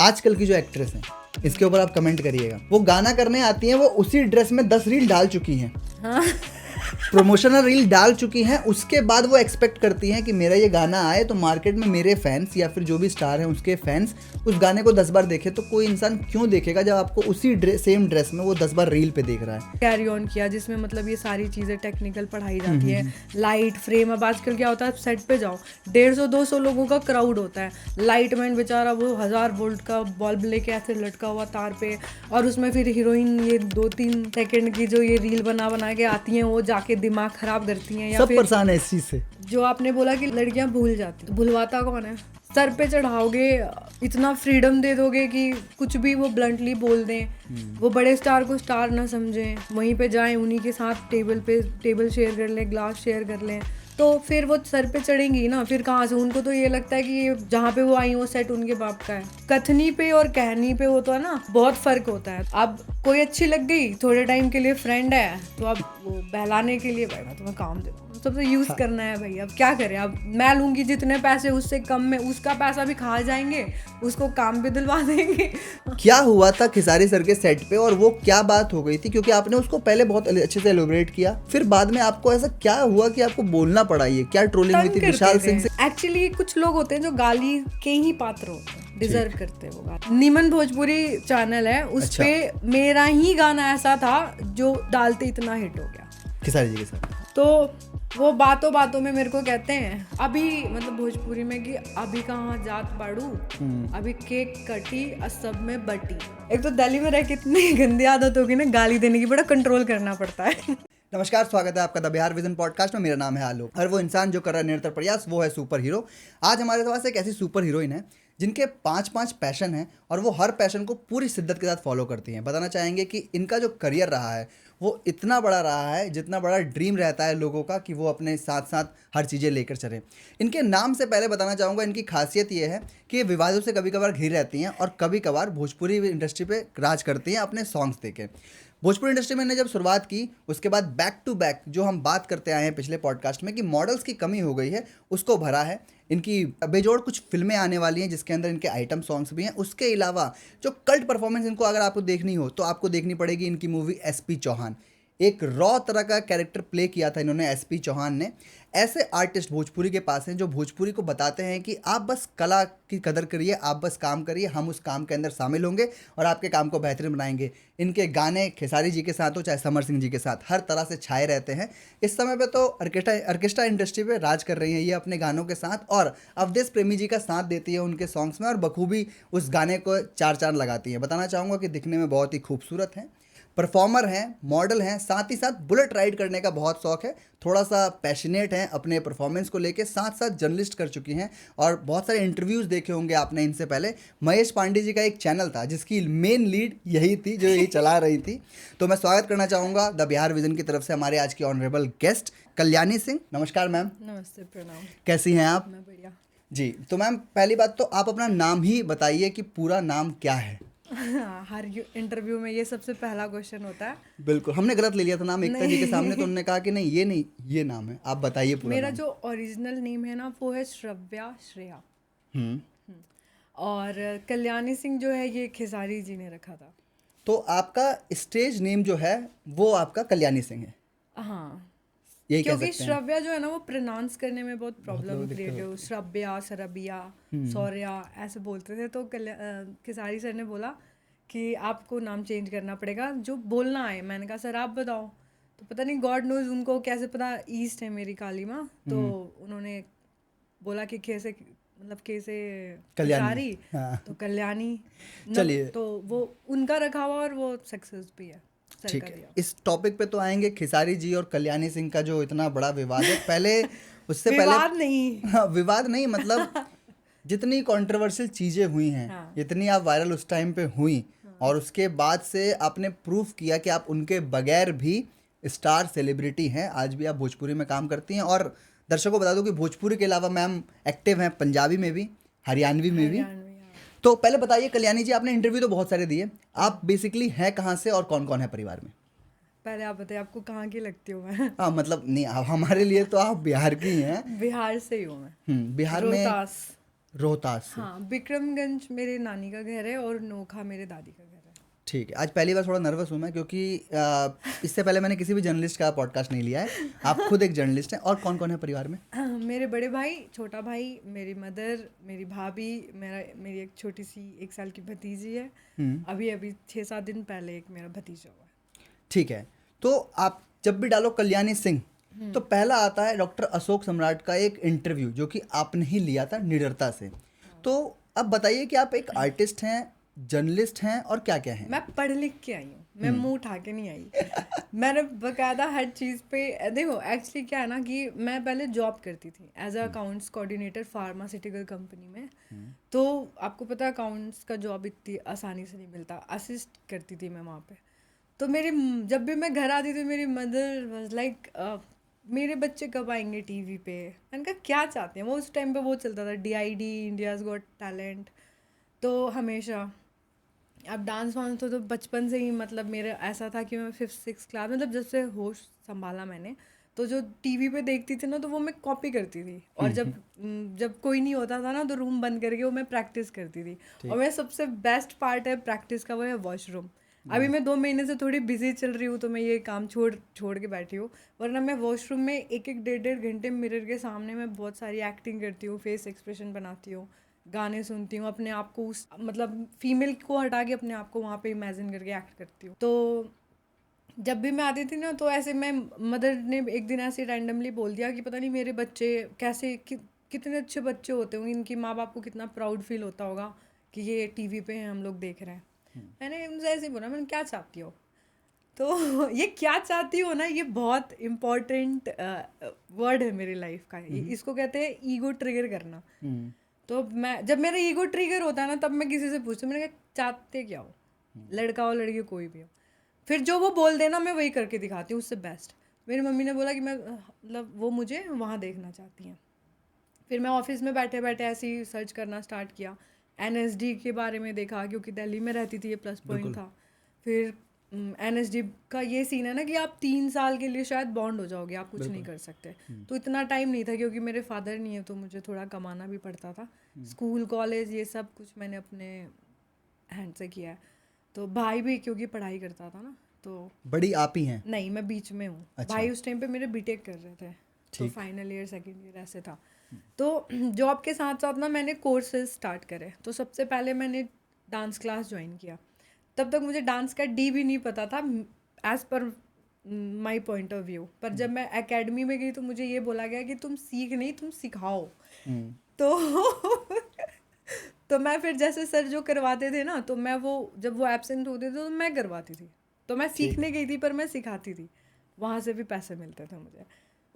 आजकल की जो एक्ट्रेस हैं इसके ऊपर आप कमेंट करिएगा। वो गाना करने आती हैं, वो उसी ड्रेस में 10 रील डाल चुकी हैं, हाँ। प्रमोशनल रील डाल चुकी हैं। उसके बाद वो एक्सपेक्ट करती हैं कि मेरा ये गाना आए तो मार्केट में मेरे फैंस या फिर जो भी स्टार हैं उसके फैंस उस गाने को 10 बार देखें। तो कोई इंसान क्यों देखेगा जब आपको उसी सेम ड्रेस में वो 10 बार रील पे देख रहा है। कैरी ऑन किया जिसमें मतलब ये सारी चीज़ें टेक्निकल पढ़ाई जाती है, लाइट फ्रेम। अब आजकल क्या होता है, सेट पे जाओ 150-200 लोगों का क्राउड होता है, लाइटमैन बेचारा वो 1000 वोल्ट का बल्ब लेके ऐसे लटका हुआ तार पे, और उसमें फिर हीरोइन ये 2-3 सेकंड की जो ये रील बना के आती हैं, वो जाके दिमाग खराब करती हैं। या सब फिर परेशान है इस चीज से। जो आपने बोला कि लड़कियां भूल जाती, भुलवाता कौन है? सर पे चढ़ाओगे, इतना फ्रीडम दे दोगे कि कुछ भी वो ब्लंटली बोल दें, वो बड़े स्टार को स्टार ना समझें, वहीं पे जाएं उन्हीं के साथ टेबल शेयर कर लें, ग्लास शेयर कर लें, तो फिर वो सर पे चढ़ेंगी ना। फिर कहाँ से? उनको तो ये लगता है कि ये जहाँ पे वो आई वो सेट उनके बाप का है। कथनी पे और कहनी पे वो तो है ना, बहुत फर्क होता है। अब कोई अच्छी लग गई, थोड़े टाइम के लिए फ्रेंड है, तो अब वो बहलाने के लिए भाई मैं तुम्हें काम दे दूँ, सबसे यूज करना है भाई। अब क्या करें? अब मैं लूंगी जितने पैसे, उससे कम में उसका पैसा भी खा जाएंगे, उसको काम भी दिलवा देंगे। क्या हुआ था खेसारी सर के सेट पे और वो क्या बात हो गई थी? क्योंकि आपने उसको पहले बहुत अच्छे से एलोबरेट किया, फिर बाद में आपको ऐसा क्या हुआ कि आपको बोलना पड़ा? ये क्या ट्रोलिंग हुई थी विशाल सिंह से? एक्चुअली कुछ लोग होते हैं जो गाली के ही पात्र होते हैं, डिजर्व करते हैं वो गाली। नीमन भोजपुरी चैनल है, उस पे मेरा ही गाना ऐसा था जो डालते इतना हिट हो गया खेसारी जी के साथ। तो वो बातों बातों में मेरे को कहते हैं अभी, मतलब भोजपुरी में, कि अभी कहाँ जात बाड़ू, अभी केक कटी और सब में बटी। एक तो दिल्ली में रह के इतनी गंदी आदत होगी ना गाली देने की, बड़ा कंट्रोल करना पड़ता है। नमस्कार, स्वागत है आपका द बिहार विजन पॉडकास्ट में। मेरा नाम है आलोक। हर वो इंसान जो कर रहा है निरंतर प्रयास, वो है सुपर हीरो। आज हमारे पास एक ऐसी सुपर हीरोइन है जिनके 5 पैशन हैं और वो हर पैशन को पूरी शिद्दत के साथ फॉलो करती हैं। बताना चाहेंगे कि इनका जो करियर रहा है वो इतना बड़ा रहा है जितना बड़ा ड्रीम रहता है लोगों का कि वो अपने साथ साथ हर चीज़ें लेकर चलें। इनके नाम से पहले बताना चाहूँगा, इनकी खासियत ये है कि ये विवादों से कभी कभार घिरी रहती हैं और कभी कभार भोजपुरी इंडस्ट्री पे राज करती हैं अपने सॉन्ग्स देके। भोजपुरी इंडस्ट्री में जब शुरुआत की उसके बाद बैक टू बैक जो हम बात करते आए हैं पिछले पॉडकास्ट में कि मॉडल्स की कमी हो गई है, उसको भरा है। इनकी बेजोड़ कुछ फिल्में आने वाली हैं जिसके अंदर इनके आइटम सॉन्ग्स भी हैं। उसके अलावा जो कल्ट परफॉर्मेंस इनको अगर आपको देखनी हो तो आपको देखनी पड़ेगी इनकी मूवी एसपी चौहान। एक रॉ तरह का कैरेक्टर प्ले किया था इन्होंने, एसपी चौहान ने। ऐसे आर्टिस्ट भोजपुरी के पास हैं जो भोजपुरी को बताते हैं कि आप बस कला की कदर करिए, आप बस काम करिए, हम उस काम के अंदर शामिल होंगे और आपके काम को बेहतरीन बनाएंगे। इनके गाने खेसारी जी के साथ हो चाहे समर सिंह जी के साथ, हर तरह से छाए रहते हैं। इस समय पे तो ऑर्केस्ट्रा इंडस्ट्री पे राज कर रही हैं ये अपने गानों के साथ, और अवधेश प्रेमी जी का साथ देती है उनके सॉन्ग्स में और बखूबी उस गाने को 4 चांद लगाती है। बताना चाहूँगा कि दिखने में बहुत ही खूबसूरत हैं, परफॉर्मर हैं, मॉडल हैं, साथ ही साथ बुलेट राइड करने का बहुत शौक है, थोड़ा सा पैशनेट हैं अपने परफॉर्मेंस को लेके, साथ साथ जर्नलिस्ट कर चुकी हैं और बहुत सारे इंटरव्यूज़ देखे होंगे आपने इनसे पहले। महेश पांडे जी का एक चैनल था जिसकी मेन लीड यही थी जो यही चला रही थी। तो मैं स्वागत करना चाहूँगा द बिहार विजन की तरफ से हमारे आज की ऑनरेबल गेस्ट कल्याणी सिंह। नमस्कार मैम। नमस्ते, प्रणाम। कैसी हैं आप? मैं बढ़िया जी, तो मैम पहली बात तो आप अपना नाम ही बताइए कि पूरा नाम क्या है। हर इंटरव्यू में ये सबसे पहला क्वेश्चन होता है। बिल्कुल, हमने गलत ले लिया था नाम एकता जी के सामने, तो उन्होंने कहा कि नहीं ये नाम है, आप बताइए पूरा मेरा नाम। जो ओरिजिनल नेम है ना वो है श्रव्या श्रेया, और कल्याणी सिंह जो है ये खेसारी जी ने रखा था। तो आपका स्टेज नेम जो है वो आपका कल्याणी सिंह है? हाँ, यही कह क्योंकि सकते हैं। श्रव्या जो है ना वो प्रोनाउंस करने में बहुत प्रॉब्लम क्रिएट हो, श्रव्या, सरबिया, सौर्या ऐसे बोलते थे। तो खेसारी सर ने बोला कि आपको नाम चेंज करना पड़ेगा, जो बोलना है। मैंने कहा सर आप बताओ, तो पता नहीं गॉड नोज उनको कैसे पता, ईस्ट है मेरी काली माँ, तो उन्होंने बोला कि कैसे, मतलब कैसे कल्याणी, तो कल्याणी। चलिए, तो वो उनका रखा हुआ और वो सक्सेस भी है। ठीक है। इस टॉपिक पे तो आएंगे, खेसारी जी और कल्याणी सिंह का जो इतना बड़ा विवाद है, पहले उससे पहले विवाद नहीं, हाँ, विवाद नहीं, मतलब जितनी कंट्रोवर्शियल चीज़ें हुई हैं, इतनी आप वायरल उस टाइम पे हुई, और उसके बाद से आपने प्रूफ किया कि आप उनके बगैर भी स्टार सेलिब्रिटी हैं। आज भी आप भोजपुरी में काम करती हैं, और दर्शकों को बता दूं कि भोजपुरी के अलावा मैम एक्टिव हैं पंजाबी में भी, हरियाणवी में भी। तो पहले बताइए कल्याणी जी, आपने इंटरव्यू तो बहुत सारे दिए, आप बेसिकली हैं कहाँ से और कौन कौन है परिवार में? पहले आप बताइए आपको कहाँ की लगती हूँ मैं? हाँ, मतलब नहीं, हमारे लिए तो आप बिहार की हैं। बिहार से ही हूँ मैं, बिहार में रोहतास। रोहतास से। हाँ, विक्रमगंज मेरे नानी का घर है और नोखा मेरे दादी का घर है। ठीक है, आज पहली बार थोड़ा नर्वस हूँ मैं, क्योंकि इससे पहले मैंने किसी भी जर्नलिस्ट का पॉडकास्ट नहीं लिया है। आप खुद एक जर्नलिस्ट हैं। और कौन कौन है परिवार में? हाँ, मेरे बड़े भाई, छोटा भाई, मेरी मदर, मेरी भाभी, मेरी एक छोटी सी 1 साल की भतीजी है। अभी अभी 6-7 दिन पहले एक मेरा भतीजा हुआ है। ठीक है, तो आप जब भी डालो कल्याणी सिंह तो पहला आता है डॉक्टर अशोक सम्राट का एक इंटरव्यू, जो कि आपने ही लिया था निडरता से। तो अब बताइए कि आप एक आर्टिस्ट हैं, जर्नलिस्ट हैं, और क्या क्या हैं? मैं पढ़ लिख के आई हूँ, मैं मुंह उठा के नहीं आई। मैंने बकायदा हर चीज़ पे देखो, एक्चुअली क्या है ना कि मैं पहले जॉब करती थी as a accounts coordinator pharmaceutical company में। तो आपको पता है अकाउंट्स का जॉब इतनी आसानी से नहीं मिलता, असिस्ट करती थी मैं वहाँ पे। तो जब भी मैं घर आती थी मेरी मदर वाज लाइक मेरे बच्चे कब आएंगे टीवी पे। मैंने कहा क्या चाहते हैं, वो उस टाइम पे वो चलता था DID, इंडियाज़ गॉट टैलेंट। तो हमेशा अब डांस वांस तो बचपन से ही, मतलब मेरा ऐसा था कि मैं 5th-6th क्लास, मतलब जब से होश संभाला मैंने, तो जो टीवी पे देखती थी ना तो वो मैं कॉपी करती थी। और जब कोई नहीं होता था ना तो रूम बंद करके वो मैं प्रैक्टिस करती थी। और मेरा सबसे बेस्ट पार्ट है प्रैक्टिस का, वो है वॉशरूम। अभी मैं 2 महीने से थोड़ी बिजी चल रही हूँ तो मैं ये काम छोड़ के बैठी हूँ, वरना मैं वॉशरूम में 1-1 डेढ़ घंटे मिरर के सामने मैं बहुत सारी एक्टिंग करती हूँ, फेस एक्सप्रेशन बनाती हूँ, गाने सुनती हूँ, अपने आप को उस मतलब फीमेल को हटा के अपने आप को वहाँ पे इमेजिन करके एक्ट करती हूँ। तो जब भी मैं आती थी ना तो ऐसे मैं, मदर ने एक दिन ऐसे रैंडमली बोल दिया कि पता नहीं मेरे बच्चे कैसे कितने अच्छे बच्चे होते होंगे, इनकी माँ बाप को कितना प्राउड फील होता होगा कि ये टीवी पे हैं, हम लोग देख रहे हैं। मैंने उनसे ऐसे ही बोला, मैंने क्या चाहती हो? तो ये क्या चाहती हो ना, ये बहुत इम्पोर्टेंट वर्ड है मेरी लाइफ का। इसको कहते हैं ईगो ट्रिगर करना। तो मैं, जब मेरा ईगो ट्रिगर होता है ना, तब मैं किसी से पूछती हूँ, मैंने कहा चाहते क्या हो, लड़का हो लड़की कोई भी हो, फिर जो वो बोल देना मैं वही करके दिखाती हूँ, उससे बेस्ट। मेरी मम्मी ने बोला कि मैं मतलब वो मुझे वहाँ देखना चाहती हैं। फिर मैं ऑफिस में बैठे बैठे ऐसे ही सर्च करना स्टार्ट किया, NSD के बारे में देखा, क्योंकि दिल्ली में रहती थी, ये प्लस पॉइंट था। फिर NSD का ये सीन है ना कि आप 3 साल के लिए शायद बॉन्ड हो जाओगे, आप कुछ नहीं कर सकते। तो इतना टाइम नहीं था, क्योंकि मेरे फादर नहीं है तो मुझे थोड़ा कमाना भी पड़ता था। स्कूल कॉलेज ये सब कुछ मैंने अपने हैंड से किया है। तो भाई भी क्योंकि पढ़ाई करता था ना, तो बड़ी आप ही हैं? नहीं, मैं बीच में हूँ। अच्छा। भाई उस टाइम पे मेरे बीटेक कर रहे थे, तो फाइनल ईयर सेकेंड ईयर ऐसे था। तो जॉब के साथ साथ ना मैंने कोर्सेज स्टार्ट करे। तो सबसे पहले मैंने डांस क्लास ज्वाइन किया। तब तक मुझे डांस का डी भी नहीं पता था as per my point of view. पर जब मैं एकेडमी में गई तो मुझे ये बोला गया कि तुम सीख नहीं, तुम सिखाओ। तो तो मैं फिर जैसे सर जो करवाते थे ना, तो मैं वो जब वो एब्सेंट होते थे तो मैं करवाती थी। तो मैं सीखने गई थी पर मैं सिखाती थी, वहाँ से भी पैसे मिलते थे मुझे।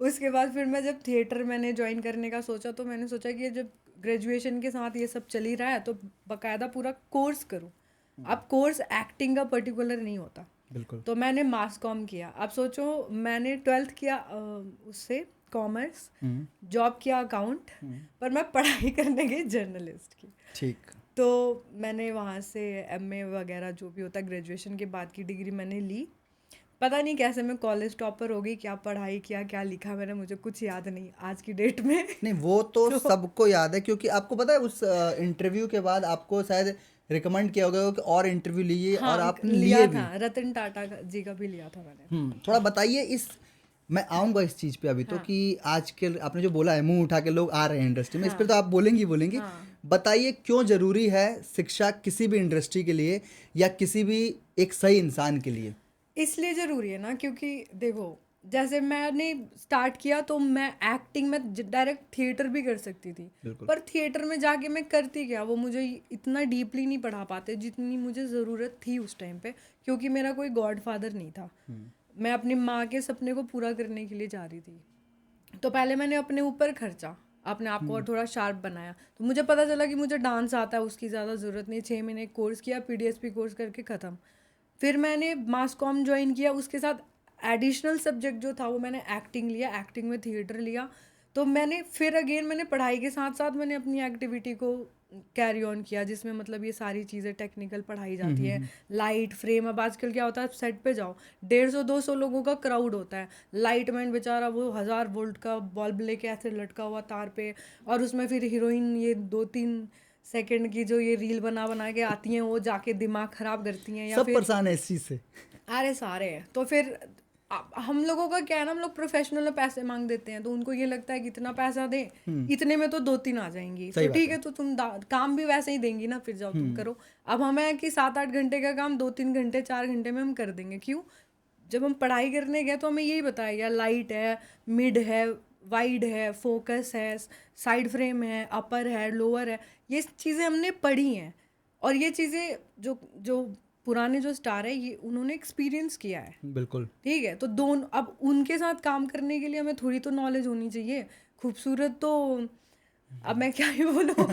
उसके बाद फिर मैं जब थिएटर मैंने ज्वाइन करने का सोचा, तो मैंने सोचा कि जब ग्रेजुएशन के साथ ये सब चल ही रहा है तो बाकायदा पूरा कोर्स करूँ। अब कोर्स एक्टिंग का पर्टिकुलर नहीं होता। बिल्कुल। तो मैंने मास कॉम किया। अब सोचो, मैंने 12th किया उससे कॉमर्स, जॉब किया अकाउंट, पर मैं पढ़ाई करने गई जर्नलिस्ट की। ठीक। तो मैंने वहाँ से MA वगैरह जो भी होता है ग्रेजुएशन के बाद की डिग्री मैंने ली। पता नहीं कैसे मैं कॉलेज टॉपर हो गई, क्या पढ़ाई किया क्या लिखा मैंने, मुझे कुछ याद नहीं आज की डेट में। नहीं, वो तो सबको याद है, क्योंकि आपको पता है उस इंटरव्यू के बाद आपको शायद रिकमेंड किया होगा कि और इंटरव्यू लीजिए, हाँ, और आपने लिया लिए भी। था, रतन टाटा जी का भी लिया था मैंने। थोड़ा बताइए इस, मैं आऊँगा इस चीज़ पे अभी तो, कि आज के आपने जो बोला है मुंह उठा के लोग आ रहे हैं इंडस्ट्री में, इस पर तो आप बोलेंगी। बताइए क्यों ज़रूरी है शिक्षा किसी भी इंडस्ट्री के लिए, या किसी भी एक सही इंसान के लिए? इसलिए ज़रूरी है ना, क्योंकि देखो जैसे मैंने स्टार्ट किया तो मैं एक्टिंग में डायरेक्ट थिएटर भी कर सकती थी, पर थिएटर में जाके मैं करती क्या, वो मुझे इतना डीपली नहीं पढ़ा पाते जितनी मुझे ज़रूरत थी उस टाइम पे, क्योंकि मेरा कोई गॉड फादर नहीं था। मैं अपनी माँ के सपने को पूरा करने के लिए जा रही थी। तो पहले मैंने अपने ऊपर खर्चा, अपने आप को और थोड़ा शार्प बनाया। तो मुझे पता चला कि मुझे डांस आता है, उसकी ज़्यादा ज़रूरत नहीं। 6 महीने कोर्स किया, PDSP कोर्स करके ख़त्म। फिर मैंने मास कॉम ज्वाइन किया, उसके साथ एडिशनल सब्जेक्ट जो था वो मैंने एक्टिंग लिया, एक्टिंग में थिएटर लिया। तो मैंने फिर अगेन मैंने पढ़ाई के साथ साथ मैंने अपनी एक्टिविटी को कैरी ऑन किया, जिसमें मतलब ये सारी चीज़ें टेक्निकल पढ़ाई जाती है, लाइट फ्रेम। अब आजकल क्या होता है, सेट पे जाओ 150-200 लोगों का क्राउड होता है, लाइटमैन बेचारा वो 1000 वोल्ट का बल्ब लेके ऐसे लटका हुआ तार पे, और उसमें फिर हीरोइन ये 2-3 सेकंड की जो ये रील बना बना के आती हैं, वो जाके दिमाग खराब करती हैं, या सब फिर परेशान है इस चीज से। अरे सारे हैं। तो फिर हम लोगों का क्या है ना, हम लोग प्रोफेशनल में पैसे मांग देते हैं, तो उनको ये लगता है कि इतना पैसा दे, इतने में तो 2-3 आ जाएंगी, सही तो बात ठीक है, तो तुम काम भी वैसे ही देंगी ना, फिर जाओ तुम करो। अब हमें है कि 7-8 घंटे का काम 2-3 घंटे 4 घंटे में हम कर देंगे। क्यों? जब हम पढ़ाई करने गए तो हमें यही बताया गया, लाइट है, मिड है, वाइड है, फोकस है, साइड फ्रेम है, अपर है, लोअर है, ये चीज़ें हमने पढ़ी हैं। और ये चीज़ें जो जो पुराने जो स्टार है, ये उन्होंने एक्सपीरियंस किया है। बिल्कुल। ठीक है, तो दोनों, अब उनके साथ काम करने के लिए हमें थोड़ी तो नॉलेज होनी चाहिए। खूबसूरत तो अब मैं क्या ही बोलूं,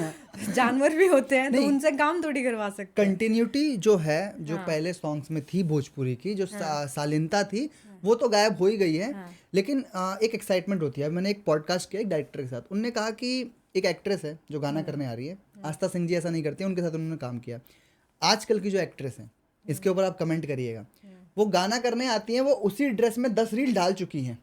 जानवर भी होते हैं, तो उनसे काम थोड़ी करवा सकते हैं। कंटिन्यूटी जो है, जो पहले सॉन्ग्स में थी भोजपुरी की, जो शालीनता थी, वो तो गायब हो ही गई है। लेकिन एक एक्साइटमेंट होती है। मैंने एक पॉडकास्ट किया एक डायरेक्टर के साथ, उनने कहा कि एक एक्ट्रेस है जो गाना करने आ रही है, आस्था सिंह जी ऐसा नहीं करती हैं, उनके साथ उन्होंने काम किया। आजकल की जो एक्ट्रेस हैं, इसके ऊपर आप कमेंट करिएगा, वो गाना करने आती हैं, वो उसी ड्रेस में 10 रील डाल चुकी हैं,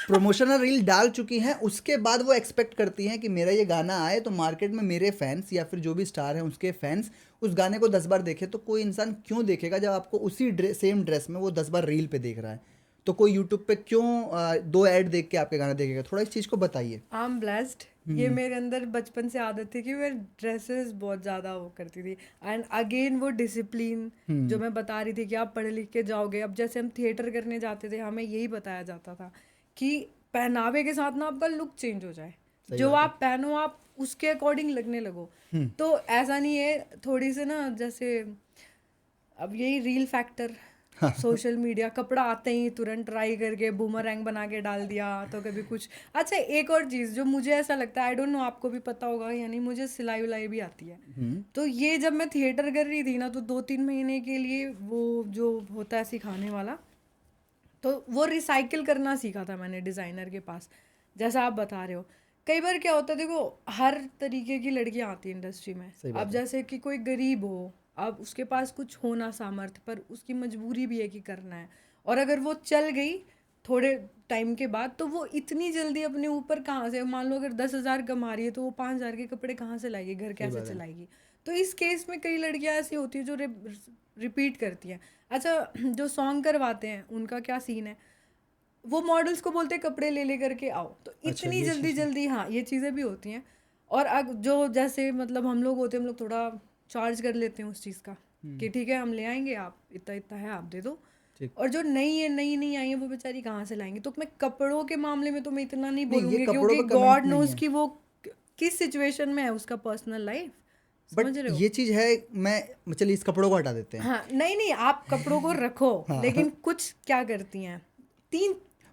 प्रमोशनल रील डाल चुकी हैं, उसके बाद वो एक्सपेक्ट करती हैं कि मेरा ये गाना आए तो मार्केट में मेरे फैंस या फिर जो भी स्टार हैं उसके फैंस उस गाने को 10 बार देखे। तो कोई इंसान क्यों देखेगा जब आपको उसी सेम ड्रेस में वो 10 बार रील पे देख रहा है? तो कोई यूट्यूब पे क्यों 2 ऐड देख के आपके गाना देखेगा? थोड़ा इस चीज़ को बताइए। आई एम ब्लेस्ड, ये मेरे अंदर बचपन से आदत थी कि मैं ड्रेसेस बहुत ज़्यादा वो करती थी। एंड अगेन वो डिसिप्लिन जो मैं बता रही थी कि आप पढ़े लिख के जाओगे। अब जैसे हम थिएटर करने जाते थे, हमें यही बताया जाता था कि पहनावे के साथ ना आपका लुक चेंज हो जाए, जो आप पहनो आप उसके अकॉर्डिंग लगने लगो। तो ऐसा नहीं है, थोड़ी से ना, जैसे अब यही रील फैक्टर, सोशल मीडिया, कपड़ा आते ही तुरंत ट्राई करके बूमरैंग बना के डाल दिया, तो कभी कुछ। अच्छा, एक और चीज़ जो मुझे ऐसा लगता है, आई डोंट नो आपको भी पता होगा, यानी मुझे सिलाई विलाई भी आती है। तो ये जब मैं थिएटर कर रही थी ना, तो 2-3 महीने के लिए वो जो होता है सिखाने वाला, तो वो रिसाइकिल करना सीखा था मैंने डिज़ाइनर के पास, जैसा आप बता रहे हो। कई बार क्या होता है, देखो हर तरीके की लड़कियां आती हैं इंडस्ट्री में। अब जैसे कि कोई गरीब हो, अब उसके पास कुछ होना सामर्थ्य, पर उसकी मजबूरी भी है कि करना है, और अगर वो चल गई थोड़े टाइम के बाद, तो वो इतनी जल्दी अपने ऊपर कहाँ से, मान लो अगर 10,000 कमा रही है, तो वो 5,000 के कपड़े कहाँ से लाएगी, घर कैसे चलाएगी? तो इस केस में कई लड़कियां ऐसी होती है जो रिपीट करती हैं। अच्छा, जो सॉन्ग करवाते हैं उनका क्या सीन है, वो मॉडल्स को बोलते हैं कपड़े ले करके आओ, तो इतनी जल्दी जल्दी, हाँ ये चीज़ें भी होती हैं। और जो जैसे मतलब हम लोग होते हैं, हम लोग थोड़ा चार्ज कर लेते हैं उस चीज़ का कि ठीक है हम ले आएंगे, आप इतना इतना है आप दे दो। और जो नई आई है वो बेचारी कहाँ से लाएंगे? तो मैं कपड़ों के मामले में तो मैं इतना नहीं बोलूँगी, क्योंकि गॉड नोज कि वो किस सिचुएशन में है, उसका पर्सनल लाइफ, समझ रहे हो? ये चीज़ है, मैं चलिए इस कपड़ों को हटा देते हैं। हाँ, नहीं आप कपड़ों को रखो, लेकिन कुछ क्या करती हैं,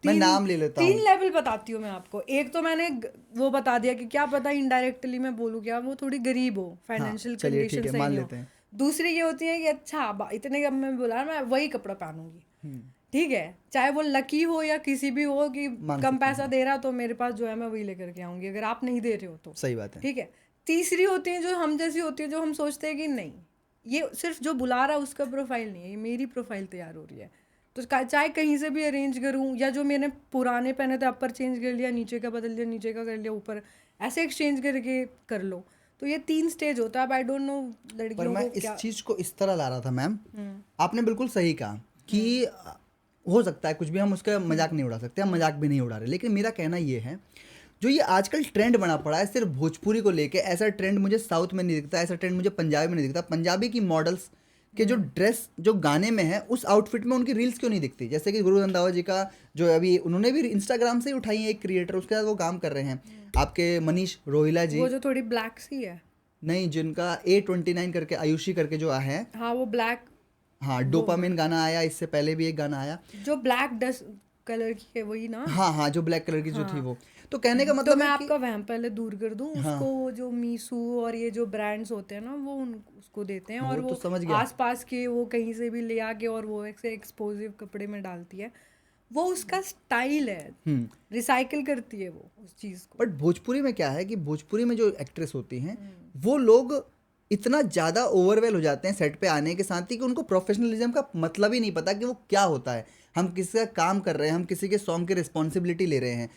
मैं नाम ले लेता हूँ। 3 लेवल बताती हूँ मैं आपको। एक तो मैंने वो बता दिया कि क्या पता इनडायरेक्टली मैं बोलूँ क्या, वो थोड़ी गरीब हो, फाइनेंशियल कंडीशन सही नहीं हो। दूसरी ये होती है कि अच्छा इतने का मैं बोला मैं वही कपड़ा पहनूंगी, ठीक है, चाहे वो लकी हो या किसी भी हो कि कम पैसा दे रहा तो मेरे पास जो है मैं वही लेकर के आऊंगी, अगर आप नहीं दे रहे हो तो। सही बात है, ठीक है। तीसरी होती है जो हम जैसी होती है, जो हम सोचते हैं कि नहीं, ये सिर्फ जो बुला रहा है उसका प्रोफाइल नहीं है, ये मेरी प्रोफाइल तैयार हो रही है, तो चाहे कहीं से भी अरेंज करूँ, या जो मैंने पुराने पहने थे अपर चेंज कर लिया, नीचे का बदल लिया, नीचे का कर लिया, ऊपर ऐसे एक्सचेंज करके कर लो। तो ये 3 स्टेज होता है। अब आई डोंट नो लड़कियों पर मैं इस चीज़ को इस तरह ला रहा था मैम, आपने बिल्कुल सही कहा कि हो सकता है कुछ भी, हम उसका मजाक नहीं उड़ा सकते, हम मजाक भी नहीं उड़ा रहे, लेकिन मेरा कहना ये है, जो ये आजकल ट्रेंड बना पड़ा है सिर्फ भोजपुरी को लेके, ऐसा ट्रेंड मुझे साउथ में नहीं दिखता, ऐसा ट्रेंड मुझे पंजाबी में नहीं दिखता। पंजाबी की मॉडल्स के जो ड्रेस जो गाने में है, उस आउटफिट में उनकी रील्स क्यों नहीं दिखती? जैसे कि गुरु रंधावा जी का जो अभी उन्होंने भी इंस्टाग्राम से ही उठाई है, एक क्रिएटर, उसके साथ वो काम कर रहे हैं। आपके मनीष रोहिला जी, वो जो थोड़ी ब्लैक सी है, नहीं, जिनका A29 करके आयुषी करके जो है, हाँ वो ब्लैक, हाँ डोपामिन गाना आया, इससे पहले भी एक गाना आया जो ब्लैक डस्ट कलर की है, वही ना? हाँ, जो ब्लैक कलर की जो थी वो। तो कहने का मतलब तो मैं आपका वहम पहले दूर कर दूं, उसको वो जो मीसू और ये जो ब्रांड्स होते हैं ना, वो उसको देते हैं, और वो आसपास के वो कहीं से भी ले आके और वो ऐसे एक्सपोजिव कपड़े में डालती है। वो उसका स्टाइल है, रिसाइकिल करती है वो उस चीज को। बट भोजपुरी में क्या है कि भोजपुरी में जो एक्ट्रेस होती हैं वो लोग इतना ज़्यादा ओवरवेल हो जाते हैं सेट पे आने के साथ ही कि उनको प्रोफेशनलिज्म का मतलब ही नहीं पता कि वो क्या होता है। हम किसी का काम कर रहे हैं, हम किसी के सॉन्ग की रिस्पॉन्सिबिलिटी ले रहे हैं।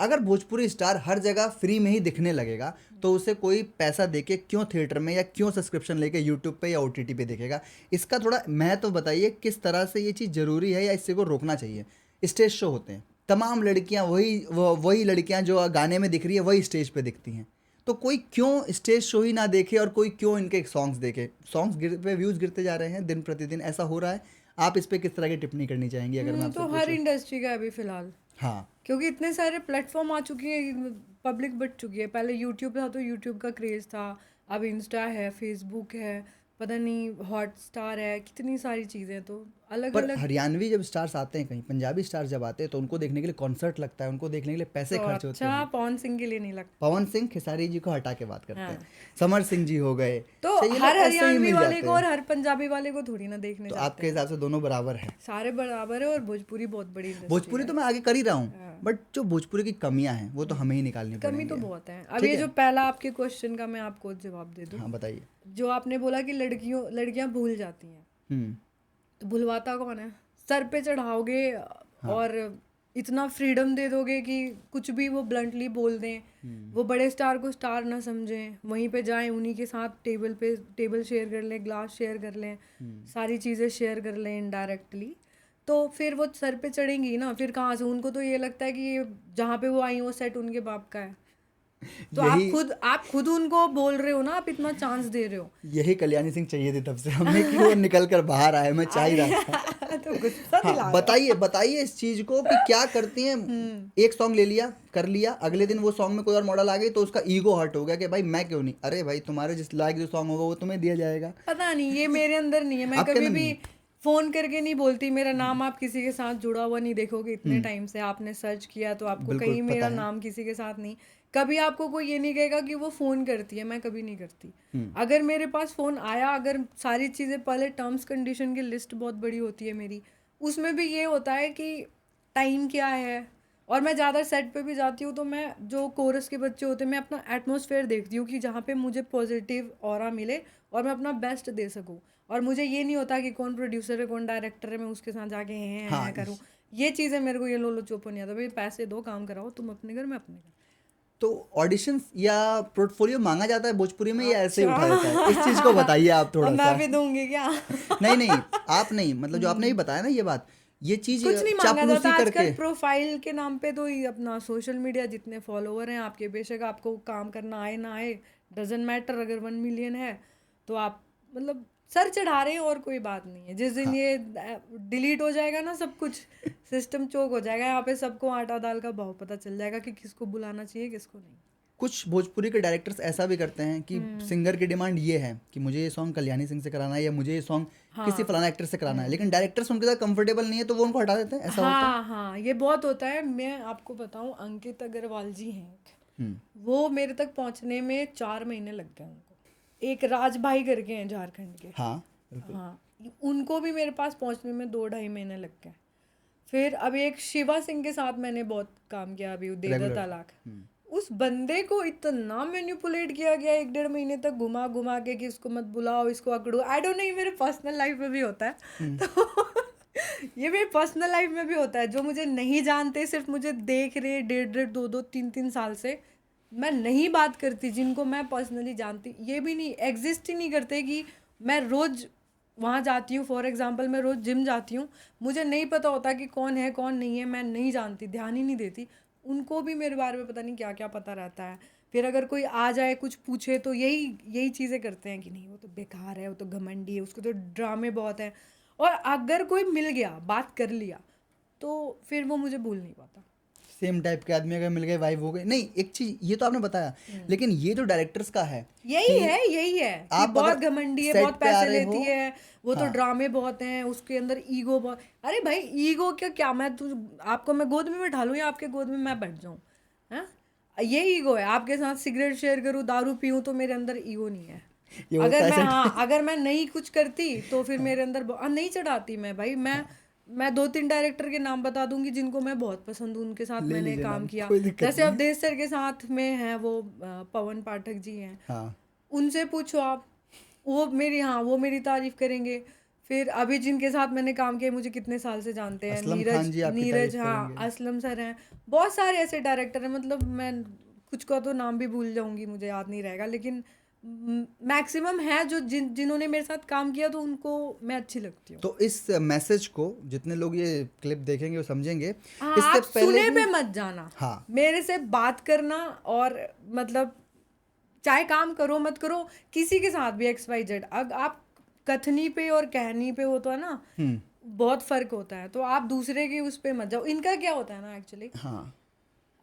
अगर भोजपुरी स्टार हर जगह फ्री में ही दिखने लगेगा तो उसे कोई पैसा देके क्यों थिएटर में या क्यों सब्सक्रिप्शन लेके यूट्यूब पे या ओटीटी पे देखेगा। इसका थोड़ा मैं तो बताइए किस तरह से ये चीज़ ज़रूरी है या इससे को रोकना चाहिए। स्टेज शो होते हैं, तमाम लड़कियां वही लड़कियां जो गाने में दिख रही है वही स्टेज पे दिखती हैं। तो कोई क्यों स्टेज शो ही ना देखे और कोई क्यों इनके सॉन्ग्स देखे। सॉन्ग्स पे व्यूज़ गिरते जा रहे हैं दिन प्रतिदिन, ऐसा हो रहा है। आप इस पे किस तरह की टिप्पणी करनी चाहेंगी अगर मैं आपसे तो हर इंडस्ट्री का अभी फिलहाल, हाँ, क्योंकि इतने सारे प्लेटफॉर्म आ चुकी है, पब्लिक बढ़ चुकी है। पहले यूट्यूब था तो यूट्यूब का क्रेज़ था, अब इंस्टा है, फेसबुक है, पता नहीं हॉटस्टार है, कितनी सारी चीज़ें। तो अलग पर अलग हरियाणवी जब स्टार्स आते हैं, कहीं पंजाबी स्टार्स जब आते हैं तो उनको देखने के लिए कॉन्सर्ट लगता है, उनको देखने के लिए पैसे तो खर्च होते अच्छा, हैं। पवन सिंह के लिए नहीं लगता। पवन सिंह खेसारी जी को हटा के बात करते हाँ। हैं, समर सिंह जी हो गए, तो ये लोग हर ऐसे ही हरियाणवी मिल वाले जाते को और हैं। हर पंजाबी वाले को थोड़ी ना देखने तो जाते आपके हैं। हिसाब से दोनों बराबर है? सारे बराबर है और भोजपुरी बहुत बड़ी इंडस्ट्री भोजपुरी है। तो मैं आगे कर ही रहा हूँ, बट जो भोजपुरी की कमियां हैं वो तो हमें ही निकालनी कमी पड़ेंगी। तो बहुत है। अब ठीक ये है। जो पहला आपके क्वेश्चन का मैं आपको जवाब दे दूं, हाँ बताइए। जो आपने बोला कि लड़कियां भूल जाती हैं, हम्म। तो भुलवाता कौन है? सर पे चढ़ाओगे और इतना फ्रीडम दे दोगे कि कुछ भी वो ब्लंटली बोल दें, वो बड़े स्टार को स्टार ना समझें, वहीं पे जाएं, उन्हीं के साथ टेबल शेयर कर लें, ग्लास शेयर कर लें, सारी चीज़ें शेयर कर लें इनडायरेक्टली, तो फिर वो सर पे चढ़ेंगी ना। फिर कहाँ से? उनको तो ये लगता है कि ये जहाँ पे वो आई वो सेट उनके बाप का है। तो आप खुद उनको बोल रहे हो ना, आप इतना चांस दे रहे हो। यही कल्याणी सिंह चाहिए थी तब से हमें कि वो निकल कर बाहर आए, मैं चाह ही रहा था। तो गुस्सा दिला हाँ, बताइए इस चीज को कि क्या करती हैं। एक सॉन्ग ले लिया, कर लिया, अगले दिन वो सॉन्ग में कोई और मॉडल आ गई तो उसका ईगो हर्ट हो गया कि भाई मैं क्यों नहीं। अरे भाई तुम्हारे जिस लायक जो सॉन्ग होगा वो तुम्हें दिया जाएगा। पता नहीं, ये मेरे अंदर नहीं है। मैं कभी भी फोन करके नहीं बोलती मेरा नाम आप किसी के साथ जुड़ा हुआ नहीं देखोगे। इतने टाइम से आपने सर्च किया तो आपको कहीं मेरा नाम किसी के साथ नहीं। कभी आपको कोई ये नहीं कहेगा कि वो फोन करती है, मैं कभी नहीं करती। अगर मेरे पास फोन आया, अगर सारी चीजें पहले टर्म्स कंडीशन की लिस्ट बहुत बड़ी होती है मेरी, उसमें भी ये होता है कि टाइम क्या है। और मैं ज़्यादा सेट पे भी जाती हूँ तो मैं जो कोरस के बच्चे होते हैं, मैं अपना एटमॉस्फेयर देखती हूँ कि जहाँ पे मुझे पॉजिटिव ऑरा मिले और मैं अपना बेस्ट दे सकूँ। और मुझे ये नहीं होता कि कौन प्रोड्यूसर है, कौन डायरेक्टर है, मैं उसके साथ जाके हैं करूँ। ये चीज़ें मेरे को ये लोलो चोपो नहीं आता। भाई पैसे दो, काम कराओ, तुम अपने घर, मैं अपने घर। तो ऑडिशंस या पोर्टफोलियो मांगा जाता है भोजपुरी में या ऐसे ही उठा जाता है? इस चीज को बताइए आप थोड़ा सा। मैं भी दूंगी क्या? नहीं आप नहीं, मतलब जो आपने भी बताया ना ये बात, ये चीज कुछ नहीं मांगा जाता करके आजकल। प्रोफाइल के नाम पे तो ही अपना सोशल मीडिया, जितने फॉलोवर हैं आपके, बेशक आपको काम करना आए ना आए, डजंट मैटर। अगर 1 मिलियन है तो आप मतलब सर चढ़ा रहे हैं और कोई बात नहीं है। जिस दिन ये डिलीट हो जाएगा ना, सब कुछ सिस्टम चोक हो जाएगा। यहाँ पे सबको आटा दाल का भाव पता चल जाएगा कि किसको बुलाना चाहिए, किसको नहीं। कुछ भोजपुरी के डायरेक्टर्स ऐसा भी करते हैं कि सिंगर की डिमांड ये है कि मुझे ये सॉन्ग कल्याणी सिंह से कराना है या मुझे ये सॉन्ग किसी फलाना एक्टर से कराना है, लेकिन डायरेक्टर्स उनके साथ कंफर्टेबल नहीं है तो वो उनको हटा देते हैं। ऐसा होता है? हाँ, ये बहुत होता है। मैं आपको बताऊं, अंकित अग्रवाल जी हैं, वो मेरे तक पहुंचने में 4 महीने लग गए उनको। एक राज भाई करके हैं झारखंड के, हाँ, उनको भी मेरे पास पहुंचने में 2-2.5 महीने लग गए। फिर अब एक शिवा सिंह के साथ मैंने बहुत काम किया अभी, दे दो तलाक। उस बंदे को इतना मैनिपुलेट किया गया 1-1.5 महीने तक, घुमा घुमा के कि इसको मत बुलाओ, इसको अकड़ो। आई डोंट नो, ये मेरे पर्सनल लाइफ में भी होता है। तो ये मेरे पर्सनल लाइफ में भी होता है। जो मुझे नहीं जानते, सिर्फ मुझे देख रहे 1.5-1.5, 2-2, 3-3 साल से, मैं नहीं बात करती। जिनको मैं पर्सनली जानती, ये भी नहीं, एग्जिस्ट ही नहीं करते कि मैं रोज़ वहाँ जाती हूँ। फॉर एग्जांपल मैं रोज़ जिम जाती हूँ, मुझे नहीं पता होता कि कौन है कौन नहीं है, मैं नहीं जानती, ध्यान ही नहीं देती। उनको भी मेरे बारे में पता नहीं क्या क्या पता रहता है। फिर अगर कोई आ जाए कुछ पूछे तो यही चीज़ें करते हैं कि नहीं वो तो बेकार है, वो तो घमंडी है, उसको तो ड्रामे बहुत है। और अगर कोई मिल गया, बात कर लिया, तो फिर वो मुझे भूल नहीं पाता। सेम टाइप के आदमी अगर मिल गए, वाइब हो गए। नहीं, एक चीज ये तो आपने बताया, लेकिन ये जो डायरेक्टर्स का है यही है आप कि बहुत घमंडी है, बहुत पैसे लेती है, वो तो हाँ। ड्रामे बहुत हैं, उसके अंदर ईगो बहुत। अरे भाई ईगो क्या मैं आपको मैं गोद में बैठा लूँ या आपके गोद में मैं बैठ जाऊँ? हाँ, ये ईगो है। आपके साथ सिगरेट शेयर करूँ, दारू पीऊँ, तो मेरे अंदर ईगो नहीं है। अगर मैं नहीं कुछ करती तो फिर मेरे अंदर नहीं चढ़ाती मैं भाई। मैं मैं 2-3 डायरेक्टर के नाम बता दूंगी जिनको मैं बहुत पसंद हूँ, उनके साथ ले मैंने लीजिए काम नाम, किया। कोई दिक्कत जैसे नहीं अवधेश सर के साथ में है वो पवन पाठक जी हैं, हाँ उनसे पूछो आप, वो मेरी तारीफ करेंगे। फिर अभी जिनके साथ मैंने काम किया, मुझे कितने साल से जानते हैं, असलम खान जी आपकी नीरज, तारीफ हाँ करेंगे। असलम सर हैं, बहुत सारे ऐसे डायरेक्टर हैं, मतलब मैं कुछ का तो नाम भी भूल जाऊंगी, मुझे याद नहीं रहेगा, लेकिन मैक्सिमम है जो जिन्होंने मेरे साथ काम किया, तो उनको मैं अच्छी लगती हूँ। तो इस मैसेज को जितने लोग ये क्लिप देखेंगे वो समझेंगे। हाँ, इससे आप पहले सुने भी पे मत जाना, हाँ मेरे से बात करना, और मतलब चाहे काम करो मत करो, किसी के साथ भी XYZ, अगर आप कथनी पे और कहनी पे हो तो है ना, बहुत फर्क होता है। तो आप दूसरे के उस पे मत जाओ। इनका क्या होता है ना एक्चुअली, हाँ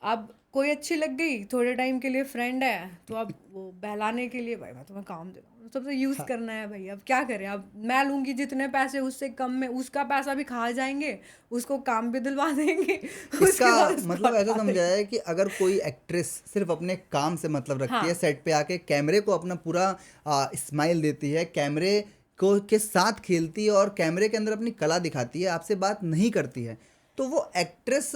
अब कोई अच्छी लग गई, थोड़े टाइम के लिए फ्रेंड है, तो अब वो बहलाने के लिए, भाई मैं तुम्हें काम दे रहा हूँ, सबसे यूज करना है भाई, अब क्या करें, अब मैं लूंगी जितने पैसे, उससे कम में उसका पैसा भी खा जाएंगे, उसको काम भी दिलवा देंगे इसका उसके बाद उसको मतलब ऐसा हटा समझा देंगे। है कि अगर कोई एक्ट्रेस सिर्फ अपने काम से मतलब रखती है, हाँ, सेट पे आके कैमरे को अपना पूरा स्माइल देती है, कैमरे को के साथ खेलती है और कैमरे के अंदर अपनी कला दिखाती है, आपसे बात नहीं करती है, तो वो एक्ट्रेस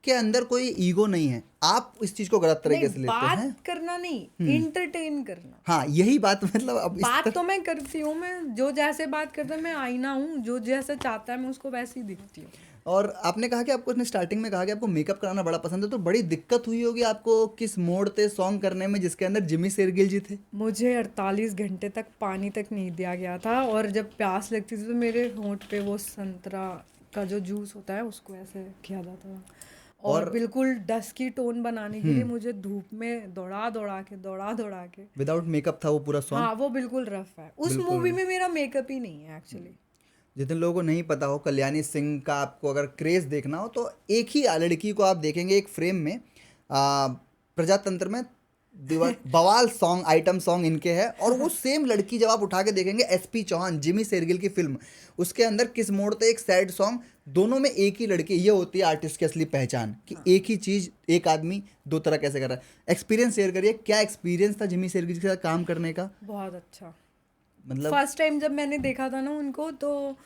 के अंदर कोई ईगो नहीं है। आप इस चीज को गलत नहीं, तरीके से लेते बात हैं। करना नहीं, इंटरटेन करना। हाँ यही बात, मतलब अब इस बात तो मैं करती हूँ, मैं जो जैसे बात करता है, मैं आईना हूँ, जो जैसे चाहता है मैं उसको वैसे ही दिखती हूँ। और आपने कहा कि आपको उसने स्टार्टिंग में कहा कि आपको मेकअप कराना बड़ा पसंद है, तो बड़ी दिक्कत हुई होगी आपको किस मोड़ थे सॉन्ग करने में जिसके अंदर जिमी शेरगिल जी थे। मुझे 48 घंटे तक पानी तक नहीं दिया गया था, और जब प्यास लगती थी तो मेरे होंठ पे वो संतरा का जो जूस होता है उसको ऐसे किया जाता था, और बिल्कुल डस्की टोन बनाने के लिए मुझे धूप में दौड़ा दौड़ा के विदाउट मेकअप था वो पूरा सॉन्ग। हाँ, वो बिल्कुल रफ है। उस बिल्कुल। मूवी में मेरा मेकअप ही नहीं है एक्चुअली। जितने लोगों को नहीं पता हो, कल्याणी सिंह का आपको अगर क्रेज देखना हो तो एक ही लड़की को आप देखेंगे एक फ्रेम में, प्रजातंत्र में बवाल सॉन्ग आइटम सॉन्ग इनके है, और वो सेम लड़की जब आप उठा के देखेंगे SP चौहान जिमी शेरगिल की फिल्म, उसके अंदर किस मोड़ पे एक सैड सॉन्ग, दोनों में एक ही लड़की। ये होती है आर्टिस्ट की असली पहचान कि एक ही चीज एक आदमी दो तरह कैसे कर रहा है। एक्सपीरियंस शेयर करिए, क्या एक्सपीरियंस था जिमी शेरगिल के साथ काम करने का? बहुत अच्छा। मतलब फर्स्ट टाइम जब मैंने देखा था ना उनको, तो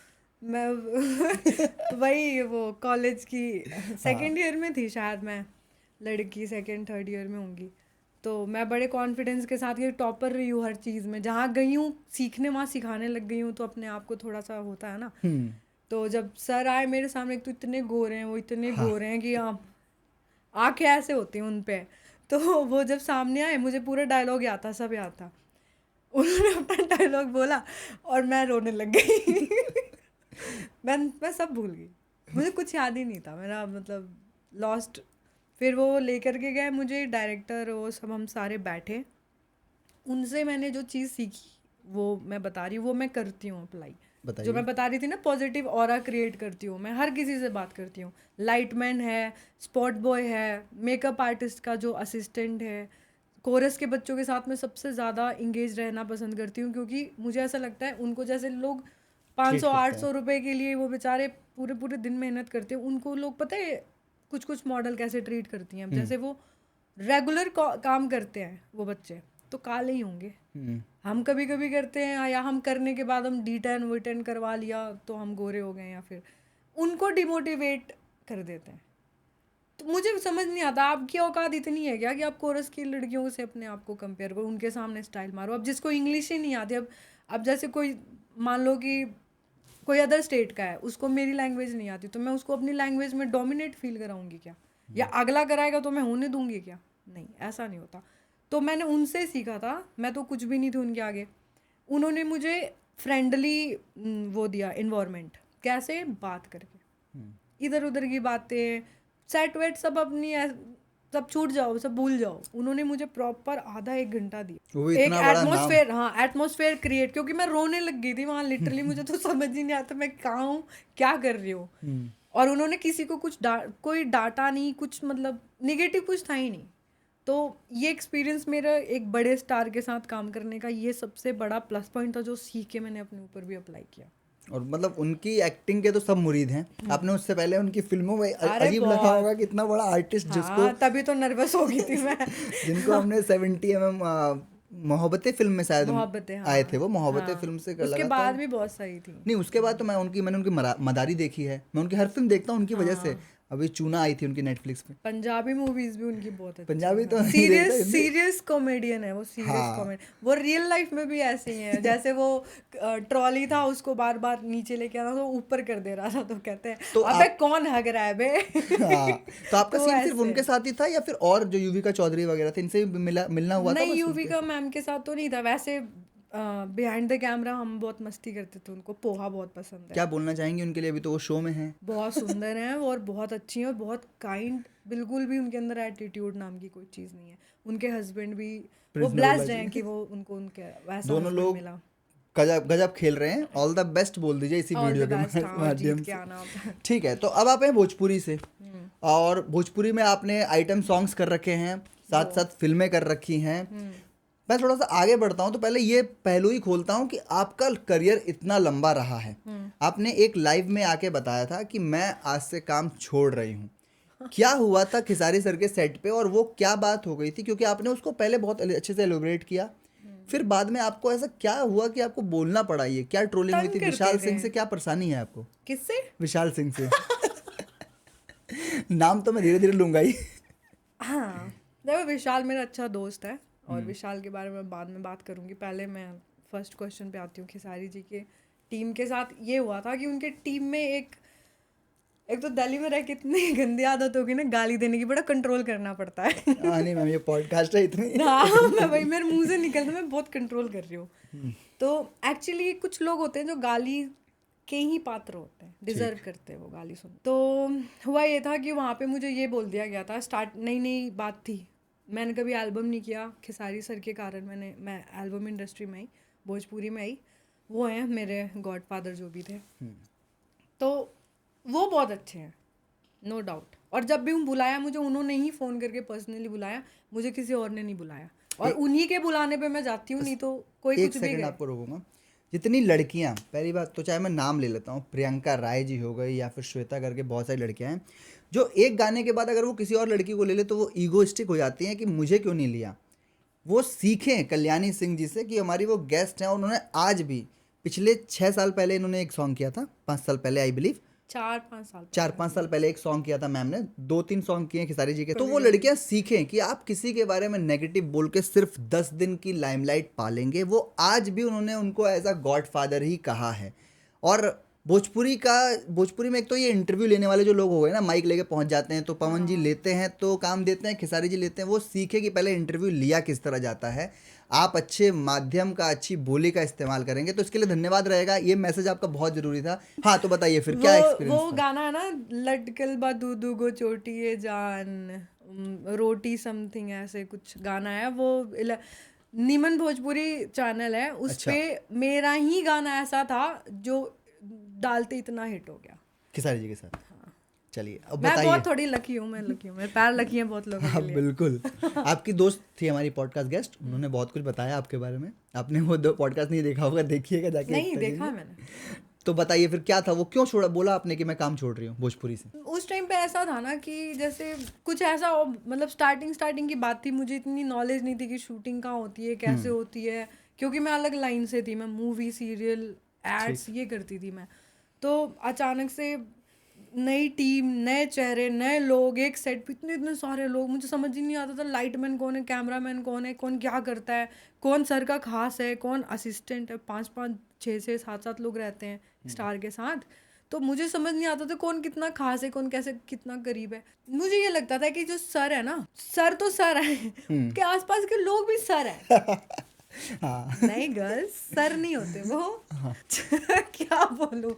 मैं वही वो कॉलेज की सेकेंड ईयर में थी शायद, मैं लड़की सेकेंड थर्ड ईयर में होंगी, तो मैं बड़े कॉन्फिडेंस के साथ ये टॉपर रही हूँ हर चीज़ में, जहाँ गई हूँ सीखने वहाँ सिखाने लग गई हूँ, तो अपने आप को थोड़ा सा होता है ना। तो जब सर आए मेरे सामने, एक तो इतने गोरे हैं, वो इतने गोरे हैं कि आंखें ऐसे होती हैं उन पे, तो वो जब सामने आए, मुझे पूरा डायलॉग याद था, सब याद था, उन्होंने अपना डायलॉग बोला और मैं रोने लग गई मैं सब भूल गई, मुझे कुछ याद ही नहीं था, मेरा मतलब लॉस्ट। फिर वो लेकर के गए मुझे डायरेक्टर, वो सब हम सारे बैठे, उनसे मैंने जो चीज़ सीखी वो मैं बता रही हूँ, वो मैं करती हूँ अप्लाई। बताइए। जो मैं बता रही थी ना, पॉजिटिव ऑरा क्रिएट करती हूँ, मैं हर किसी से बात करती हूँ, लाइटमैन है, स्पॉट बॉय है, मेकअप आर्टिस्ट का जो असिस्टेंट है, कोरस के बच्चों के साथ मैं सबसे ज़्यादा इंगेज रहना पसंद करती हूँ, क्योंकि मुझे ऐसा लगता है उनको जैसे लोग 500-800 रुपए के लिए वो बेचारे पूरे पूरे दिन मेहनत करते हैं, उनको लोग पता है कुछ कुछ मॉडल कैसे ट्रीट करती हैं। जैसे वो रेगुलर काम करते हैं वो बच्चे, तो काले ही होंगे, हम कभी कभी करते हैं, या हम करने के बाद हम D10 V10 करवा लिया तो हम गोरे हो गए, या फिर उनको डिमोटिवेट कर देते हैं। तो मुझे समझ नहीं आता, आपकी औकात इतनी है क्या कि आप कोरस की लड़कियों से अपने आप को कंपेयर करो, उनके सामने स्टाइल मारो। अब जिसको इंग्लिश ही नहीं आती, अब जैसे कोई मान लो कि कोई अदर स्टेट का है, उसको मेरी लैंग्वेज नहीं आती, तो मैं उसको अपनी लैंग्वेज में डोमिनेट फील कराऊंगी क्या, या अगला कराएगा तो मैं होने दूंगी क्या? नहीं, ऐसा नहीं होता। तो मैंने उनसे सीखा था, मैं तो कुछ भी नहीं थी उनके आगे, उन्होंने मुझे फ्रेंडली वो दिया इन्वायरमेंट, कैसे बात करके, इधर उधर की बातें सेट वेट सब अपनी सब छूट जाओ, सब भूल जाओ, उन्होंने मुझे प्रॉपर आधा 1 घंटा दिया, एक एटमॉस्फेयर, हाँ एटमॉस्फेयर क्रिएट, क्योंकि मैं रोने लग गई थी वहाँ लिटरली, मुझे तो समझ ही नहीं आता मैं कहाँ हूँ, क्या कर रही हूँ। और उन्होंने किसी को कोई डाटा नहीं, कुछ मतलब निगेटिव कुछ था ही नहीं। तो ये एक्सपीरियंस मेरा एक बड़े स्टार के साथ काम करने का ये सबसे बड़ा प्लस पॉइंट था, जो सीख के मैंने अपने ऊपर भी अप्लाई किया। और मतलब उनकी एक्टिंग के तो सब मुरीद हैं। आपने उससे पहले उनकी फिल्मों में अजीब लगा होगा कि इतना बड़ा आर्टिस्ट जिसको तभी तो नर्वस हो गई थी मैं जिनको हमने 70 mm मोहब्बतें फिल्म में शायद मोहब्बतें, हाँ आए थे वो, मोहब्बतें हाँ। फिल्म से उसके लगातार। बाद भी बहुत सही थी। नहीं, उसके बाद तो मैंने उनकी मदारी देखी है, मैं उनकी हर फिल्म देखता हूँ उनकी वजह से। हाँ। अभी चूना आई थी उनकी नेटफ्लिक्स पे। पंजाबी मूवीज भी उनकी बहुत अच्छी पंजाबी तो है। नहीं देखता, हिंदी। सीरियस कॉमेडियन है वो, सीरियस हाँ कॉमेडी। वो रियल लाइफ में भी ऐसे ही है। जैसे वो ट्रॉली था, उसको बार बार नीचे लेके आना तो ऊपर कर दे रहा था, तो कहते हैं तो अबे आप कौन हग रहा है बे। हाँ, तो आपका तो सीन सिर्फ ऐसे उनके साथ ही था या फिर और जो युविका चौधरी वगैरह थे इनसे भी मिलना हुआ था नहीं, बस यूविका मैम के साथ तो नहीं था। वैसे बिहाइंड द कैमरा हम बहुत मस्ती करते थे, उनको पोहा बहुत पसंद है। क्या बोलना चाहेंगे उनके लिए? अभी तो वो शो में हैं। बहुत सुंदर हैं और बहुत अच्छी हैं और बहुत काइंड, बिल्कुल भी उनके अंदर एटीट्यूड नाम की कोई चीज़ नहीं है। उनके हस्बैंड भी वो प्रिंस ब्लेस्ड नरूला हैं जी कि वो उनको उनके वैसा दोनों हस्बैंड लोग मिला। गजब गजब खेल रहे हैं। ऑल द बेस्ट बोल दीजिए इसी ऑल वीडियो द के बेस्ट, हाँ, और माध्यम जीत के से। आना आप। ठीक है, तो अब आप हैं भोजपुरी से, और भोजपुरी में आपने आइटम सॉन्ग्स कर रखे हैं, साथ साथ फिल्में कर रखी हैं। मैं थोड़ा सा आगे बढ़ता हूँ तो पहले ये पहलू ही खोलता हूँ कि आपका करियर इतना लंबा रहा है। आपने एक लाइव में आके बताया था कि मैं आज से काम छोड़ रही हूँ। क्या हुआ था खेसारी सर के सेट पे, और वो क्या बात हो गई थी? क्योंकि आपने उसको पहले बहुत अच्छे से एलोबरेट किया, फिर बाद में आपको ऐसा क्या हुआ कि आपको बोलना पड़ा? ये क्या ट्रोलिंग हुई तंग थी? करते विशाल थे। सिंह से क्या परेशानी है आपको? किससे? विशाल सिंह से। नाम तो मैं धीरे धीरे लूंगा ही। हाँ, देखो विशाल मेरा अच्छा दोस्त है और विशाल के बारे में बाद में बात करूंगी। पहले मैं फर्स्ट क्वेश्चन पे आती हूँ। खेसारी जी के टीम के साथ ये हुआ था कि उनके टीम में एक तो दिल्ली में रह के इतनी गंदी आदत होगी ना गाली देने की, बड़ा कंट्रोल करना पड़ता है। हाँ नहीं मैम, ये पॉडकास्ट है इतनी। हाँ, मैं वही, मेरे मुंह से निकलता, मैं बहुत कंट्रोल कर रही हूँ। तो एक्चुअली कुछ लोग होते हैं जो गाली के ही पात्र होते हैं, डिजर्व करते हैं वो गाली सुन। तो हुआ ये था कि वहाँ पे मुझे ये बोल दिया गया था, स्टार्ट नई नई बात थी, मैंने कभी एल्बम नहीं किया, खेसारी सर के कारण मैं एल्बम इंडस्ट्री में आई, भोजपुरी में आई। वो हैं मेरे गॉडफादर जो भी थे, तो वो बहुत अच्छे हैं, नो डाउट। और जब भी हूँ बुलाया मुझे, उन्होंने ही फ़ोन करके पर्सनली बुलाया, मुझे किसी और ने नहीं बुलाया। और उन्हीं के बुलाने पे मैं जाती हूँ, नहीं तो कोई एक कुछ भी सेकंड कहे। आपको रोकूंगा। जितनी लड़कियां, पहली बात तो चाहे मैं नाम ले लेता हूँ, प्रियंका राय जी हो गई या फिर श्वेता करके बहुत सारी लड़कियां हैं जो एक गाने के बाद अगर वो किसी और लड़की को ले ले तो वो ईगोइस्टिक हो जाती हैं कि मुझे क्यों नहीं लिया। वो सीखें कल्याणी सिंह जी से, कि हमारी वो गेस्ट हैं और उन्होंने आज भी, पिछले 6 साल पहले इन्होंने एक सॉन्ग किया था, 5 साल पहले आई बिलीव, 4-5 साल पहले एक सॉन्ग किया था मैम ने, 2-3 सॉन्ग किए हैं खेसारी जी के। तो वो लड़कियां सीखें कि आप किसी के बारे में नेगेटिव बोल के सिर्फ 10 दिन की लाइमलाइट पालेंगे। वो आज भी उन्होंने उनको एज अ गॉडफादर ही कहा है। और भोजपुरी में एक तो ये इंटरव्यू लेने वाले जो लोग हो गए ना, माइक लेके पहुंच जाते हैं, तो पवन जी लेते हैं तो काम देते हैं, खेसारी जी लेते हैं, वो सीखे कि पहले इंटरव्यू लिया किस तरह जाता है। आप अच्छे माध्यम का, अच्छी बोली का इस्तेमाल करेंगे तो इसके लिए धन्यवाद रहेगा। ये मैसेज आपका बहुत जरूरी था। हाँ तो बताइए फिर क्या एक्सपीरियंस वो था? गाना है ना, लटकल बा दूधू गो चोटी ये जान, रोटी समथिंग ऐसे कुछ गाना है वो। नीमन भोजपुरी चैनल है, उस अच्छा। पे मेरा ही गाना ऐसा था जो डालते इतना हिट हो गया। खेसारी जी के साथ। चलिए अब मैं बताइए। बहुत थोड़ी लकी हूँ, मेरे पैर लकी हैं बहुत लोगों हाँ के लिए। बिल्कुल। आपकी दोस्त थी हमारी पॉडकास्ट गेस्ट, उन्होंने बहुत कुछ बताया आपके बारे में। आपने वो 2 पॉडकास्ट नहीं देखा होगा, देखिएगा जाके। नहीं एक देखा तरीके। मैंने। तो बताइए फिर क्या था, वो क्यों छोड़ा? बोला आपने कि मैं काम छोड़ रही हूँ भोजपुरी से। उस टाइम पे ऐसा था ना कि जैसे कुछ ऐसा मतलब स्टार्टिंग की बात थी, मुझे इतनी नॉलेज नहीं थी कि शूटिंग कहाँ होती है, कैसे होती है, क्योंकि मैं अलग लाइन से थी, मैं मूवी सीरियल एड्स ये करती थी मैं। तो अचानक से नई टीम, नए चेहरे, नए लोग, एक सेट पे इतने इतने सारे लोग, मुझे समझ ही नहीं आता था लाइटमैन कौन है, कैमरामैन कौन है, कौन क्या करता है, कौन सर का खास है, कौन असिस्टेंट है। 5-5, 6-6, 7-7 लोग रहते हैं स्टार के साथ। तो मुझे समझ नहीं आता था कौन कितना खास है, कौन कैसे कितना करीब है। मुझे ये लगता था कि जो सर है ना, सर तो सर है, के आसपास के लोग भी सर है। हाँ। नहीं गर्ल्स, सर नहीं होते वो। क्या बोलूं,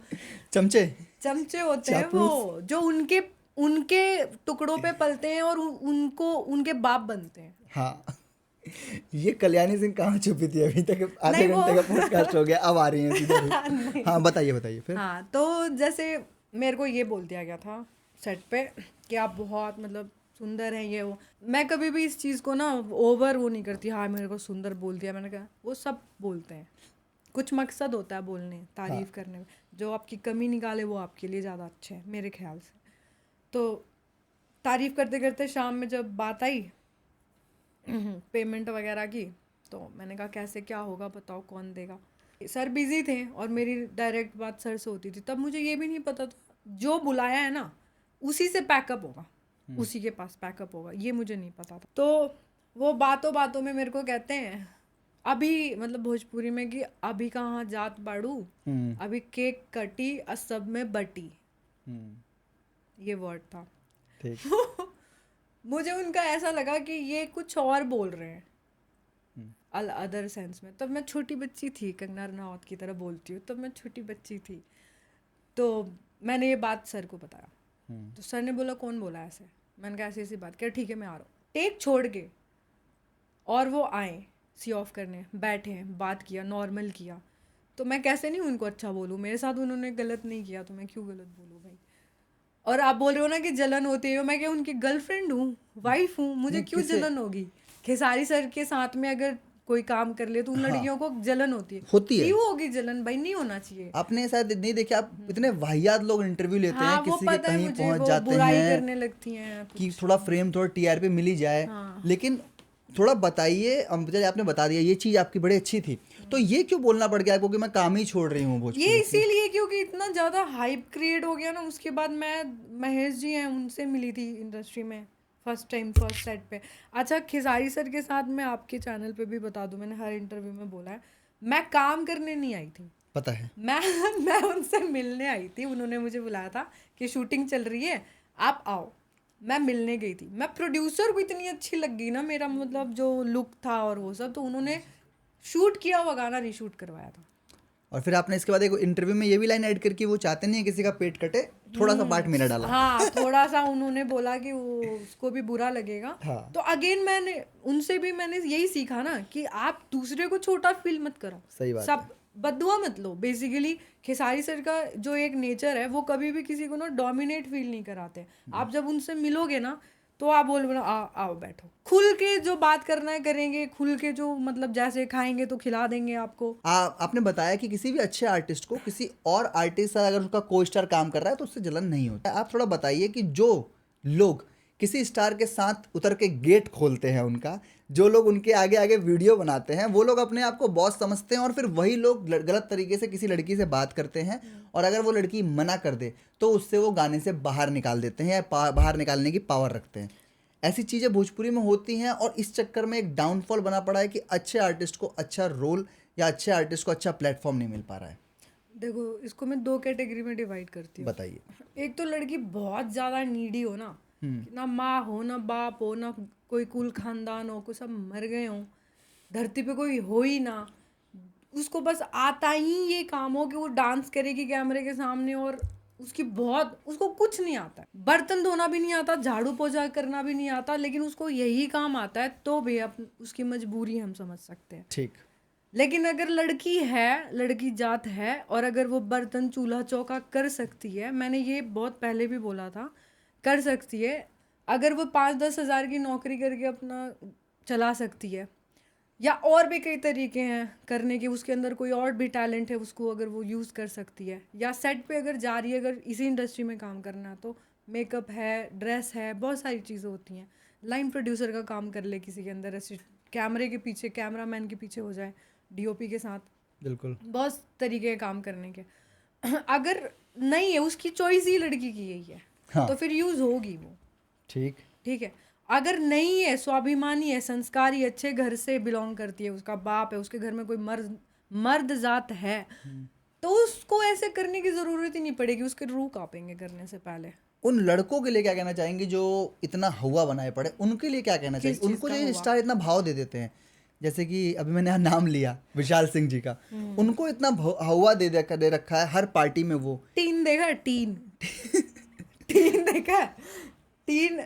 चमचे होते हैं वो, जो उनके उनके टुकड़ों पे पलते हैं और उनको उनके बाप बनते हैं। हाँ। ये कल्याणी सिंह कहाँ छुपी थी अभी तक? आधे नहीं, वो घंटे का पॉडकास्ट हो गया, अब आ रही हैं सीधे। नहीं। हाँ बताइए फिर। हाँ, तो जैसे मेरे को ये बोल दिया गया था सेट पे कि आप बहुत मतलब सुंदर हैं, ये वो। मैं कभी भी इस चीज़ को ना ओवर वो नहीं करती, हाँ मेरे को सुंदर बोल दिया, मैंने कहा वो सब बोलते हैं, कुछ मकसद होता है बोलने, तारीफ करने में। जो आपकी कमी निकाले वो आपके लिए ज़्यादा अच्छे है मेरे ख्याल से। तो तारीफ करते करते शाम में जब बात आई पेमेंट वगैरह की, तो मैंने कहा कैसे क्या होगा बताओ, कौन देगा। सर बिजी थे और मेरी डायरेक्ट बात सर से होती थी। तब मुझे ये भी नहीं पता था जो बुलाया है ना उसी से पैकअप होगा, उसी के पास पैकअप होगा, ये मुझे नहीं पता था। तो वो बातों बातों में मेरे को कहते हैं अभी, मतलब भोजपुरी में, कि अभी कहाँ जात बाड़ू, अभी केक कटी सब में बटी, ये वर्ड था। ठीक। मुझे उनका ऐसा लगा कि ये कुछ और बोल रहे हैं अदर सेंस में। तब मैं छोटी बच्ची थी, कंगना रनावत की तरह बोलती हूँ, तब मैं छोटी बच्ची थी। तो मैंने ये बात सर को बताया। तो सर ने बोला कौन बोला ऐसे। मैंने कहा ऐसी ऐसी बात। क्या ठीक है मैं आ रहा हूँ। टेक छोड़ के और वो आए सी ऑफ करने, बैठे, बात किया, नॉर्मल किया। तो मैं कैसे नहीं उनको अच्छा बोलूँ, मेरे साथ उन्होंने गलत नहीं किया तो मैं क्यों गलत बोलूँ भाई। और आप बोल रहे हो ना कि जलन होती है, मैं क्या उनकी गर्लफ्रेंड हूँ, वाइफ हूँ, मुझे क्यों जलन होगी। खेसारी सर के साथ में अगर कोई काम कर ले तो उन लड़कियों को जलन होती है। क्यों होगी जलन भाई, नहीं होना चाहिए। आपने शायद नहीं देखे, आप इतने वाहियात लोग इंटरव्यू लेते हैं किसी के, कहीं पहुंच जाते बुराई हैं करने लगती हैं कि थोड़ा फ्रेम, थोड़ा टीआरपी मिल ही जाए। लेकिन थोड़ा बताइए, आपने बता दिया ये चीज आपकी बड़ी अच्छी थी, तो ये क्यों बोलना पड़ गया आपको कि मैं काम ही छोड़ रही हूँ भोजपुरी? ये इसीलिए क्योंकि इतना ज्यादा हाइप क्रिएट हो गया ना। उसके बाद मैं, महेश जी हैं, उनसे मिली थी इंडस्ट्री में फर्स्ट टाइम, फर्स्ट सेट पे। अच्छा, खेसारी सर के साथ मैं आपके चैनल पे भी बता दूं, मैंने हर इंटरव्यू में बोला है, मैं काम करने नहीं आई थी, पता है। मैं उनसे मिलने आई थी। उन्होंने मुझे बुलाया था कि शूटिंग चल रही है आप आओ। मैं मिलने गई थी। मैं प्रोड्यूसर को इतनी अच्छी लग गई ना, मेरा मतलब जो लुक था और वो सब, तो उन्होंने शूट किया हुआ गाना रीशूट करवाया था। और फिर आपने इसके बाद एक इंटरव्यू में ये भी लाइन ऐड करके, वो चाहते नहीं है किसी का पेट कटे, थोड़ा सा पार्ट मेरा डाला। हाँ, थोड़ा सा उन्होंने बोला कि वो उसको भी बुरा लगेगा। हाँ। तो अगेन मैंने उनसे भी मैंने यही सीखा ना कि आप दूसरे को छोटा फील मत करो, सही बात सब बदुआ मत लो। बेसिकली खेसारी सर का जो एक नेचर है, वो कभी भी किसी को ना डोमिनेट फील नहीं कराते। आप जब उनसे मिलोगे ना तो आप बोल बोलो आओ बैठो, खुल के जो बात करना है करेंगे, खुल के जो मतलब जैसे खाएंगे तो खिला देंगे आपको। आपने बताया कि किसी भी अच्छे आर्टिस्ट को किसी और आर्टिस्ट से अगर उसका को स्टार काम कर रहा है तो उससे जलन नहीं होता। आप थोड़ा बताइए कि जो लोग किसी स्टार के साथ उतर के गेट खोलते हैं उनका, जो लोग उनके आगे आगे वीडियो बनाते हैं, वो लोग अपने आप को बॉस समझते हैं और फिर वही लोग गलत तरीके से किसी लड़की से बात करते हैं, और अगर वो लड़की मना कर दे तो उससे वो गाने से बाहर निकाल देते हैं या बाहर निकालने की पावर रखते हैं। ऐसी चीज़ें भोजपुरी में होती हैं और इस चक्कर में एक डाउनफॉल बना पड़ा है कि अच्छे आर्टिस्ट को अच्छा रोल या अच्छे आर्टिस्ट को अच्छा प्लेटफॉर्म नहीं मिल पा रहा है। देखो, इसको मैं 2 कैटेगरी में डिवाइड करती हूँ। बताइए। एक तो लड़की बहुत ज़्यादा नीडी हो ना, ना माँ हो, ना बाप हो, ना कोई कुल खानदान हो, कुछ सब मर गए हो, धरती पे कोई हो ही ना, उसको बस आता ही ये काम हो कि वो डांस करेगी कैमरे के सामने, और उसको कुछ नहीं आता है, बर्तन धोना भी नहीं आता, झाड़ू पोछा करना भी नहीं आता, लेकिन उसको यही काम आता है, तो भी उसकी मजबूरी हम समझ सकते हैं। ठीक। लेकिन अगर लड़की है, लड़की जात है, और अगर वो बर्तन चूल्हा चौका कर सकती है, मैंने ये बहुत पहले भी बोला था, कर सकती है, अगर वो 5-10 हज़ार की नौकरी करके अपना चला सकती है, या और भी कई तरीके हैं करने के, उसके अंदर कोई और भी टैलेंट है, उसको अगर वो यूज़ कर सकती है, या सेट पे अगर जा रही है, अगर इसी इंडस्ट्री में काम करना है तो मेकअप है, ड्रेस है, बहुत सारी चीज़ें होती हैं। लाइन प्रोड्यूसर का काम कर ले किसी के अंदर, ऐसे कैमरे के पीछे, कैमरामैन के पीछे हो जाए, डीओपी के साथ, बिल्कुल बहुत तरीके के काम करने के। अगर नहीं है, उसकी चॉइस ही लड़की की यही है, हाँ। तो फिर यूज़ होगी वो। ठीक है। अगर नहीं है, स्वाभिमानी है, संस्कारी, अच्छे घर से बिलोंग करती है, उसका बाप है, उसके घर में कोई मर्द जात है, तो उसको ऐसे करने की ज़रूरत ही नहीं पड़ेगी, उसके रूह कांपेंगे करने से पहले। उन लड़कों के लिए क्या कहना चाहेंगे जो इतना हवा बनाए पड़े, उनके लिए क्या कहना चाहिए? उनको जो स्टार इतना भाव दे देते हैं, जैसे कि अभी मैंने यहाँ नाम लिया विशाल सिंह जी का, उनको इतना हवा दे रखा है हर पार्टी में। वो टीन देखा, टीन टीन देखा, टीन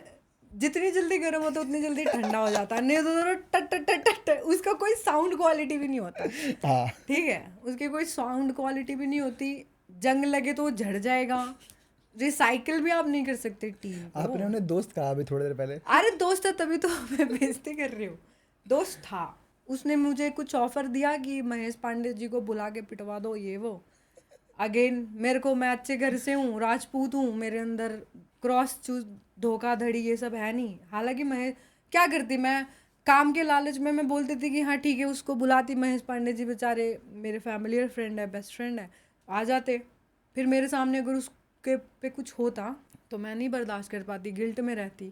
जितनी जल्दी गर्म होता है उतनी जल्दी ठंडा हो जाता है, नहीं तो टट टट टट टट, उसका कोई साउंड क्वालिटी भी नहीं होता। हाँ। ठीक है, उसकी कोई साउंड क्वालिटी भी नहीं होती, जंग लगे तो वो झड़ जाएगा, रिसाइकिल भी आप नहीं कर सकते टीन को। आपने उन्हें दोस्त कहा अभी थोड़ी देर पहले। अरे दोस्त है तभी तो मैं बेइज्जती कर रही हूँ। दोस्त था, उसने मुझे कुछ ऑफर दिया कि महेश पांडे जी को बुला के पिटवा दो, ये वो। अगेन मेरे को, मैं अच्छे घर से हूँ, राजपूत हूँ, मेरे अंदर क्रॉस चूज, धोखाधड़ी, ये सब है नहीं। हालांकि मैं क्या करती, मैं काम के लालच में मैं बोलती थी कि हाँ ठीक है, उसको बुलाती। महेश पांडे जी बेचारे मेरे फैमिलियर फ्रेंड है, बेस्ट फ्रेंड है, आ जाते। फिर मेरे सामने अगर उसके पे कुछ होता तो मैं नहीं बर्दाश्त कर पाती, गिल्ट में रहती।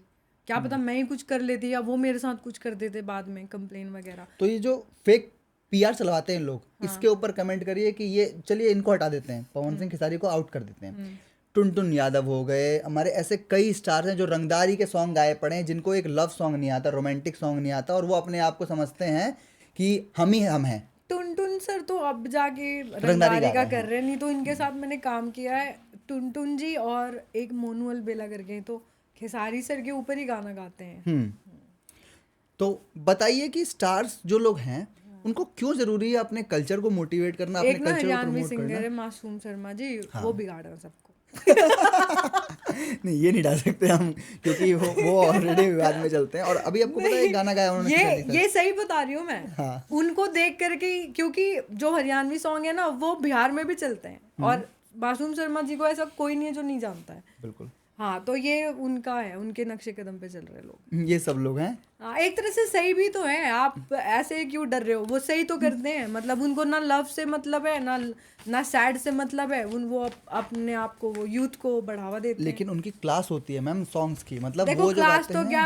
क्या पता मैं ही कुछ कर लेती या वो मेरे साथ कुछ कर देते बाद में, कंप्लेन वगैरह। तो ये जो फेक पीआर चलवाते हैं लोग, इसके ऊपर कमेंट करिए कि ये चलिए इनको हटा देते हैं, पवन सिंह खेसारी को आउट कर देते हैं। टुनटुन यादव हो गए, हमारे ऐसे कई स्टार्स हैं जो रंगदारी के सॉन्ग गाए पड़े हैं, जिनको एक लव सॉन्ग नहीं आता, रोमांटिक सॉन्ग नहीं आता, और वो अपने आप को समझते हैं कि हम ही हम हैं। टुनटुन सर तो अब जाके रंगदारी रंगदारी गा का रहे कर रहे हैं, नहीं तो इनके साथ मैंने काम किया है। टुनटुन जी और एक मोनू अलबेला करके हैं, तो खेसारी सर के ऊपर ही गाना गाते हैं। तो बताइए कि स्टार्स जो लोग हैं उनको क्यों जरूरी है अपने कल्चर को मोटिवेट करना, अपने एक ना कल्चर को हरियाणवी प्रमोट सिंगर करना? है मासूम शर्मा जी, वो बिगाड़ रहे हैं सबको। नहीं, ये नहीं डाल सकते हम, क्योंकि वो ऑलरेडी विवाद में चलते हैं। और अभी आपको पता है एक गाना गाया उन्होंने किसान के साथ। ये सही बता रही हूँ मैं। हाँ। उनको देख करके ही, क्योंकि जो हरियाणवी सॉन्ग है ना वो बिहार में भी चलते हैं, और मासूम शर्मा जी को ऐसा कोई नहीं है जो नहीं जानता है। बिल्कुल। हाँ, तो ये उनका है, उनके नक्शे कदम पे चल रहे लोग। ये सब लोग हैं। हाँ, एक तरह से सही भी तो है। आप ऐसे क्यों डर रहे हो? वो सही तो करते हैं। मतलब उनको ना लव से मतलब है, ना सैड से मतलब है। वो अपने आप को, वो यूथ को बढ़ावा देते हैं। लेकिन उनकी क्लास होती है मैम सॉन्ग्स की, मतलब देखो वो जो क्लास गाते तो हैं। क्या,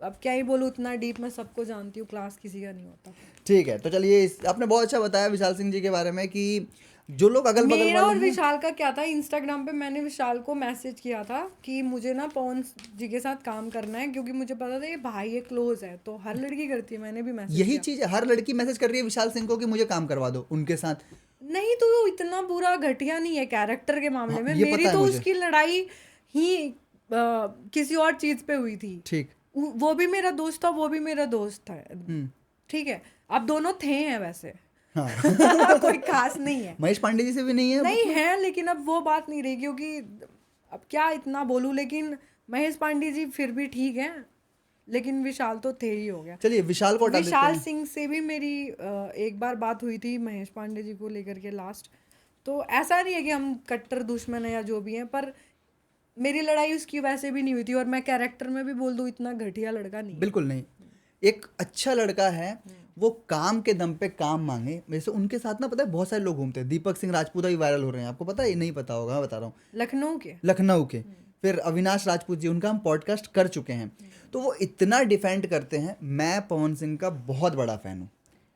अब क्या ही बोलूँ, उतना डीप मैं सबको जानती हूँ, क्लास किसी का नहीं होता। ठीक है, तो चलिए आपने बहुत अच्छा बताया विशाल सिंह जी के बारे में कि जो लोग अगल बगल मेरा वाले और हैं। विशाल का क्या था, इंस्टाग्राम पे मैंने विशाल को मैसेज किया था कि मुझे ना पवन जी के साथ काम करना है, क्योंकि मुझे पता था ये भाई है, क्लोज है, तो हर लड़की करती है, मैंने भी मैसेज यही किया। चीज है, हर लड़की मैसेज कर रही है विशाल सिंह को कि मुझे काम करवा दो उनके साथ। नहीं, तो वो इतना बुरा घटिया नहीं है कैरेक्टर के मामले हाँ, में। ये मेरी पता है तो मुझे। उसकी लड़ाई ही किसी और चीज पे हुई थी। ठीक। वो भी मेरा दोस्त था, वो भी मेरा दोस्त है, ठीक है। अब दोनों थे हैं वैसे। हाँ। कोई खास नहीं है। महेश पांडे जी से भी नहीं है? नहीं है, लेकिन अब वो बात नहीं रही, क्योंकि अब क्या इतना बोलूं। लेकिन महेश पांडे जी फिर भी ठीक है, लेकिन विशाल तो थे ही हो गया। चलिए विशाल को हटा देते विशाल हैं। सिंह से भी मेरी एक बार बात हुई थी महेश पांडे जी को लेकर के लास्ट। तो ऐसा नहीं है कि हम कट्टर दुश्मन है या जो भी है, पर मेरी लड़ाई उसकी वैसे भी नहीं हुई थी। और मैं कैरेक्टर में भी बोल दूं, इतना घटिया लड़का नहीं है। बिल्कुल नहीं, एक अच्छा लड़का है, वो काम के दम पे काम मांगे। वैसे उनके साथ ना पता है बहुत सारे लोग घूमते हैं। दीपक सिंह राजपूत भी वायरल हो रहे हैं, आपको पता है? ये नहीं पता होगा, मैं बता रहा हूँ। लखनऊ के लखनऊ के। फिर अविनाश राजपूत जी, उनका हम पॉडकास्ट कर चुके हैं। तो वो इतना डिफेंड करते हैं। मैं पवन सिंह का बहुत बड़ा फ़ैन हूँ,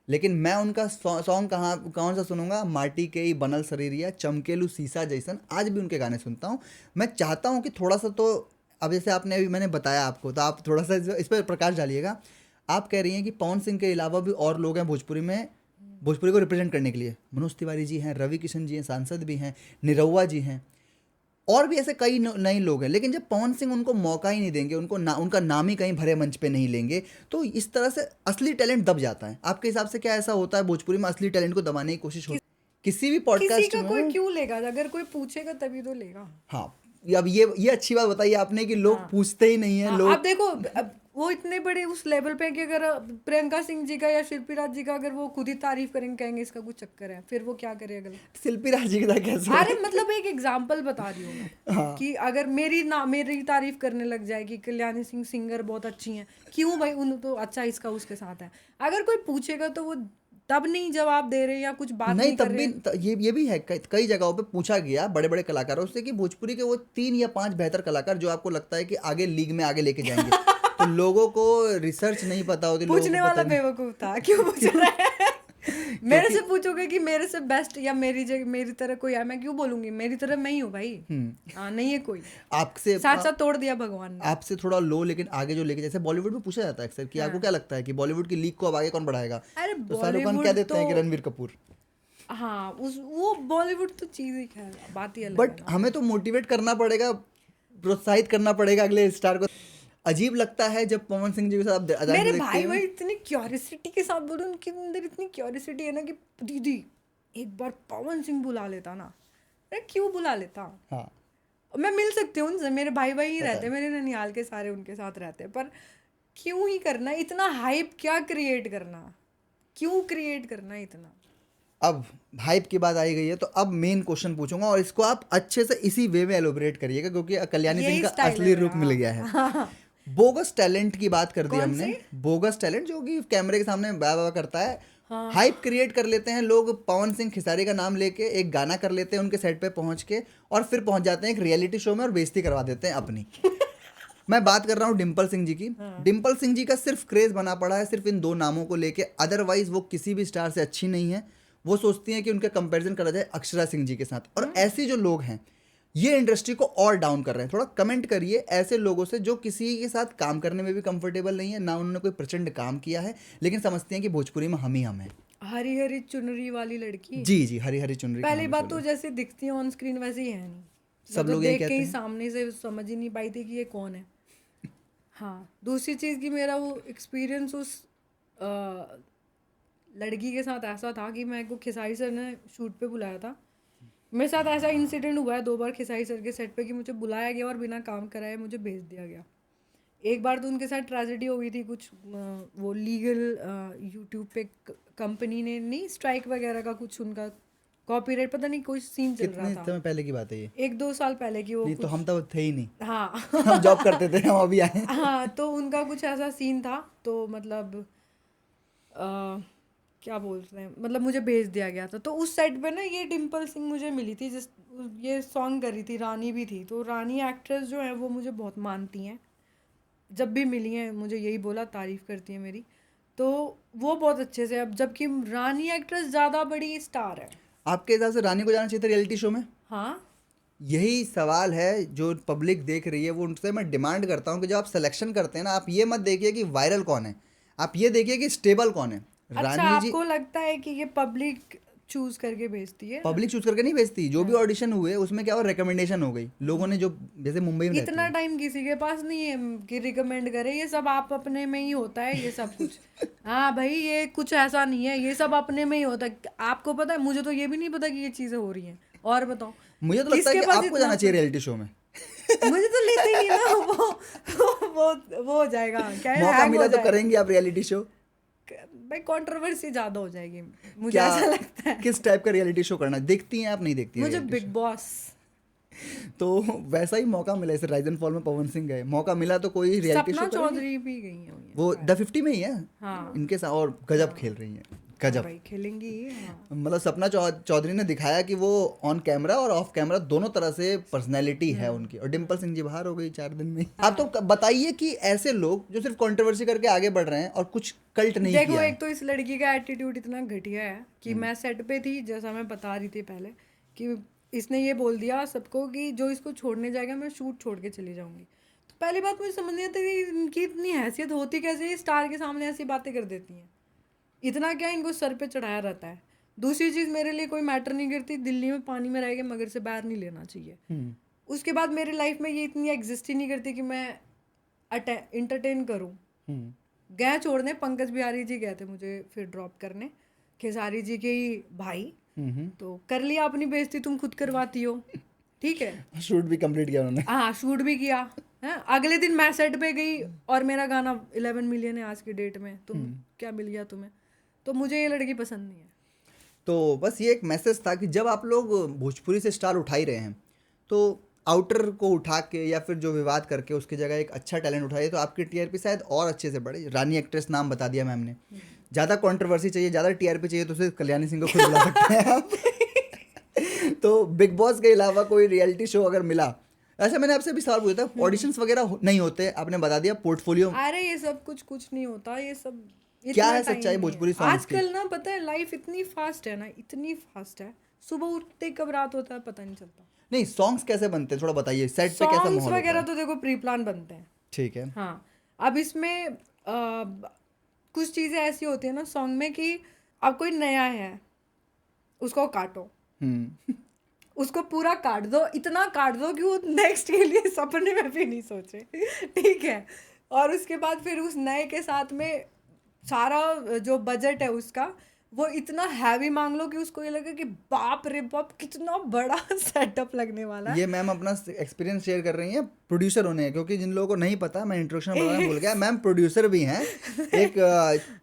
लेकिन मैं उनका सॉन्ग कौन सा सुनूंगा? माटी के ही बनल शरीरिया, चमकेलू शीशा जैसन, आज भी उनके गाने सुनता हूँ। मैं चाहता हूँ कि थोड़ा सा, तो अब जैसे आपने अभी मैंने बताया आपको, तो आप थोड़ा सा इस पर प्रकाश डालिएगा। आप कह रही हैं कि पवन सिंह के अलावा भी और लोग हैं भोजपुरी में, भोजपुरी को रिप्रेजेंट करने के लिए। मनोज तिवारी जी हैं, रवि किशन जी हैं, सांसद भी हैं, निरहुआ जी हैं, और भी ऐसे कई नए लोग हैं। लेकिन जब पवन सिंह उनको मौका ही नहीं देंगे, उनका नाम ही कहीं भरे मंच पे नहीं लेंगे, तो इस तरह से असली टैलेंट दब जाता है। आपके हिसाब से क्या ऐसा होता है भोजपुरी में, असली टैलेंट को दबाने की कोशिश होती है किसी भी किसी पॉडकास्ट का में? कोई क्यों लेगा? अगर कोई पूछेगा तभी तो लेगा। हाँ, अब ये अच्छी बात बताई आपने कि लोग पूछते ही नहीं है। हाँ, लोग आप देखो, अब वो इतने बड़े उस लेवल पे कि अगर प्रियंका सिंह जी का या शिल्पी राज जी का अगर वो खुद ही तारीफ करेंगे, कहेंगे इसका कुछ चक्कर है, फिर वो क्या करे? अगर शिल्पी राज जी का कैसे? अरे मतलब एक एग्जांपल बता रही हूँ मैं, कि अगर मेरी तारीफ करने लग जाए कि कल्याणी सिंह सिंगर बहुत अच्छी हैं, क्यों भाई? उन तो अच्छा इसका उसके साथ है। अगर कोई पूछेगा तो वो तब नहीं जवाब दे रहे या कुछ बात नहीं तब कर भी रहे। ये भी है, कई जगहों पे पूछा गया बड़े बड़े कलाकारों से कि भोजपुरी के वो 3 या 5 बेहतर कलाकार जो आपको लगता है कि आगे लीग में आगे लेके जाएंगे। तो लोगों को रिसर्च नहीं पता होती, पूछने वाला बेवकूफ था, क्यों पूछ रहा है? मेरे से पूछोगे कि मेरे से बेस्ट या मेरी तरह कोई है, मैं क्यों बोलूंगी? मेरी तरह मैं ही हूँ भाई। हाँ, नहीं है कोई। आपसे साथ साथ तोड़ दिया भगवान ने। आपसे थोड़ा लो, लेकिन आगे जो लेके, जैसे बॉलीवुड में पूछा जाता है अक्सर कि आपको क्या लगता है कि बॉलीवुड की लीग को अब आगे कौन बढ़ाएगा? अरे तो शाहरुख खान कह देते हैं कि रणवीर कपूर। हाँ, वो बॉलीवुड तो चीज ही, खैर बात ही अलग बट हमें तो मोटिवेट करना पड़ेगा, प्रोत्साहित करना पड़ेगा अगले स्टार को। अजीब लगता है जब पवन सिंह जी के साथ मेरे भाई भाई इतनी क्यूरियोसिटी के साथ बोलूं, उनके अंदर इतनी क्यूरियोसिटी है ना कि दीदी एक बार पवन सिंह बुला लेता ना। अरे क्यों बुला लेता? हाँ, मैं मिल सकती हूँ उनसे, मेरे भाई भाई ही रहते हैं, मेरे ननिहाल के सारे उनके साथ रहते हैं, पर क्यों ही करना इतना हाइप? क्या क्रिएट करना? क्यों क्रिएट करना इतना? अब हाइप की बात आई गई है, तो अब मेन क्वेश्चन पूछूंगा, और इसको आप अच्छे से इसी वे में एलोबरेट करिएगा, क्योंकि कल्याणी सिंह का असली रूप मिल गया है। बोगस टैलेंट की बात कर दी कौन हमने। से? बोगस टैलेंट जो कि कैमरे के सामने बा बा करता है, हाँ। हाइप क्रिएट कर लेते हैं लोग। पवन सिंह खिसारी का नाम लेके एक गाना कर लेते हैं उनके सेट पे पहुंच के, और फिर पहुंच जाते हैं एक रियलिटी शो में और बेइज्जती करवा देते हैं अपनी। मैं बात कर रहा हूँ डिम्पल सिंह जी की। डिम्पल सिंह जी का सिर्फ क्रेज बना पड़ा है सिर्फ इन दो नामों को लेके, अदरवाइज वो किसी भी स्टार से अच्छी नहीं है। वो सोचती हैं कि उनका कंपैरिजन करा जाए अक्षरा सिंह जी के साथ, और ऐसे जो लोग हैं ये इंडस्ट्री को और डाउन कर रहे हैं। थोड़ा कमेंट करिए ऐसे लोगों से जो किसी के साथ काम करने में भी कंफर्टेबल नहीं है, ना उन्होंने कोई प्रचंड काम किया है, लेकिन समझते हैं कि भोजपुरी में हम ही हम हैं। हरी हरी चुनरी वाली लड़की। जी जी, हरी हरी चुनरी। पहली बात तो जैसे दिखती है ऑन स्क्रीन वैसे ही है नहीं, सब मैं तो लोग यही देख के कहते ही हैं। सामने से समझ ही नहीं पाई थी कि ये कौन है। हाँ, दूसरी चीज़ की मेरा वो एक्सपीरियंस उस लड़की के साथ ऐसा था कि मेरे को खिसारी सर ने शूट पे बुलाया था। मेरे साथ ऐसा इंसिडेंट हुआ है 2 बार खिसारी सर के सेट पे कि मुझे बुलाया गया और बिना काम कराए मुझे भेज दिया गया। एक बार तो उनके साथ ट्रेजेडी हो गई थी कुछ, वो लीगल यूट्यूब पे कंपनी ने नहीं स्ट्राइक वगैरह का कुछ उनका कॉपीराइट पता नहीं कोई सीन चल रहा कितने था। समय पहले की बात है ये? 1-2 साल पहले की वो नहीं तो हम तो थे ही नहीं। हाँ हम जॉब करते थे, हम अभी आए। हाँ, तो उनका कुछ ऐसा सीन था, तो मतलब क्या बोलते हैं, मतलब मुझे भेज दिया गया था। तो उस साइड पे ना ये डिम्पल सिंह मुझे मिली थी, जिस ये सॉन्ग कर रही थी, रानी भी थी। तो रानी एक्ट्रेस जो है वो मुझे बहुत मानती हैं, जब भी मिली हैं मुझे यही बोला, तारीफ़ करती है मेरी। तो वो बहुत अच्छे से, अब जबकि रानी एक्ट्रेस ज़्यादा बड़ी स्टार है। आपके हिसाब से रानी को जाना चाहिए था रियलिटी शो में? हाँ, यही सवाल है जो पब्लिक देख रही है, वो उनसे मैं डिमांड करता हूँ कि जब आप सिलेक्शन करते हैं ना, आप ये मत देखिए कि वायरल कौन है, आप ये देखिए कि स्टेबल कौन है। अच्छा रानी जी आपको लगता है कि ये पब्लिक चूज करके भेजती है? पब्लिक चूज करके नहीं भेजती, जो भी ऑडिशन हुए उसमें क्या हुआ, रिकमेंडेशन हो गई लोगों ने, जो जैसे मुंबई में रहती इतना है। टाइम किसी के पास नहीं है कि रिकमेंड करे, ये सब आप अपने में ही होता है ये सब कुछ। हाँ भाई, ये कुछ ऐसा नहीं है, ये सब अपने में ही होता है। आपको पता है, मुझे तो ये भी नहीं पता कि ये चीजें हो रही हैं। और बताओ, मुझे तो लगता है किसके कि पास आपको इतना जाना चाहिए रियलिटी शो में। मुझे तो लेते ही नहीं ना, वो हो जाएगा क्या है, मौका hang मिला हो तो जाएगा। करेंगे आप रियलिटी शो? भाई कंट्रोवर्सी ज्यादा हो जाएगी, मुझे क्या ऐसा लगता है। किस टाइप का रियलिटी शो करना देखती हैं आप? नहीं देखती हैं मुझे reality बिग बॉस। show? तो वैसा ही मौका मिला, जैसे राइजन फॉल में पवन सिंह गए, मौका मिला तो कोई रियलिटी सपना शो करेंगे। चौधरी भी गई हैं वो द 50 में ही है हाँ। इनके साथ, और गजब खेल रही हैं, गजब। भाई खेलेंगी। हाँ। मतलब सपना चौधरी ने दिखाया कि वो ऑन कैमरा और ऑफ कैमरा दोनों तरह से पर्सनैलिटी है उनकी। और डिम्पल सिंह जी बाहर हो गई 4 दिन में। आप तो बताइए कि ऐसे लोग जो सिर्फ कंट्रोवर्सी करके आगे बढ़ रहे हैं और कुछ कल्ट नहीं देखो, किया है। एक तो इस लड़की का एटीट्यूड इतना घटिया है कि मैं सेट पे थी, जैसा मैं बता रही थी पहले, कि इसने ये बोल दिया सबको कि जो इसको छोड़ने जाएगा मैं शूट छोड़ के चली जाऊंगी। तो पहली बात मुझे समझ नहीं आता कि इनकी इतनी हैसियत होती कैसे, ये स्टार के सामने ऐसी बातें कर देती हैं। इतना क्या इनको सर पे चढ़ाया रहता है। दूसरी चीज़, मेरे लिए कोई मैटर नहीं करती, दिल्ली में पानी में रह के मगर से बाहर नहीं लेना चाहिए। उसके बाद मेरी लाइफ में ये इतनी एग्जिस्ट ही नहीं करती कि मैं इंटरटेन करूँ। गए छोड़ने, पंकज बिहारी जी गए थे मुझे फिर ड्रॉप करने, खेसारी जी के ही भाई, तो कर लिया अपनी बेइज्जती, तुम खुद करवाती हो, ठीक है। शूट भी कंप्लीट किया उन्होंने। हाँ, शूट भी किया है। अगले दिन मैं सेट पे गई और मेरा गाना 11 मिलियन है आज की डेट में, तुम क्या मिल गया तुम्हें? तो मुझे ये लड़की पसंद नहीं है। तो बस ये एक मैसेज था कि जब आप लोग भोजपुरी से स्टार उठा ही रहे हैं, तो आउटर को उठा के या फिर जो विवाद करके उसकी जगह एक अच्छा टैलेंट उठाइए, तो आपकी टीआरपी शायद और अच्छे से बढ़े। रानी एक्ट्रेस नाम बता दिया मैम ने। ज़्यादा कंट्रोवर्सी चाहिए, ज़्यादा टीआरपी चाहिए तो सिर्फ कल्याणी सिंह को खुद बुला सकते हैं आप। तो बिग बॉस के अलावा कोई रियलिटी शो अगर मिला, ऐसा मैंने आपसे भी सवाल पूछा था, ऑडिशंस वगैरह नहीं होते, आपने बता दिया पोर्टफोलियो। अरे ये सब कुछ नहीं होता, ये सब क्या इतना है time सच्चाई नहीं भोजपुरी है। सॉन्ग्स की? आजकल ना पता है लाइफ इतनी फास्ट है ना, इतनी फास्ट है, सुबह उठते कब रात होता है पता नहीं चलता। नहीं, सॉन्ग्स कैसे बनते हैं थोड़ा बताइए, सेट पे कैसा सॉन्ग्स माहौल होता वगैरह है? तो देखो प्री प्लान बनते हैं। ठीक है। हाँ, अब इसमें कुछ चीज़ें ऐसी होती है ना सॉन्ग में कि अब कोई नया है उसको काटो, उसको पूरा काट दो, इतना काट दो कि वो नेक्स्ट के लिए सपने में भी नहीं सोचे, ठीक है। और उसके बाद फिर उस नए के साथ में सारा जो बजट है उसका वो इतना हैवी मांग लो कि उसको ये लगे कि बाप रे बाप कितना बड़ा सेटअप लगने वाला है। ये मैम अपना एक्सपीरियंस शेयर कर रही हैं प्रोड्यूसर होने, क्योंकि जिन लोगों को नहीं पता, मैं इंट्रोडक्शन बताना भूल गया, मैम प्रोड्यूसर भी हैं एक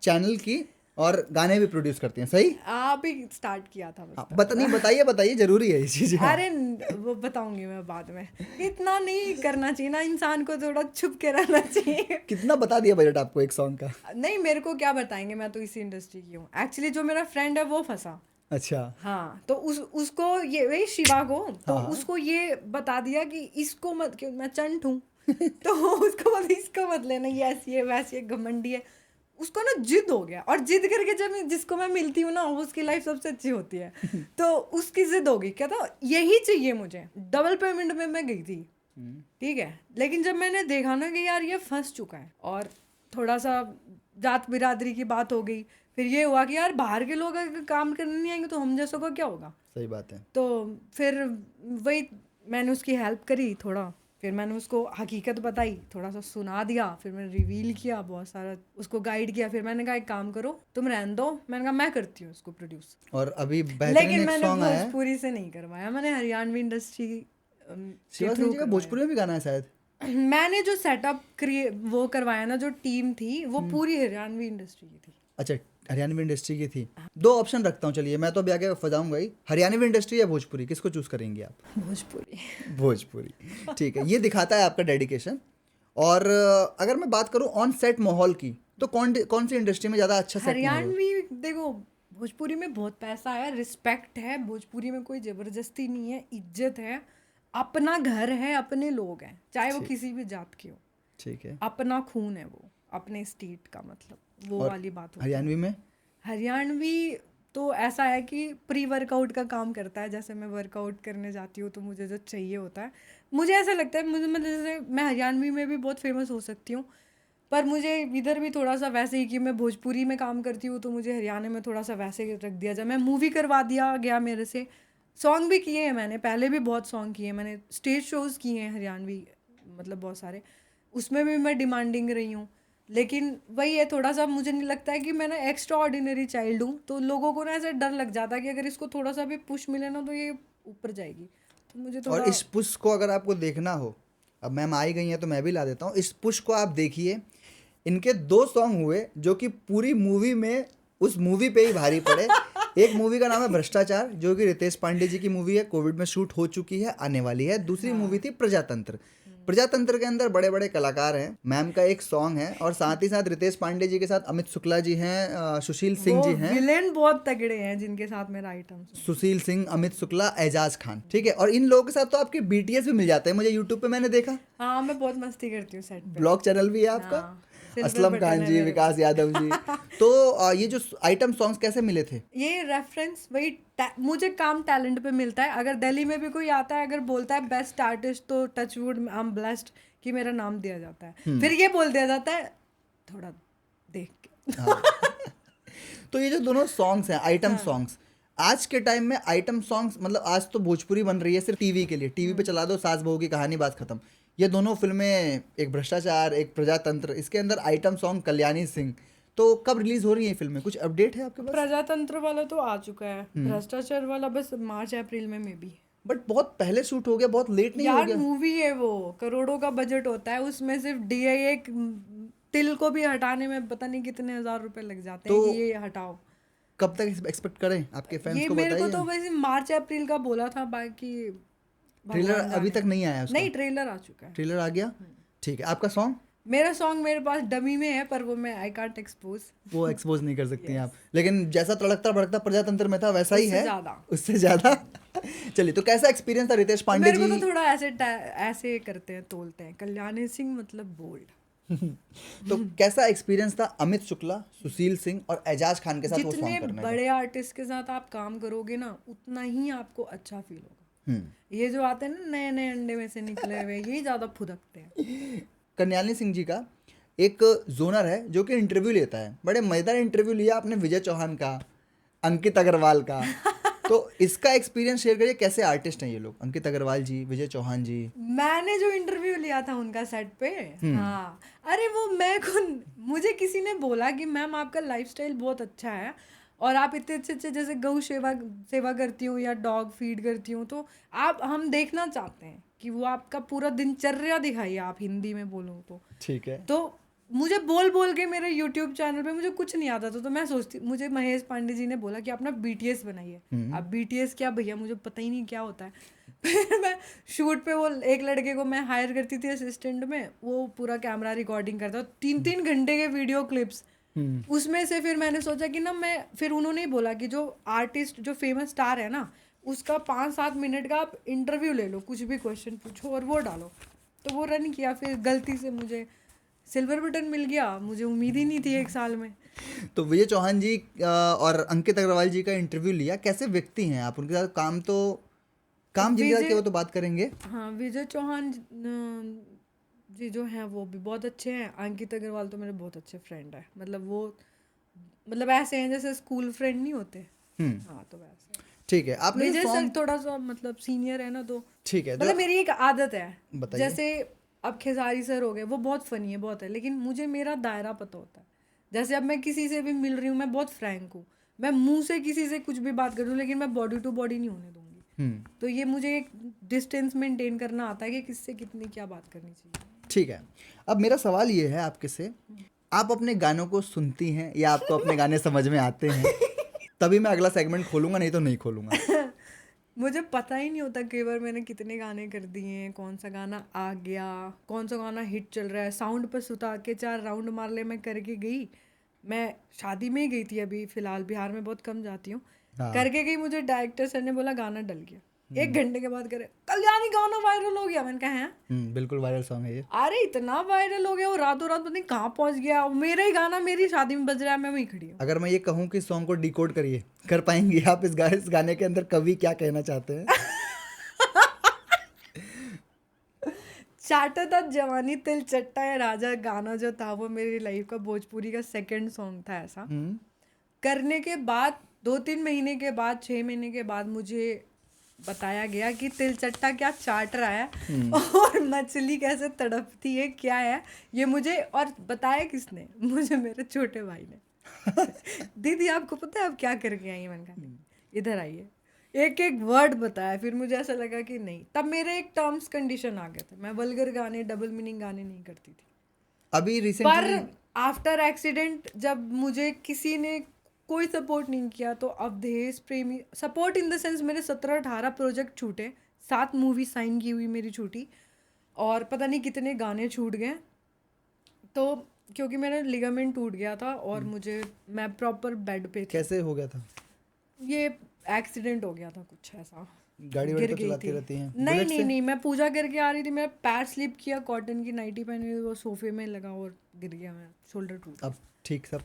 चैनल की, और गाने भी प्रोड्यूस करती हैं, सही? आप ही स्टार्ट किया था बस। हाँ, बताइए जरूरी है ये चीज़। हाँ। अरे वो बताऊंगी मैं बाद में। इतना नहीं करना चाहिए ना, इंसान को थोड़ा छुप के रहना चाहिए। कितना बता दिया बजट आपको एक सॉन्ग का? नहीं, मेरे को क्या बताएंगे, मैं तो इसी इंडस्ट्री की हूँ। एक्चुअली जो मेरा फ्रेंड है वो फंसा। अच्छा। हाँ, तो उसको ये, वही शिवा को, तो हाँ। उसको ये बता दिया कि इसको मत, क्यों मैं चंट हूँ तो उसको मत, इसको मत लेना, ये ऐसी है वैसी है, घमंडी है। उसको ना जिद हो गया, और जिद करके जब जिसको मैं मिलती हूँ ना, उसकी लाइफ सबसे अच्छी होती है। तो उसकी जिद हो गई, क्या था यही चाहिए मुझे, डबल पेमेंट में मैं गई थी, ठीक है। लेकिन जब मैंने देखा ना कि यार ये फंस चुका है, और थोड़ा सा जात बिरादरी की बात हो गई, फिर ये हुआ कि यार बाहर के लोग अगर काम करने नहीं आएंगे तो हम जैसों का क्या होगा। सही बात है। तो फिर वही मैंने उसकी हेल्प करी थोड़ा, फिर मैंने उसको हकीकत बताई, थोड़ा सा सुना दिया, फिर मैंने रिवील किया बहुत सारा, उसको गाइड किया। फिर मैंने कहा एक काम करो, तुम रहने दो, मैंने कहा मैं करती हूँ उसको प्रोड्यूस। और अभी बेहतरीन लेकिन एक मैंने सॉन्ग आया है भोजपुरी से नहीं करवाया, मैंने हरियाणवी इंडस्ट्री शिवा सिंह जी का, भोजपुरी में भी गाना है शायद। मैंने जो सेटअप वो करवाया ना, जो टीम थी वो पूरी हरियाणवी इंडस्ट्री की थी। अच्छा, हरियाणवी इंडस्ट्री की थी। दो ऑप्शन रखता हूँ, चलिए मैं तो अभी आगे फजाऊंगा ही। हरियाणवी इंडस्ट्री या भोजपुरी, किसको चूज करेंगे आप? भोजपुरी। भोजपुरी, ठीक है। ये दिखाता है आपका डेडिकेशन। और अगर मैं बात करूँ ऑन सेट माहौल की, तो कौन सी इंडस्ट्री में ज़्यादा अच्छा सेट माहौल है? हरियाणवी देखो, भोजपुरी में बहुत पैसा है, रिस्पेक्ट है, भोजपुरी में कोई जबरदस्ती नहीं है, इज्जत है, अपना घर है, अपने लोग हैं, चाहे वो किसी भी जात के हो, ठीक है। अपना खून है वो, अपने स्टेट का, मतलब वो और वाली बात होती है। हरियाणवी में? हरियाणवी तो ऐसा है कि प्री वर्कआउट का काम करता है। जैसे मैं वर्कआउट करने जाती हूँ तो मुझे जो चाहिए होता है, मुझे ऐसा लगता है, मुझे मतलब जैसे मैं हरियाणवी में भी बहुत फेमस हो सकती हूँ, पर मुझे इधर भी थोड़ा सा वैसे ही कि मैं भोजपुरी में काम करती हूँ, तो मुझे हरियाणा में थोड़ा सा वैसे रख दिया जाए। मैं मूवी करवा दिया गया मेरे से, सॉन्ग भी किए हैं मैंने, पहले भी बहुत सॉन्ग किए हैं मैंने, स्टेज शोज़ किए हैं हरियाणवी, मतलब बहुत सारे, उसमें भी मैं डिमांडिंग रही हूँ। लेकिन वही है, थोड़ा सा मुझे नहीं लगता है कि मैं ना एक्स्ट्रा ऑर्डिनरी चाइल्ड हूँ, तो लोगों को ना ऐसा डर लग जाता है कि अगर इसको थोड़ा सा भी पुश मिले ना तो ये ऊपर जाएगी, तो मुझे थोड़ा। और इस पुश को अगर आपको देखना हो, अब मैम आई गई हैं तो मैं भी ला देता हूँ, इस पुश को आप देखिए। इनके 2 सॉन्ग हुए जो कि पूरी मूवी में उस मूवी पे ही भारी पड़े। एक मूवी का नाम है भ्रष्टाचार, जो कि रितेश पांडे जी की मूवी है, कोविड में शूट हो चुकी है, आने वाली है। दूसरी मूवी थी प्रजातंत्र। प्रजातंत्र के अंदर बड़े बड़े कलाकार हैं, मैम का एक सॉन्ग है, और साथ ही साथ रितेश पांडे जी के साथ अमित शुक्ला जी हैं, सुशील सिंह जी हैं, विलेन बहुत तगड़े हैं जिनके साथ मेरा आइटम। सुशील सिंह, अमित शुक्ला, एजाज खान, ठीक है। और इन लोगों के साथ तो आपके बीटीएस भी मिल जाते हैं, मुझे यूट्यूब पे मैंने देखा। हाँ, मैं बहुत मस्ती करती हूँ सेट पे। ब्लॉग चैनल भी है आपका। हाँ, silver असलम button खान है जी, मेरे विकास यादव जी। तो ये जो आइटम सॉन्ग्स कैसे मिले थे? ये रेफरेंस वही, मुझे काम टैलेंट पे मिलता है। अगर दिल्ली में भी कोई आता है, अगर बोलता है बेस्ट आर्टिस्ट, तो टचवुड आई एम ब्लेस्ड कि मेरा नाम दिया जाता है। फिर ये बोल दिया जाता है थोड़ा देख के। हाँ। तो ये जो दोनों सॉन्ग्स हैं आइटम सॉन्ग्स, आज के टाइम में आइटम सॉन्ग्स, मतलब आज तो भोजपुरी बन रही है सिर्फ टीवी के लिए, टीवी पे चला दो सास बहू की कहानी, बात खत्म। ये दोनों फिल्में, एक भ्रष्टाचार, एक प्रजातंत्र, इसके अंदर आइटम सॉन्ग कल्याणी सिंह, तो कब रिलीज हो रही है फिल्में, कुछ अपडेट है आपके पास? प्रजातंत्र वाला तो आ चुका है, भ्रष्टाचार वाला बस मार्च अप्रैल में भी। बट बहुत पहले शूट हो गया, बहुत लेट नहीं हो यार गया? मूवी है वो, करोड़ों का बजट होता है, उसमें सिर्फ डीआईए तिल को भी हटाने में पता नहीं कितने हजार रुपए लग जाते हैं तो कि ये हटाओ। कब तक एक्सपेक्ट करें, आपके फैंस ये को मेरे को बताइए। तो वैसे मार्च अप्रैल का बोला था, बाकी ट्रेलर भगवान अभी जाने। तक नहीं आया उसका? नहीं, ट्रेलर आ चुका है। ट्रेलर आ गया, ठीक है। आपका सॉन्ग? मेरा सॉन्ग मेरे पास डमी में है, पर वो मैं आई कांट एक्सपोज। वो एक्सपोज नहीं कर सकती हैं आप, लेकिन जैसा तड़कता भड़कता प्रजातंत्र में था वैसा ही उससे है, ज्यादा। उससे ज्यादा। चलिए, तो कैसा एक्सपीरियंस था रितेश पांडे मेरे जी? को तो थोड़ा ऐसे करते हैं, तोलते हैं, कल्याणी सिंह मतलब बोल्ड। तो कैसा एक्सपीरियंस था अमित शुक्ला, सुशील सिंह और एजाज खान के साथ वो जितने सॉन्ग करने का? बड़े आर्टिस्ट के साथ आप काम करोगे ना, उतना ही आपको अच्छा फील होगा। हम्म। ये जो आते हैं ना नए नए अंडे में से निकले हुए, यही ज्यादा फुदकते हैं। कल्याणी सिंह जी का एक जोनर है जो कि इंटरव्यू लेता है, बड़े मजेदार इंटरव्यू लिया आपने विजय चौहान का, अंकित अग्रवाल का। तो इसका एक्सपीरियंस शेयर करिए, कैसे आर्टिस्ट हैं ये लोग, अंकित अग्रवाल जी, विजय चौहान जी? मैंने जो इंटरव्यू लिया था उनका सेट पे, हाँ, अरे वो मुझे किसी ने बोला कि मैम आपका लाइफस्टाइल बहुत अच्छा है, और आप इतने अच्छे अच्छे, जैसे गौ सेवा करती हूँ या डॉग फीड करती हूँ, तो हम देखना चाहते हैं कि वो आपका पूरा दिनचर्या दिखाइए, आप हिंदी में बोलो तो। ठीक है। तो मुझे बोल बोल के मेरे यूट्यूब चैनल पे मुझे कुछ नहीं आता था, तो मैं सोचती, मुझे महेश पांडे जी ने बोला कि अपना BTS बनाइए। अब BTS क्या भैया, मुझे पता ही नहीं क्या होता है। फिर मैं शूट पे वो एक लड़के को मैं हायर करती थी असिस्टेंट में, वो पूरा कैमरा रिकॉर्डिंग करता, 3-3 घंटे के वीडियो क्लिप्स। उसमें से फिर मैंने सोचा कि ना मैं, फिर उन्होंने ही बोला कि जो आर्टिस्ट, जो फेमस स्टार है ना, उसका 5-7 मिनट का आप इंटरव्यू ले लो, कुछ भी क्वेश्चन पूछो और वो डालो। तो वो रन किया, फिर गलती से मुझे सिल्वर बटन मिल गया, मुझे उम्मीद ही नहीं थी 1 साल में। तो विजय चौहान जी और अंकित अग्रवाल जी का इंटरव्यू लिया, कैसे व्यक्ति हैं आप? उनके साथ काम जिनके साथ किया वो तो बात करेंगे। हाँ, विजय चौहान जी जो हैं वो भी बहुत अच्छे हैं। अंकित अग्रवाल तो मेरे बहुत अच्छे फ्रेंड है, मतलब वो, मतलब ऐसे हैं जैसे स्कूल फ्रेंड नहीं होते। हाँ, तो वैसे। ठीक है, आपने विजय सर थोड़ा सा मतलब सीनियर है ना, तो ठीक है, मतलब मेरी एक आदत है, बताइए। जैसे अब खेसारी सर हो गए, वो बहुत फनी है, बहुत है, लेकिन मुझे मेरा दायरा पता होता है। जैसे अब मैं किसी से भी मिल रही हूँ, मैं बहुत फ्रैंक हूँ, मैं मुंह से किसी से कुछ भी बात करूँ, लेकिन मैं बॉडी टू बॉडी नहीं होने दूंगी। तो ये मुझे एक डिस्टेंस मेंटेन करना आता है कि किससे कितनी क्या बात करनी चाहिए। ठीक है, अब मेरा सवाल ये है आपके से, आप अपने गानों को सुनती हैं या आपको अपने गाने समझ में आते हैं? तभी मैं अगला सेगमेंट खोलूंगा, नहीं तो नहीं खोलूंगा। मुझे पता ही नहीं होता कई बार मैंने कितने गाने कर दिए हैं, कौन सा गाना आ गया, कौन सा गाना हिट चल रहा है, साउंड पर सुता के 4 राउंड मार ले मैं करके गई। मैं शादी में ही गई थी अभी फिलहाल, बिहार में बहुत कम जाती हूँ। करके गई, मुझे डायरेक्टर सर ने बोला गाना डल गया। 1 घंटे के बाद करे कल्याणी गाना वायरल हो गया। मैंने कहा है बिल्कुल वायरल सॉन्ग है ये। अरे इतना वायरल हो गया, वो रातों रात पता नहीं कहाँ पहुंच गया, मेरा ही गाना मेरी शादी में बज रहा है, मैं वहीं खड़ी हूँ। अगर मैं ये कहूँ कि सॉन्ग को डिकोड करिए, कर पाएंगे आप? इस गाने के अंदर कवि क्या कहना चाहते हैं? चाटा था जवानी तिल चट्टा है राजा, गाना जो था वो मेरी लाइफ का भोजपुरी का 2nd सॉन्ग था। ऐसा करने के बाद 2-3 महीने के बाद, 6 महीने के बाद मुझे बताया गया कि तिल चट्टा क्या चाट रहा है और मछली कैसे तड़पती है, क्या है ये मुझे, और बताया किसने? मुझे मेरे छोटे भाई ने। दीदी आपको पता है आप क्या करके आई हैं? मैंने कहा इधर आइए, एक एक वर्ड बताया। फिर मुझे ऐसा लगा कि नहीं, तब मेरे एक टर्म्स कंडीशन आ गए थे, मैं वल्गर गाने, डबल मीनिंग गाने नहीं करती थी। अभी रिसेंटली पर आफ्टर एक्सीडेंट जब मुझे किसी ने कोई सपोर्ट नहीं किया, तो अवधेश प्रेमी सपोर्ट इन द सेंस, मेरे 17-18 प्रोजेक्ट छूटे, 7 मूवी साइन की हुई मेरी छूटी, और पता नहीं कितने गाने छूट गए। तो क्योंकि मेरा लिगामेंट टूट गया था और मुझे, मैं प्रॉपर बेड पे थी। कैसे हो गया था? ये एक्सीडेंट हो गया था कुछ ऐसा, गाड़ी वाड़ी तो चलाती रहती हैं? नहीं, मैं पूजा करके आ रही थी, मेरा पैर स्लिप किया, कॉटन की नाइटी पहनी हुई, वो सोफे में लगा और गिर गया, मैं शोल्डर टूट। अब ठीक, सब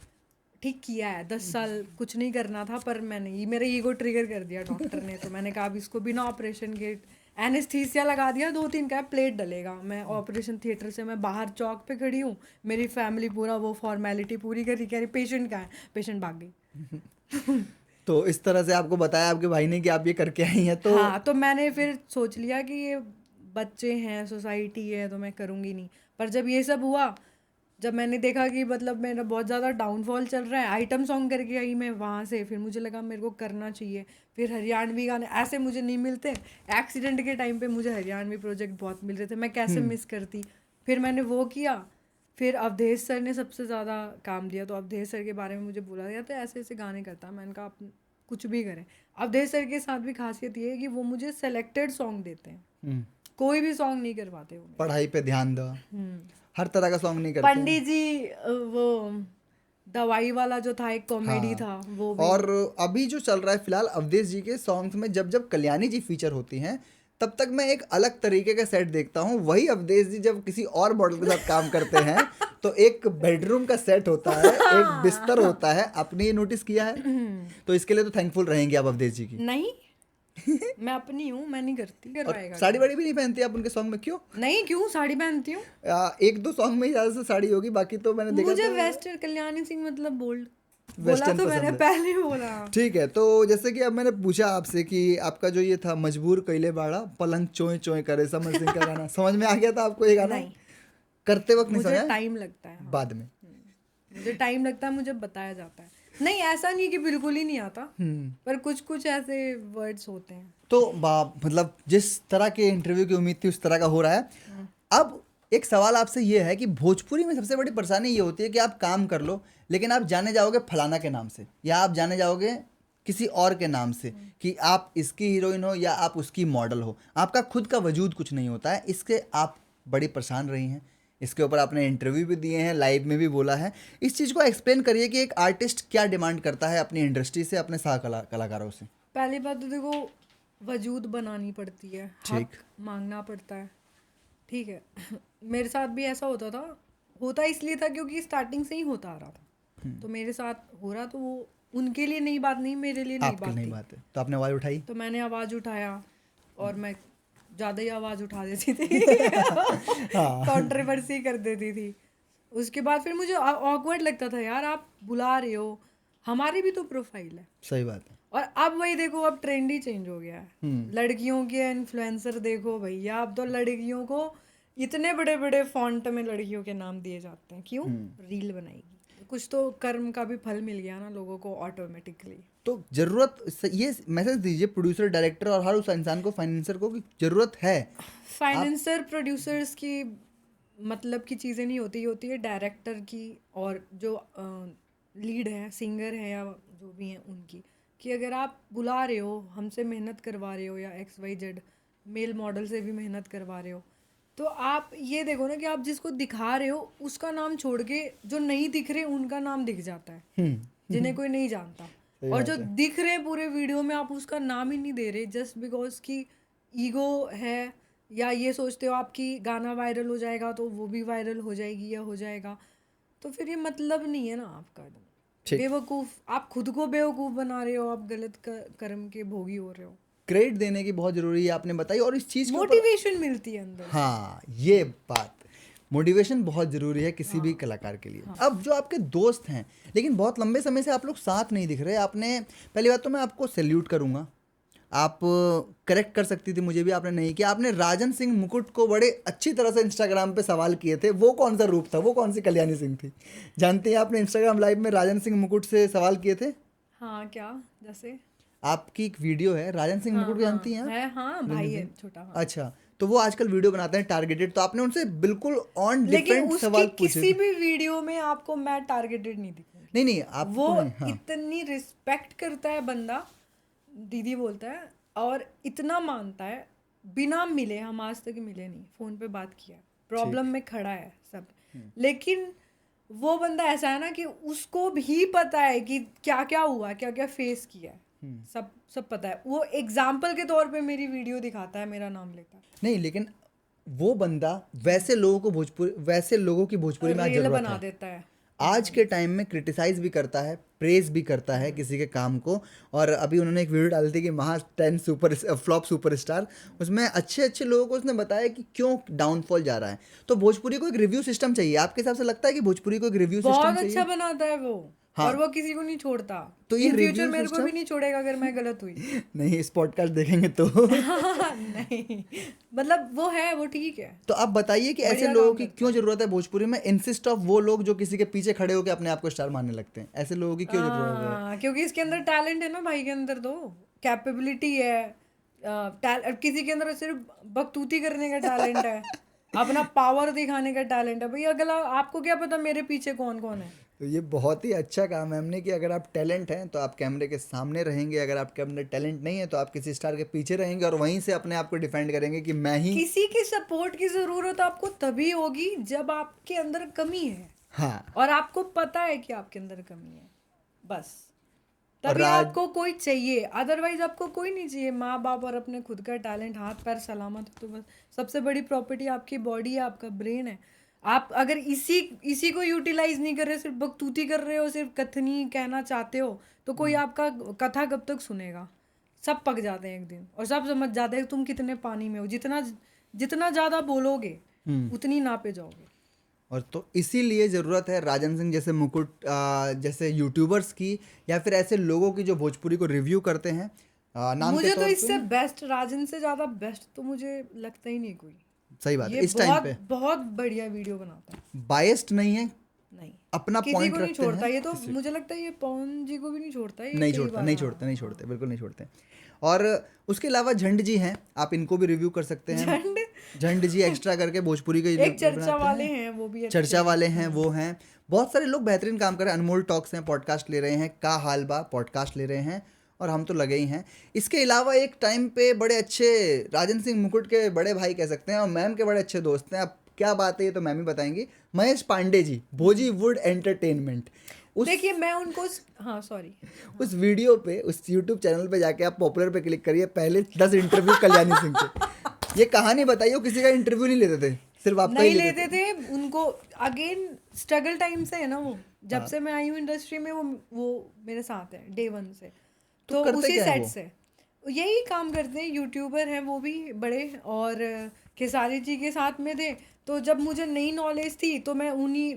ठीक किया है, 10 साल कुछ नहीं करना था, पर मैंने ये मेरा ईगो ट्रिगर कर दिया डॉक्टर ने। तो मैंने कहा अब इसको बिना ऑपरेशन के एनेस्थीसिया लगा दिया, 2-3 का प्लेट डलेगा। मैं ऑपरेशन थिएटर से मैं बाहर चौक पे खड़ी हूँ, मेरी फैमिली पूरा वो फॉर्मेलिटी पूरी करी, कह रही पेशेंट का है, पेशेंट भाग गई। तो इस तरह से आपको बताया आपके भाई ने कि आप ये करके आई हैं? तो हाँ, तो मैंने फिर सोच लिया कि ये बच्चे हैं, सोसाइटी है, तो मैं करूँगी नहीं। पर जब ये सब हुआ, जब मैंने देखा कि मतलब मेरा बहुत ज़्यादा डाउनफॉल चल रहा है, आइटम सॉन्ग करके आई मैं वहाँ से, फिर मुझे लगा मेरे को करना चाहिए। फिर हरियाणवी गाने ऐसे मुझे नहीं मिलते, एक्सीडेंट के टाइम पे मुझे हरियाणवी प्रोजेक्ट बहुत मिल रहे थे, मैं कैसे मिस करती। फिर मैंने वो किया, फिर अवधेश सर ने सबसे ज़्यादा काम दिया, तो अवधेश सर के बारे में मुझे बोला गया तो ऐसे ऐसे गाने करता। मैंने कहा आप कुछ भी करें। अवधेश सर के साथ भी खासियत ये है कि वो मुझे सेलेक्टेड सॉन्ग देते हैं, कोई भी सॉन्ग नहीं करवाते वो। पढ़ाई पे ध्यान दो, हर तरह का सॉन्ग नहीं करते। पंडित जी वो दवाई वाला जो था, एक कॉमेडी था वो भी। और अभी जो चल रहा है फिलहाल अवधेश जी के सॉन्ग्स में, जब जब कल्याणी जी फीचर होती हैं तब तक मैं एक अलग तरीके का सेट देखता हूँ। वही अवधेश जी जब किसी और मॉडल के साथ काम करते हैं तो एक बेडरूम का सेट होता है, एक बिस्तर होता है। आपने ये नोटिस किया है? तो इसके लिए तो थैंकफुल रहेंगे आप अवधेश जी की। नहीं मैं अपनी हूँ, मैं नहीं करती। करवाएगा साड़ी वाड़ी भी नहीं पहनती आप उनके सॉन्ग में? क्यों नहीं, क्यों साड़ी पहनती हूँ। 1-2 सॉन्ग में ही ज्यादा से साड़ी होगी, बाकी तो मैंने देखा मुझे तो वेस्टर्न कल्याणी सिंह मतलब बोल्ड बोला वेस्टर्न तो मैंने पसंद है। पहले ही बोला। ठीक है, तो जैसे कि अब मैंने पूछा आपसे कि आपका जो ये था मजबूर कैले बाड़ा पलंग चोय चोय करे, समर सिंह का गाना समझ में आ गया था आपको? ये गाना नहीं, करते वक्त नहीं मुझे समझा? टाइम लगता है। हाँ, बाद में मुझे टाइम लगता है, मुझे बताया जाता है। नहीं, ऐसा नहीं कि बिल्कुल ही नहीं आता, पर कुछ कुछ ऐसे वर्ड्स होते हैं। तो मतलब जिस तरह के इंटरव्यू की उम्मीद थी उस तरह का हो रहा है। अब एक सवाल आपसे ये है कि भोजपुरी में सबसे बड़ी परेशानी ये होती है कि आप काम कर लो लेकिन आप जाने जाओगे फलाना के नाम से या आप जाने जाओगे किसी और के नाम से कि आप इसकी हीरोइन हो या आप उसकी मॉडल हो, आपका खुद का वजूद कुछ नहीं होता है। इसके आप बड़ी परेशान रही हैं, इसके ऊपर आपने इंटरव्यू भी दिए हैं, लाइव में भी बोला है। इस चीज़ को एक्सप्लेन करिए कि एक आर्टिस्ट क्या डिमांड करता है अपनी इंडस्ट्री से, अपने कलाकारों से। पहली बात तो देखो, वजूद बनानी पड़ती है, ठीक। हक मांगना पड़ता है, ठीक है। मेरे साथ भी ऐसा होता इसलिए था क्योंकि स्टार्टिंग से ही होता आ रहा था, तो मेरे साथ हो रहा, तो वो उनके लिए नई बात नहीं, मेरे लिए नई बात थी। बात है, तो आपने आवाज़ उठाई। तो मैंने आवाज़ उठाया और मैं ज़्यादा ही आवाज़ उठा देती थी, कंट्रोवर्सी कर देती थी। उसके बाद फिर मुझे ऑकवर्ड लगता था, यार आप बुला रहे हो, हमारी भी तो प्रोफाइल है। सही बात है। और अब वही देखो, अब ट्रेंड ही चेंज हो गया है। लड़कियों के इन्फ्लुएंसर देखो भैया, अब तो लड़कियों को इतने बड़े बड़े फॉन्ट में लड़कियों के नाम दिए जाते हैं। क्यों? रील बनाएगी। कुछ तो कर्म का भी फल मिल गया ना लोगों को ऑटोमेटिकली। तो ये मैसेज दीजिए प्रोड्यूसर, डायरेक्टर और हर उस इंसान को, फाइनेंसर को, कि जरूरत है। फाइनेंसर, प्रोड्यूसर्स की मतलब की चीज़ें नहीं होती है डायरेक्टर की, और जो लीड है, सिंगर है या जो भी हैं उनकी, कि अगर आप बुला रहे हो, हमसे मेहनत करवा रहे हो, या XYZ मेल मॉडल से भी मेहनत करवा रहे हो, तो आप ये देखो ना कि आप जिसको दिखा रहे हो उसका नाम छोड़ के जो नहीं दिख रहे उनका नाम दिख जाता है, जिन्हें कोई नहीं जानता। और जो दिख रहे पूरे वीडियो में आप उसका नाम ही नहीं दे रहे, जस्ट बिकॉज की ईगो है, या ये सोचते हो आपकी गाना वायरल हो जाएगा तो वो भी वायरल हो जाएगी या हो जाएगा, तो फिर ये मतलब नहीं है ना आपका। बेवकूफ़, आप खुद को बेवकूफ़ बना रहे हो, आप गलत कर्म के भोगी हो रहे हो। क्रेडिट देने की बहुत जरूरी है, आपने बताई, और इस चीज मोटिवेशन मिलती है अंदर। हाँ, ये बात, मोटिवेशन बहुत जरूरी है किसी भी कलाकार के लिए। अब जो आपके दोस्त हैं लेकिन बहुत लंबे समय से आप लोग साथ नहीं दिख रहे, आपने, पहली बात तो मैं आपको सैल्यूट करूंगा, आप करेक्ट कर सकती थी, मुझे भी आपने नहीं किया। आपने राजन सिंह मुकुट को बड़े अच्छी तरह से इंस्टाग्राम पे सवाल किए थे, वो कौन सा रूप था, वो कौन सी कल्याणी सिंह थी? जानते हैं आपने इंस्टाग्राम लाइव में राजन सिंह मुकुट से सवाल किए थे? हाँ, क्या? जैसे आपकी एक वीडियो है, राजन सिंह मुकुट जानती हैं? है, हाँ, भाई है छोटा। हाँ। अच्छा, तो वो आजकल वीडियो बनाते हैं टारगेटेड, तो आपने उनसे बिल्कुल ऑन डिफरेंट सवाल पूछे। किसी भी वीडियो में आपको मैं टारगेटेड नहीं दिखूंगी। नहीं, आप वो इतनी रिस्पेक्ट करता है बंदा, दीदी बोलता है, और इतना मानता है, बिना मिले, हम आज तक मिले नहीं, फोन पे बात किया, प्रॉब्लम में खड़ा है सब, लेकिन वो बंदा ऐसा है ना कि उसको भी पता है कि क्या क्या हुआ, क्या क्या फेस किया है, सब पता है। वो एग्जाम्पल के तौर पे मेरी वीडियो दिखाता है, मेरा नाम लेता है। नहीं, लेकिन वो बंदा वैसे लोगों की भोजपुरी में रील बना देता है, आज के टाइम में क्रिटिसाइज भी करता है, प्रेज भी करता है किसी के काम को। और अभी उन्होंने एक वीडियो डाली थी कि महा 10 फ्लॉप सुपरस्टार, उसमें अच्छे लोगों को उसने बताया कि क्यों डाउनफॉल जा रहा है। तो भोजपुरी को एक रिव्यू सिस्टम चाहिए, आपके हिसाब से लगता है कि भोजपुरी को एक रिव्यू सिस्टम चाहिए? बहुत अच्छा बनाता है वो। हाँ। और वो किसी को नहीं छोड़ता, तो ये फ्यूचर मेरे को भी नहीं छोड़ेगा अगर मैं गलत हुई। नहीं, इस पॉडकास्ट देखेंगे तो नहीं, मतलब वो है, वो ठीक है। तो आप बताइए कि ऐसे लोगों की क्यों जरूरत है भोजपुरी में, इंसिस्ट ऑफ वो लोग जो किसी के पीछे खड़े होकर अपने आप को स्टार मानने लगते हैं, ऐसे लोगों की क्यों जरूरत है? क्योंकि इसके अंदर टैलेंट है ना भाई, के अंदर तो कैपेबिलिटी है, किसी के अंदर सिर्फ बकतूती करने का टैलेंट है, अपना पावर दिखाने का टैलेंट है। भाई अगला आपको क्या पता मेरे पीछे कौन कौन है? तो ये बहुत ही अच्छा काम है हमने कि अगर आप टैलेंट हैं तो आप कैमरे के सामने रहेंगे, अगर आपके अंदर टैलेंट नहीं है तो आप किसी स्टार के पीछे रहेंगे और वहीं से अपने आप को डिफेंड करेंगे कि मैं ही। किसी की सपोर्ट की जरूरत आपको तभी होगी जब आपके अंदर कमी है। हाँ, और आपको पता है कि आपके अंदर कमी है, बस तभी आपको कोई चाहिए, अदरवाइज आपको कोई नहीं चाहिए। माँ बाप और अपने खुद का टैलेंट, हाथ पैर सलामत है तो बस। सबसे बड़ी प्रॉपर्टी आपकी बॉडी है, आपका ब्रेन है। आप अगर इसी को यूटिलाइज नहीं कर रहे, सिर्फ बकतूती कर रहे हो, सिर्फ कथनी कहना चाहते हो, तो कोई आपका कथा कब तक सुनेगा? सब पक जाते हैं एक दिन, और सब समझ जाते हैं तुम कितने पानी में हो। जितना ज़्यादा बोलोगे उतनी नापे जाओगे। और तो इसीलिए ज़रूरत है राजन सिंह जैसे मुकुट जैसे यूट्यूबर्स की, या फिर ऐसे लोगों की जो भोजपुरी को रिव्यू करते हैं। नाम मुझे तो इससे बेस्ट, राजन से ज़्यादा बेस्ट तो मुझे लगता ही नहीं कोई। सही बात है, इस टाइम पे बहुत बढ़िया वीडियो बनाता है, बायस्ड नहीं है, नहीं अपना किसी को नहीं छोड़ता। ये तो मुझे लगता है ये पवन जी को भी नहीं छोड़ता, नहीं छोड़ते, बिल्कुल नहीं छोड़ते। और उसके अलावा झंड जी हैं, आप इनको भी रिव्यू कर सकते हैं। झंड जी एक्स्ट्रा करके भोजपुरी के एक चर्चा वाले हैं वो भी अच्छे चर्चा वाले हैं वो हैं। बहुत सारे लोग बेहतरीन काम कर रहे हैं। अनमोल टॉक्स हैं, पॉडकास्ट ले रहे हैं। का हाल बा पॉडकास्ट ले रहे हैं। और हम तो लगे ही हैं। इसके अलावा एक टाइम पे बड़े अच्छे राजन सिंह मुकुट के बड़े भाई कह सकते हैं और मैम के बड़े अच्छे दोस्त हैं। अब क्या बात है ये तो मैम ही बताएंगी। महेश पांडे जी, भोजीवुड एंटरटेनमेंट। देखिए मैं उनको हाँ सॉरी उस वीडियो पे, उस यूट्यूब चैनल पे जाके आप पॉपुलर पे क्लिक करिए, पहले 10 इंटरव्यू कल्याणी सिंह के। ये कहानी बताइए, वो किसी का इंटरव्यू नहीं लेते थे, सिर्फ आपका ही नहीं लेते थे। उनको अगेन स्ट्रगल टाइम से है ना वो, जब से मैं आई हूँ इंडस्ट्री में वो मेरे साथ है डे 1 से। तो उसी सेट से यही काम करते हैं। यूट्यूबर हैं वो भी बड़े, और खेसारी जी के साथ में थे। तो जब मुझे नई नॉलेज थी तो मैं उन्हीं,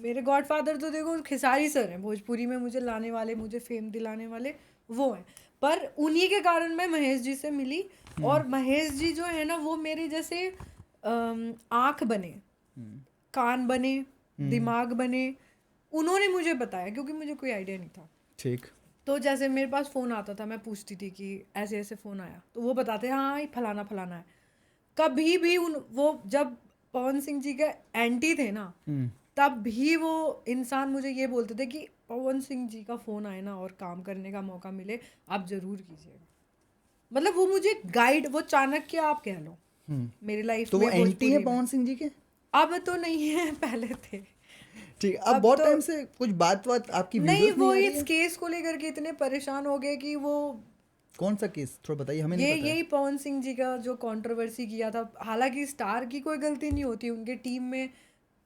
मेरे गॉडफादर तो देखो खेसारी सर हैं, भोजपुरी में मुझे लाने वाले, मुझे फेम दिलाने वाले वो हैं। पर उन्हीं के कारण मैं महेश जी से मिली। और महेश जी जो है ना वो मेरे जैसे आँख बने, कान बने, दिमाग बने। उन्होंने मुझे बताया क्योंकि मुझे कोई आइडिया नहीं था। ठीक। तो जैसे मेरे पास फ़ोन आता था, मैं पूछती थी कि ऐसे ऐसे फ़ोन आया, तो वो बताते हाँ ये फलाना फलाना है। कभी भी वो जब पवन सिंह जी के एंटी थे ना, तब भी वो इंसान मुझे ये बोलते थे कि पवन सिंह जी का फ़ोन आए ना और काम करने का मौका मिले, आप ज़रूर कीजिएगा। मतलब वो मुझे गाइड, वो चाणक्य आप कह लो मेरी लाइफ तो में। वो एंटी है पवन सिंह जी के? अब तो नहीं है, पहले थे। ठीक। अब बहुत टाइम से कुछ बात आपकी नहीं, वो इस केस को लेकर के इतने परेशान हो गए कि वो, कौन सा केस थोड़ा बताइए, हमें नहीं पता। यही पवन सिंह जी का जो कंट्रोवर्सी किया था। हालांकि स्टार की कोई गलती नहीं होती, उनके टीम में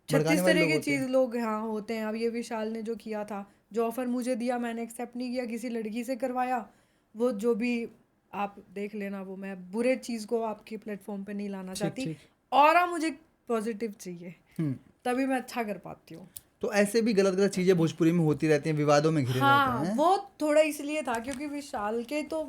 36 तरह के चीज लोग यहाँ होते हैं। अब ये विशाल ने जो किया था, जो ऑफर मुझे दिया मैंने एक्सेप्ट नहीं किया, किसी लड़की से करवाया। वो जो भी आप देख लेना, वो मैं बुरे चीज को आपके प्लेटफॉर्म पे नहीं लाना चाहती। और मुझे पॉजिटिव चाहिए, तभी मैं अच्छा कर पाती हूँ। तो ऐसे भी गलत गलत चीजें भोजपुरी में होती रहती हैं, विवादों में घिरे रहते हैं। वो थोड़ा इसलिए था क्योंकि विशाल के तो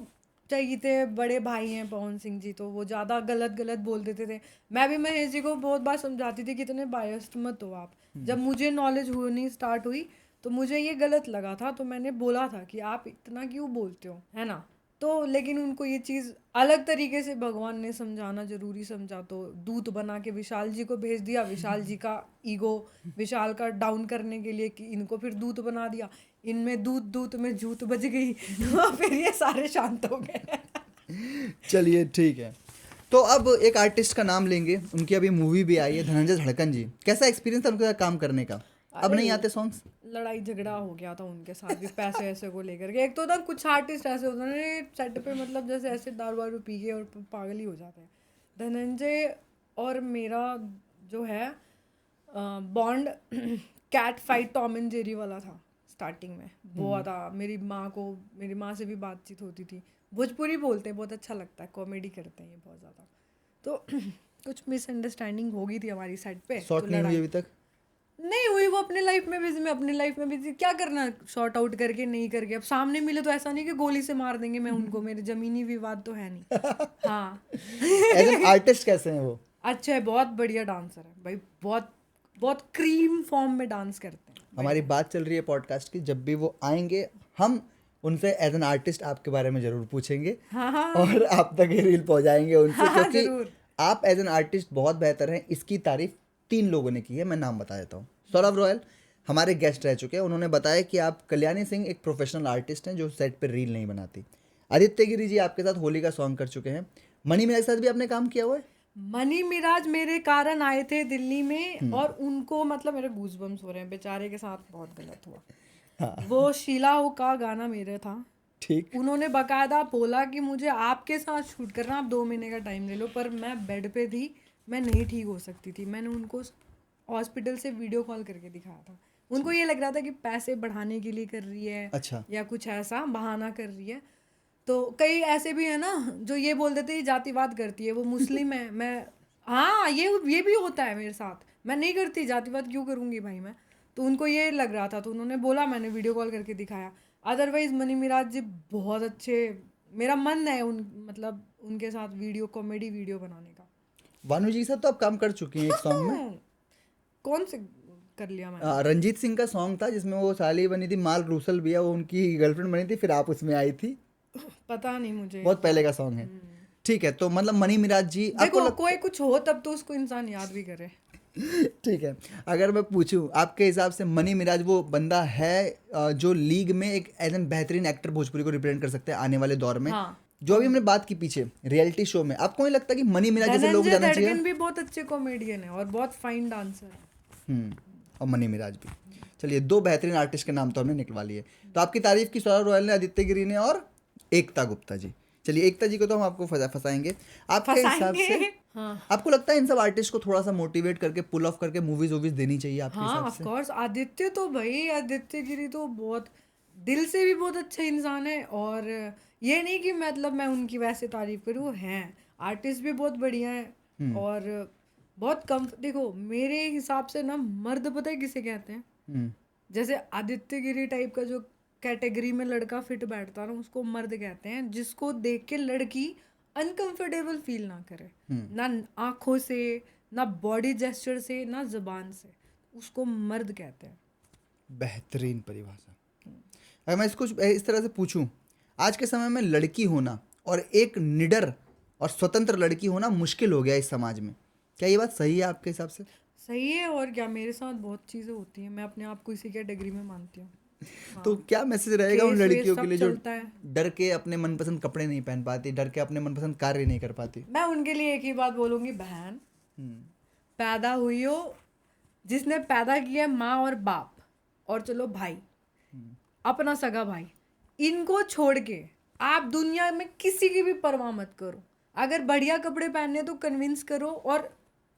चाहिए थे, बड़े भाई हैं पवन सिंह जी, तो वो ज़्यादा गलत गलत बोल देते थे। मैं भी महेश जी को बहुत बार समझाती थी कि इतने बायस्ड मत हो आप। जब मुझे नॉलेज होनी स्टार्ट हुई तो मुझे ये गलत लगा था, तो मैंने बोला था कि आप इतना क्यों बोलते हो, है ना। तो लेकिन उनको ये चीज़ अलग तरीके से भगवान ने समझाना जरूरी समझा, तो दूत बना के विशाल जी को भेज दिया। विशाल जी का ईगो, विशाल का डाउन करने के लिए कि इनको फिर दूत बना दिया। इनमें दूत दूत में जूत बज गई। फिर ये सारे शांत हो गए। चलिए ठीक है। तो अब एक आर्टिस्ट का नाम लेंगे, उनकी अभी मूवी भी आई है, धनंजय धड़कन जी। कैसा एक्सपीरियंस था उनके साथ काम करने का? अब नहीं आते सॉन्ग्स? लड़ाई झगड़ा हो गया था उनके साथ भी पैसे ऐसे को लेकर के। एक तो ना कुछ आर्टिस्ट ऐसे होते हैं सेट पे, मतलब जैसे ऐसे दारू वारू पी के और पागल ही हो जाते हैं। धनंजय और मेरा जो है bond cat fight Tom and Jerry वाला था स्टार्टिंग में। बहुत था। मेरी माँ से भी बातचीत होती थी। भोजपुरी बोलते हैं, बहुत अच्छा लगता है, कॉमेडी करते हैं ये बहुत ज़्यादा। तो कुछ मिसअंडरस्टैंडिंग हो गई थी हमारी साइड पे। शॉर्ट नहीं हुई अभी तक? नहीं हुई, वो अपने लाइफ में बिजी, मैं अपनी लाइफ में बिजी। क्या करना शॉर्ट आउट करके, नहीं करके। अब सामने मिले तो ऐसा नहीं कि गोली से मार देंगे मैं उनको, मेरे जमीनी विवाद तो है नहीं। हाँ। एज एन आर्टिस्ट कैसे हैं वो? अच्छा है, बहुत बढ़िया डांसर है भाई, बहुत बहुत क्रीम फॉर्म में डांस करते हैं। हमारी बात चल रही है पॉडकास्ट की, जब भी वो आएंगे हम उनसे एज एन आर्टिस्ट आपके बारे में जरूर पूछेंगे। और आप तक ये रील पहुंचाएंगे उनसे, क्योंकि आप एज एन आर्टिस्ट बहुत बेहतर हैं। इसकी तारीफ 3 लोगों ने की है, मैं नाम बता देता हूँ। सौरभ रॉयल हमारे गेस्ट रह चुके हैं, उन्होंने बताया कि आप कल्याणी सिंह एक प्रोफेशनल आर्टिस्ट हैं जो सेट पर रील नहीं बनाती। आदित्य गिरी जी आपके साथ होली का सॉन्ग कर चुके हैं। मनी मिराज के साथ भी आपने काम किया हुआ है। मनी मिराज मेरे कारण आए थे दिल्ली में, और उनको मतलब मेरे गूज़बम्स हो रहे हैं, बेचारे के साथ बहुत गलत हुआ। हाँ। वो शीला हो का गाना मेरे था। ठीक। उन्होंने बकायदा बोला कि मुझे आपके साथ शूट करना, आप 2 महीने का टाइम ले लो। पर मैं बेड पे थी, मैं नहीं ठीक हो सकती थी। मैंने उनको हॉस्पिटल से वीडियो कॉल करके दिखाया था। उनको ये लग रहा था कि पैसे बढ़ाने के लिए कर रही है। अच्छा। या कुछ ऐसा बहाना कर रही है। तो कई ऐसे भी है ना जो ये बोल देते हैं जातिवाद करती है, वो मुस्लिम है। मैं हाँ, ये भी होता है मेरे साथ। मैं नहीं करती जातिवाद, क्यों करूँगी भाई मैं। तो उनको ये लग रहा था, तो उन्होंने बोला, मैंने वीडियो कॉल करके दिखाया। अदरवाइज मनी मिराज जी बहुत अच्छे, मेरा मन है मतलब उनके साथ कॉमेडी वीडियो बनाने का। भानु जी के साथ तो आप काम कर चुकी हैं एक सॉन्ग में। कौन से कर लिया मैंने? रंजीत सिंह का सॉन्ग था जिसमें वो साली बनी थी, माल रूसल भी है, वो उनकी गर्लफ्रेंड बनी थी, फिर आप उसमें आई थी। पता नहीं मुझे, बहुत पहले का सॉन्ग है। ठीक है, तो मतलब मनी मिराज जी आपको देखो कोई कुछ हो तब तो उसको इंसान याद भी करे। ठीक है, अगर मैं पूछूं आपके हिसाब से मनी मिराज वो बंदा है जो लीग में एक एज एन बेहतरीन एक्टर भोजपुरी को रिप्रेजेंट कर सकते हैं आने वाले दौर में? हाँ। जो अभी हमने बात की पीछे रियलिटी शो में, आपको नहीं लगता कि मनी मिराज जैसे लोग धनंजय जाना चाहिए? धड़कन भी बहुत अच्छे कॉमेडियन है और बहुत फाइन डांसर है। और मनी मिराज भी। चलिए, दो बेहतरीन आर्टिस्ट के नाम तो हमने निकलवा लिए। तो आपकी तारीफ की सौरभ रॉयल ने, आदित्य गिरी ने और एकता गुप्ता जी। चलिए, एकता जी को तो हम आपको फंसाएंगे आपके हिसाब से। हाँ आपको लगता है इन सब आर्टिस्ट को थोड़ा सा मोटिवेट करके पुल ऑफ करके मूवीज वूवीज देनी चाहिए आपके हाँ हिसाब ऑफ से? कोर्स। आदित्य तो भाई, आदित्य गिरी तो बहुत दिल से भी बहुत अच्छा इंसान है। और ये नहीं कि मतलब मैं उनकी वैसे तारीफ करूँ, वो हैं आर्टिस्ट भी बहुत बढ़िया है। और बहुत कम, देखो मेरे हिसाब से ना मर्द पता है किसे कहते हैं? जैसे आदित्य गिरी टाइप का जो कैटेगरी में लड़का फिट बैठता है ना, उसको मर्द कहते हैं। जिसको देख के लड़की अनकंफर्टेबल फील ना करे, ना आंखों से, ना बॉडी जेस्चर से, ना जुबान से, उसको मर्द कहते हैं। बेहतरीन परिभाषा। अगर मैं इसको इस तरह से पूछूं, आज के समय में लड़की होना और एक निडर और स्वतंत्र लड़की होना मुश्किल हो गया इस समाज में, क्या ये बात सही है आपके हिसाब से? सही है, और क्या, मेरे साथ बहुत चीज़ें होती हैं, मैं अपने आप को इसी कैटेगरी में मानती हूँ। तो क्या मैसेज रहेगा उन केस वेस लड़कियों के सब लिए जो चलता है। डर के अपने मनपसंद कपड़े नहीं पहन पाती, डर के अपने मनपसंद कार्य नहीं कर पाती? मैं उनके लिए एक ही बात बोलूँगी, बहन पैदा हुई हो, जिसने पैदा किया है माँ और बाप, और चलो भाई, अपना सगा भाई, इनको छोड़ के आप दुनिया में किसी की भी परवाह मत करो। अगर बढ़िया कपड़े पहनने तो कन्विंस करो, और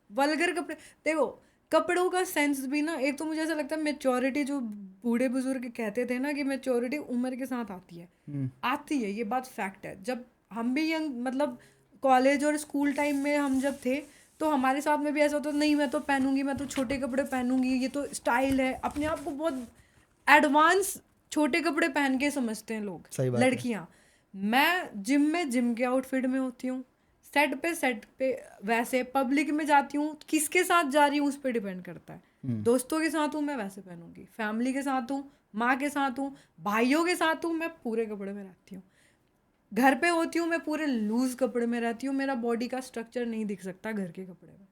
वल्गर कपड़े, देखो कपड़ों का सेंस भी ना, एक तो मुझे ऐसा लगता है मेच्योरिटी, जो बूढ़े बुजुर्ग कहते थे ना कि मेच्योरिटी उम्र के साथ आती है, आती है, ये बात फैक्ट है। जब हम भी यंग, मतलब कॉलेज और स्कूल टाइम में हम जब थे, तो हमारे साथ में भी ऐसा होता, नहीं मैं तो पहनूंगी, मैं तो छोटे कपड़े पहनूंगी, ये तो स्टाइल है। अपने आप को बहुत एडवांस छोटे कपड़े पहन के समझते हैं लोग, सही बात है। लड़कियां। मैं जिम में जिम के आउटफिट में होती हूँ, सेट पे वैसे, पब्लिक में जाती हूँ, किसके साथ जा रही हूँ उस पर डिपेंड करता है। दोस्तों के साथ हूँ मैं वैसे पहनूंगी, फैमिली के साथ हूँ, माँ के साथ हूँ, भाइयों के साथ हूँ, मैं पूरे कपड़े में रहती हूँ। घर पे होती हूँ मैं पूरे लूज कपड़े में रहती हूँ, मेरा बॉडी का स्ट्रक्चर नहीं दिख सकता घर के कपड़े में।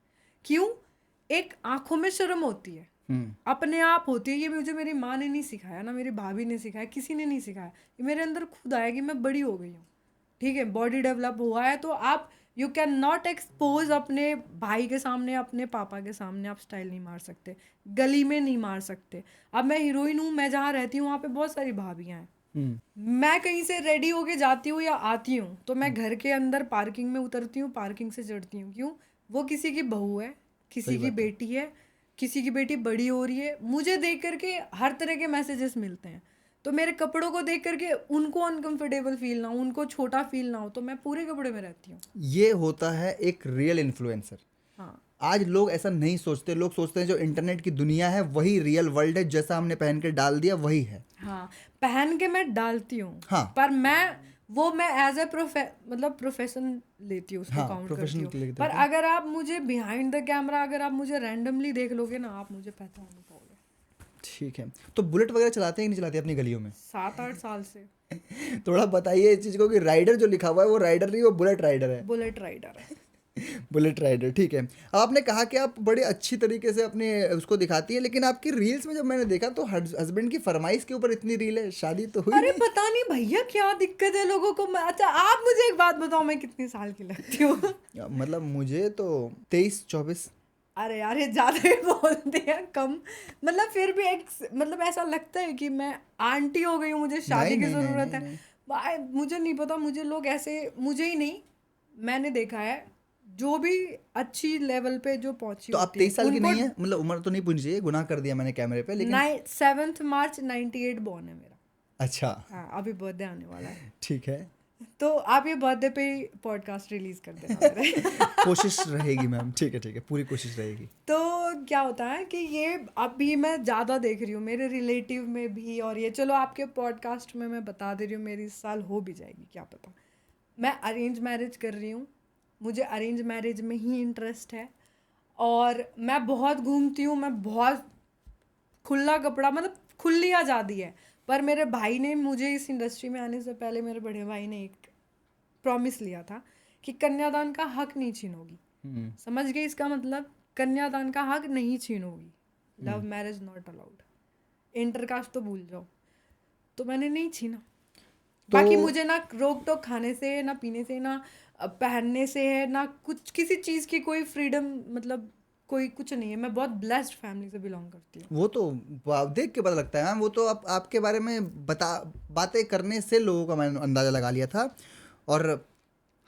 क्यों? एक आंखों में शर्म होती है, अपने आप होती है। ये मुझे मेरी माँ ने नहीं सिखाया, ना मेरी भाभी ने सिखाया, किसी ने नहीं सिखाया, ये मेरे अंदर खुद आया कि मैं बड़ी हो गई हूँ, ठीक है, बॉडी डेवलप हुआ है। तो आप यू कैन नॉट एक्सपोज अपने भाई के सामने, अपने पापा के सामने आप स्टाइल नहीं मार सकते, गली में नहीं मार सकते। अब मैं हीरोइन हूँ, मैं जहाँ रहती हूँ वहाँ पे बहुत सारी भाभियाँ हैं, मैं कहीं से रेडी होके जाती हूँ या आती हूँ तो मैं घर के अंदर पार्किंग में उतरती हूँ, पार्किंग से चढ़ती हूँ। क्यों? वो किसी की बहू है, किसी की बेटी है, किसी की बेटी बड़ी हो रही है, मुझे देख करके हर तरह के मैसेजेस मिलते हैं। तो मेरे कपड़ों को देख करके उनको अनकंफर्टेबल फील ना हो, उनको छोटा फील ना हो, तो मैं पूरे कपड़े में रहती हूँ। ये होता है एक रियल इन्फ्लुएंसर। हाँ आज लोग ऐसा नहीं सोचते, लोग सोचते हैं जो इंटरनेट की दुनिया है वही रियल वर्ल्ड है, जैसा हमने पहन के डाल दिया वही है। हाँ, पहन के मैं डालती हूँ, हाँ। पर मैं एज ए मतलब प्रोफेशन लेती हूँ, उसको हाँ, काउंट करती profession हूँ। के लिए पर अगर आप मुझे बिहाइंड द कैमरा, अगर आप मुझे रैंडमली देख लोगे ना, आप मुझे पहचान नहीं पाओगे। ठीक है, तो बुलेट वगैरह चलाते हैं कि नहीं चलाते अपनी गलियों में? 7-8 साल से थोड़ा बताइए इस चीज़ को कि राइडर जो लिखा हुआ है वो राइडर नहीं, वो बुलेट राइडर है। बुलेट राइडर है। बुलेट राइडर, ठीक है। अब आपने कहा कि आप बड़े अच्छी तरीके से अपने उसको दिखाती है, लेकिन आपकी रील्स में जब मैंने देखा तो हस्बैंड की फरमाइश के ऊपर इतनी रील है, शादी तो हुई अरे नहीं। पता नहीं भैया क्या दिक्कत है लोगों को। अच्छा आप मुझे एक बात बताओ, मैं कितनी साल की लगती हूँ? मतलब मुझे तो 23-24। अरे यार ये ज़्यादा ही बोलते हैं, कम मतलब फिर भी एक मतलब ऐसा लगता है कि मैं आंटी हो गई हूँ, मुझे शादी की ज़रूरत है। मुझे नहीं पता, मुझे लोग ऐसे, मुझे ही नहीं, मैंने देखा है जो भी अच्छी लेवल पे जो पहुंची तो आप होती है 23 साल की उनको। नहीं है? मतलब उम्र तो नहीं पूछनी चाहिए, गुनाह कर दिया मैंने कैमरे पे, लेकिन 7 मार्च 98 बॉर्न है मेरा। अच्छा, हाँ अभी बर्थडे आने वाला है, ठीक है। तो आप ये बर्थडे पे ही पॉडकास्ट रिलीज कर देना मेरे। कोशिश रहेगी मैम, ठीक है ठीक है, पूरी कोशिश रहेगी। तो क्या होता है कि ये अभी मैं ज़्यादा देख रही हूँ मेरे रिलेटिव में भी, और ये चलो आपके पॉडकास्ट में मैं बता दे रही हूँ, मेरी इस साल हो भी जाएगी क्या पता। मैं अरेंज मैरिज कर रही हूँ, मुझे अरेंज मैरिज में ही इंटरेस्ट है, और मैं बहुत घूमती हूँ, मैं बहुत खुला कपड़ा, मतलब खुली आज़ादी है। पर मेरे भाई ने मुझे इस इंडस्ट्री में आने से पहले, मेरे बड़े भाई ने एक प्रॉमिस लिया था कि कन्यादान का हक नहीं छीनोगी। समझ गई इसका मतलब? कन्यादान का हक नहीं छीनोगी। Love marriage not allowed. Intercaste तो भूल जाओ। तो मैंने नहीं छीना। बाकी मुझे ना रोक टोक खाने से, ना पीने से, ना पहनने से है, ना कुछ किसी चीज़ की कोई फ्रीडम, मतलब कोई कुछ नहीं है। मैं बहुत ब्लेस्ड फैमिली से बिलोंग करती हूँ। वो तो देख के पता लगता है मैम। वो तो आपके बारे में बातें करने से लोगों का मैंने अंदाज़ा लगा लिया था। और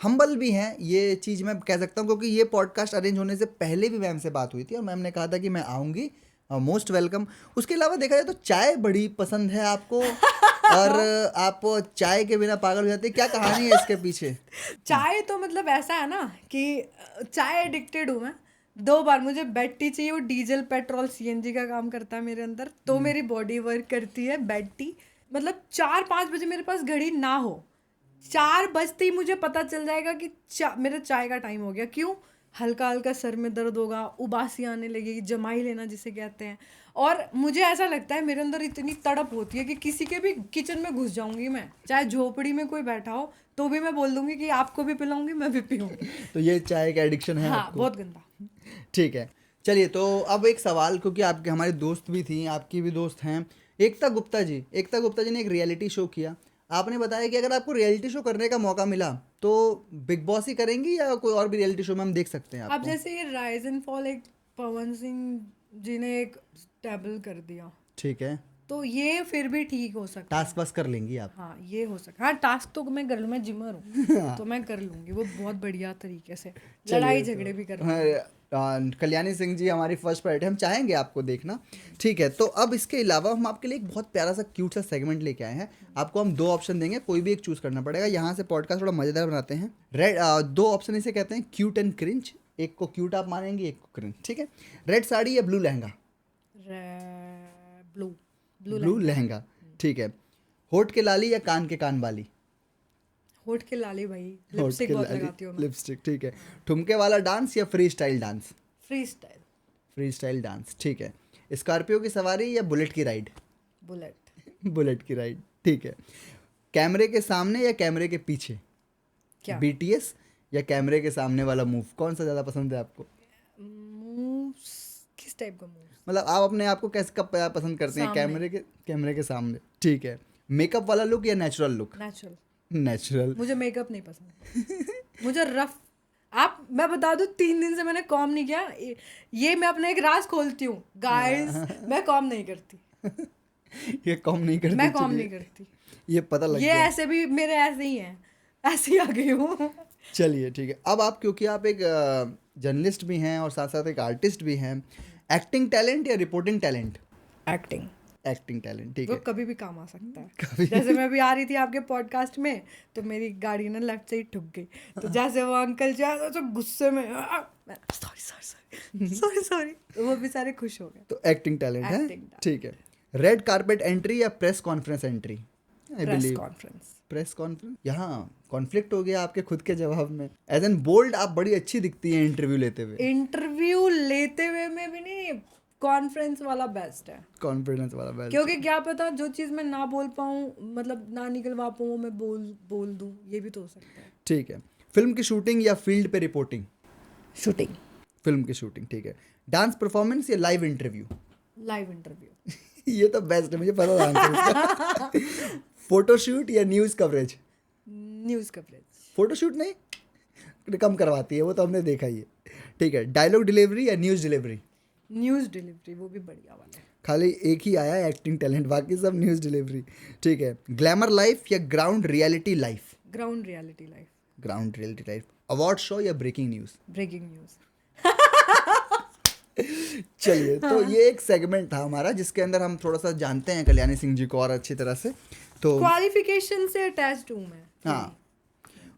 हम्बल भी हैं, ये चीज़ मैं कह सकता हूँ, क्योंकि ये पॉडकास्ट अरेंज होने से पहले भी मैम से बात हुई थी और मैम ने कहा था कि मैं आऊँगी, मोस्ट वेलकम। उसके अलावा देखा जाए तो चाय बड़ी पसंद है आपको और आप चाय के बिना पागल हो जाते हैं। क्या कहानी है इसके पीछे? चाय तो मतलब ऐसा है ना कि चाय एडिक्टेड हूँ मैं। 2 बार मुझे बेड टी चाहिए। वो डीजल पेट्रोल सीएनजी का काम करता है मेरे अंदर, तो मेरी बॉडी वर्क करती है बेड टी। मतलब 4-5 बजे मेरे पास घड़ी ना हो, 4 बजते ही मुझे पता चल जाएगा कि मेरा चाय का टाइम हो गया। क्यों? हल्का हल्का सर में दर्द होगा, उबासी आने लगेगी, जमाई लेना जिसे कहते हैं। और मुझे ऐसा लगता है मेरे अंदर इतनी तड़प होती है कि किसी के भी किचन में घुस जाऊंगी मैं, चाहे झोपड़ी में कोई बैठा हो तो भी मैं बोल दूंगी कि आपको भी पिलाऊंगी, मैं भी पीऊंगी। तो ये चाय का एडिक्शन है हाँ, आपको? बहुत गंदा। ठीक है, चलिए। तो अब एक सवाल, क्योंकि आपके हमारे दोस्त भी थी, आपकी भी दोस्त हैं, एकता गुप्ता जी ने एक रियलिटी शो किया। आपने बताया कि अगर आपको रियलिटी शो करने का मौका मिला तो बिग बॉस ही करेंगी या कोई और भी रियलिटी शो में हम देख सकते हैं अब आपको? जैसे ये राइज एंड फॉल, एक पवन सिंह जी ने एक स्टेबल कर दिया, ठीक है, तो ये फिर भी ठीक हो सकता है। टास्क बस कर लेंगी आप? हाँ, ये हो सकता है। हाँ, टास्क तो मैं कर लूँ, मैं जिमर हूँ तो मैं कर लूँगी वो बहुत बढ़िया तरीके से। लड़ाई झगड़े भी कर लूँगी। कल्याणी सिंह जी हमारी फर्स्ट प्रायोरिटी, हम चाहेंगे आपको देखना। ठीक है, तो अब इसके अलावा हम आपके लिए एक बहुत प्यारा सा क्यूट सा सेगमेंट लेके आए हैं। आपको हम 2 ऑप्शन देंगे, कोई भी एक चूज करना पड़ेगा। यहाँ से पॉडकास्ट थोड़ा मज़ेदार बनाते हैं। 2 ऑप्शन इसे कहते हैं क्यूट एंड क्रिंज। एक को क्यूट आप मानेंगे, एक को क्रिंज, ठीक है? रेड साड़ी या ब्लू लहंगा? ब्लू लहंगा, ठीक है। होठ के लाली या कान के कान वाली? होठ के लाली भाई, होठ लिपस्टिक के बहुत लाली, लगाती हूँ मैं। लिपस्टिक, ठीक है। ठुमके वाला डांस या free style dance? Free style. Free style dance, ठीक है। स्कॉर्पियो की सवारी या बुलेट की राइड? बुलेट। बुलेट की राइड, ठीक है। कैमरे के सामने या कैमरे के पीछे? क्या? बीटीएस या कैमरे के सामने वाला मूव, कौन सा ज़्यादा पसंद है आपको? मूव्स, किस टाइप का मूव्स? मतलब आप अपने आप को कैसे कब पसंद करते हैं? सामने। कैमरे के सामने, ठीक है। मेकअप वाला लुक या नेचुरल लुक? नेचुरल। नेचुरल। मुझे मेकअप नहीं पसंद। मुझे रफ, मैं बता दूं 3 दिन से मैंने कॉम नहीं किया। ये मैं अपना एक राज खोलती हूँ गाइस, मैं कॉम नहीं करती। ये कॉम नहीं करती? मैं कॉम चलिए, नहीं करती। ये पता लग ये गया। ऐसे भी मेरे ऐसे ही हैं, ऐसे ही आ गई हूँ। चलिए, ठीक है। अब आप, क्योंकि आप एक जर्नलिस्ट भी हैं और साथ साथ एक आर्टिस्ट भी हैं, एक्टिंग टैलेंट या reporting talent? Acting. Acting talent, ठीक वो है। कभी भी काम आ सकता है। जैसे मैं अभी आ रही थी आपके पॉडकास्ट में, तो मेरी गाड़ी ना लेफ्ट से ही ठुक गई, तो जैसे वो अंकल जो तो गुस्से में सॉरी वो भी सारे खुश हो गए। तो एक्टिंग टैलेंट है, Acting talent। ठीक है। रेड कारपेट एंट्री या प्रेस कॉन्फ्रेंस एंट्री? आई press believe conference. Press conference. यहाँ कॉन्फ्लिक्ट हो गया आपके खुद के जवाब में। एज एन बोल्ड, आप बड़ी अच्छी दिखती हैं इंटरव्यू लेते हुए। इंटरव्यू लेते हुए में भी नहीं, कॉन्फ्रेंस वाला बेस्ट है। कॉन्फिडेंस वाला बैल। क्योंकि क्या पता जो चीज़ मैं ना बोल पाऊँ, मतलब ना निकलवा पाऊँ, मैं बोल दूँ, ये भी तो हो सकता है। ठीक है। फिल्म की शूटिंग या फील्ड पे रिपोर्टिंग? शूटिंग। फिल्म की शूटिंग, ठीक है। डांस परफॉर्मेंस या लाइव इंटरव्यू? Live interview. ये तो बेस्ट है, मुझे पता था आंसर इसका। फोटोशूट या news coverage? News coverage. Photoshoot नहीं, कम करवाती है, वो तो हमने देखा ही है। ठीक है। डायलॉग डिलीवरी या न्यूज़ डिलीवरी? न्यूज़ डिलीवरी, वो भी बढ़िया वाला है। खाली एक ही आया है एक्टिंग टैलेंट, बाकी सब न्यूज़ डिलीवरी। ठीक है। ग्लैमर लाइफ या ground reality life? Ground reality life. Ground reality life. Award show या ब्रेकिंग न्यूज़? Breaking news. चलिए, तो ये एक सेगमेंट था हमारा जिसके अंदर हम थोड़ा सा जानते हैं कल्याणी सिंह जी को और अच्छी तरह से। तो क्वालिफिकेशन से अटैच्ड हूँ मैं। हाँ,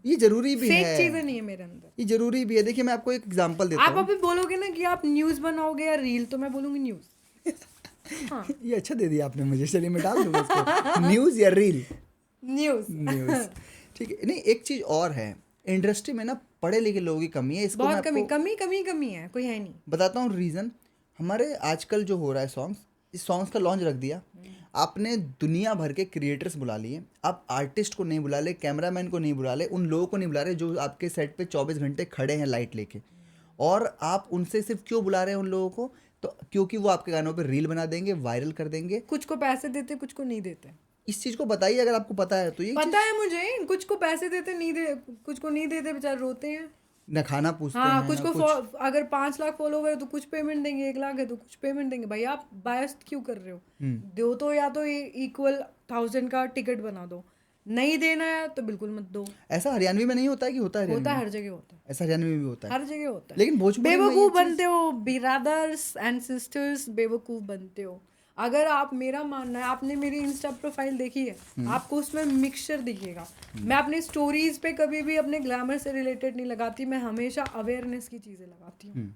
ये जरूरी भी फेक है। चीज़ें नहीं है मेरे अंदर। ये जरूरी भी है। देखिए, मैं आपको एक एग्जांपल देता आप हूँ। अभी बोलोगे ना कि आप न्यूज़ बनाओगे या रील, तो मैं बोलूँगी न्यूज़। हाँ, ये अच्छा दे दिया आपने मुझे, चलिए मैं डाल दूंगा इसको। न्यूज़ या रील? न्यूज़। न्यूज़, ठीक है। नहीं, एक चीज़ और है, इंडस्ट्री में ना पढ़े लिखे लोगों की कमी है। इसको मैं बहुत आपको कमी है, कोई है नहीं। बताता हूँ रीज़न। हमारे आजकल जो हो रहा है, इस सॉन्ग्स का लॉन्च रख दिया। आपने दुनिया भर के क्रिएटर्स बुला लिए, आप आर्टिस्ट को नहीं बुला ले, कैमरामैन को नहीं बुला ले, उन लोगों को नहीं बुला रहे जो आपके सेट पे 24 घंटे खड़े हैं लाइट लेके, और आप उनसे सिर्फ क्यों बुला रहे हैं उन लोगों को? तो क्योंकि वो आपके गानों पे रील बना देंगे, वायरल कर देंगे। कुछ को पैसे देते, कुछ को नहीं देते। इस चीज़ को बताइए अगर आपको पता है तो। ये पता है मुझे, कुछ को पैसे देते नहीं दे, कुछ को नहीं देते, बेचारे रोते हैं। न खाना पूछते हाँ, हैं कुछ न को अगर 5 लाख फॉलोवर है तो कुछ पेमेंट देंगे, 1 लाख है तो कुछ पेमेंट देंगे। भाई आप बायस्ड क्यों कर रहे हो? दो तो या तो इक्वल 1000 का टिकट बना दो, नहीं देना है तो बिल्कुल मत दो। ऐसा हरियाणवी में नहीं होता है कि होता है? होता है, हर जगह होता है, ऐसा हरियाणवी में भी होता है, हर जगह होता है। लेकिन भोजपुरी में बेवकूफ बनते हो ब्रदर्स एंड सिस्टर्स, बेवकूफ बनते हो। अगर आप, मेरा मानना है, आपने मेरी इंस्टा प्रोफाइल देखी है, आपको उसमें मिक्सचर दिखेगा। मैं अपनी स्टोरीज पे कभी भी अपने ग्लैमर से रिलेटेड नहीं लगाती, मैं हमेशा अवेयरनेस की चीज़ें लगाती हूँ।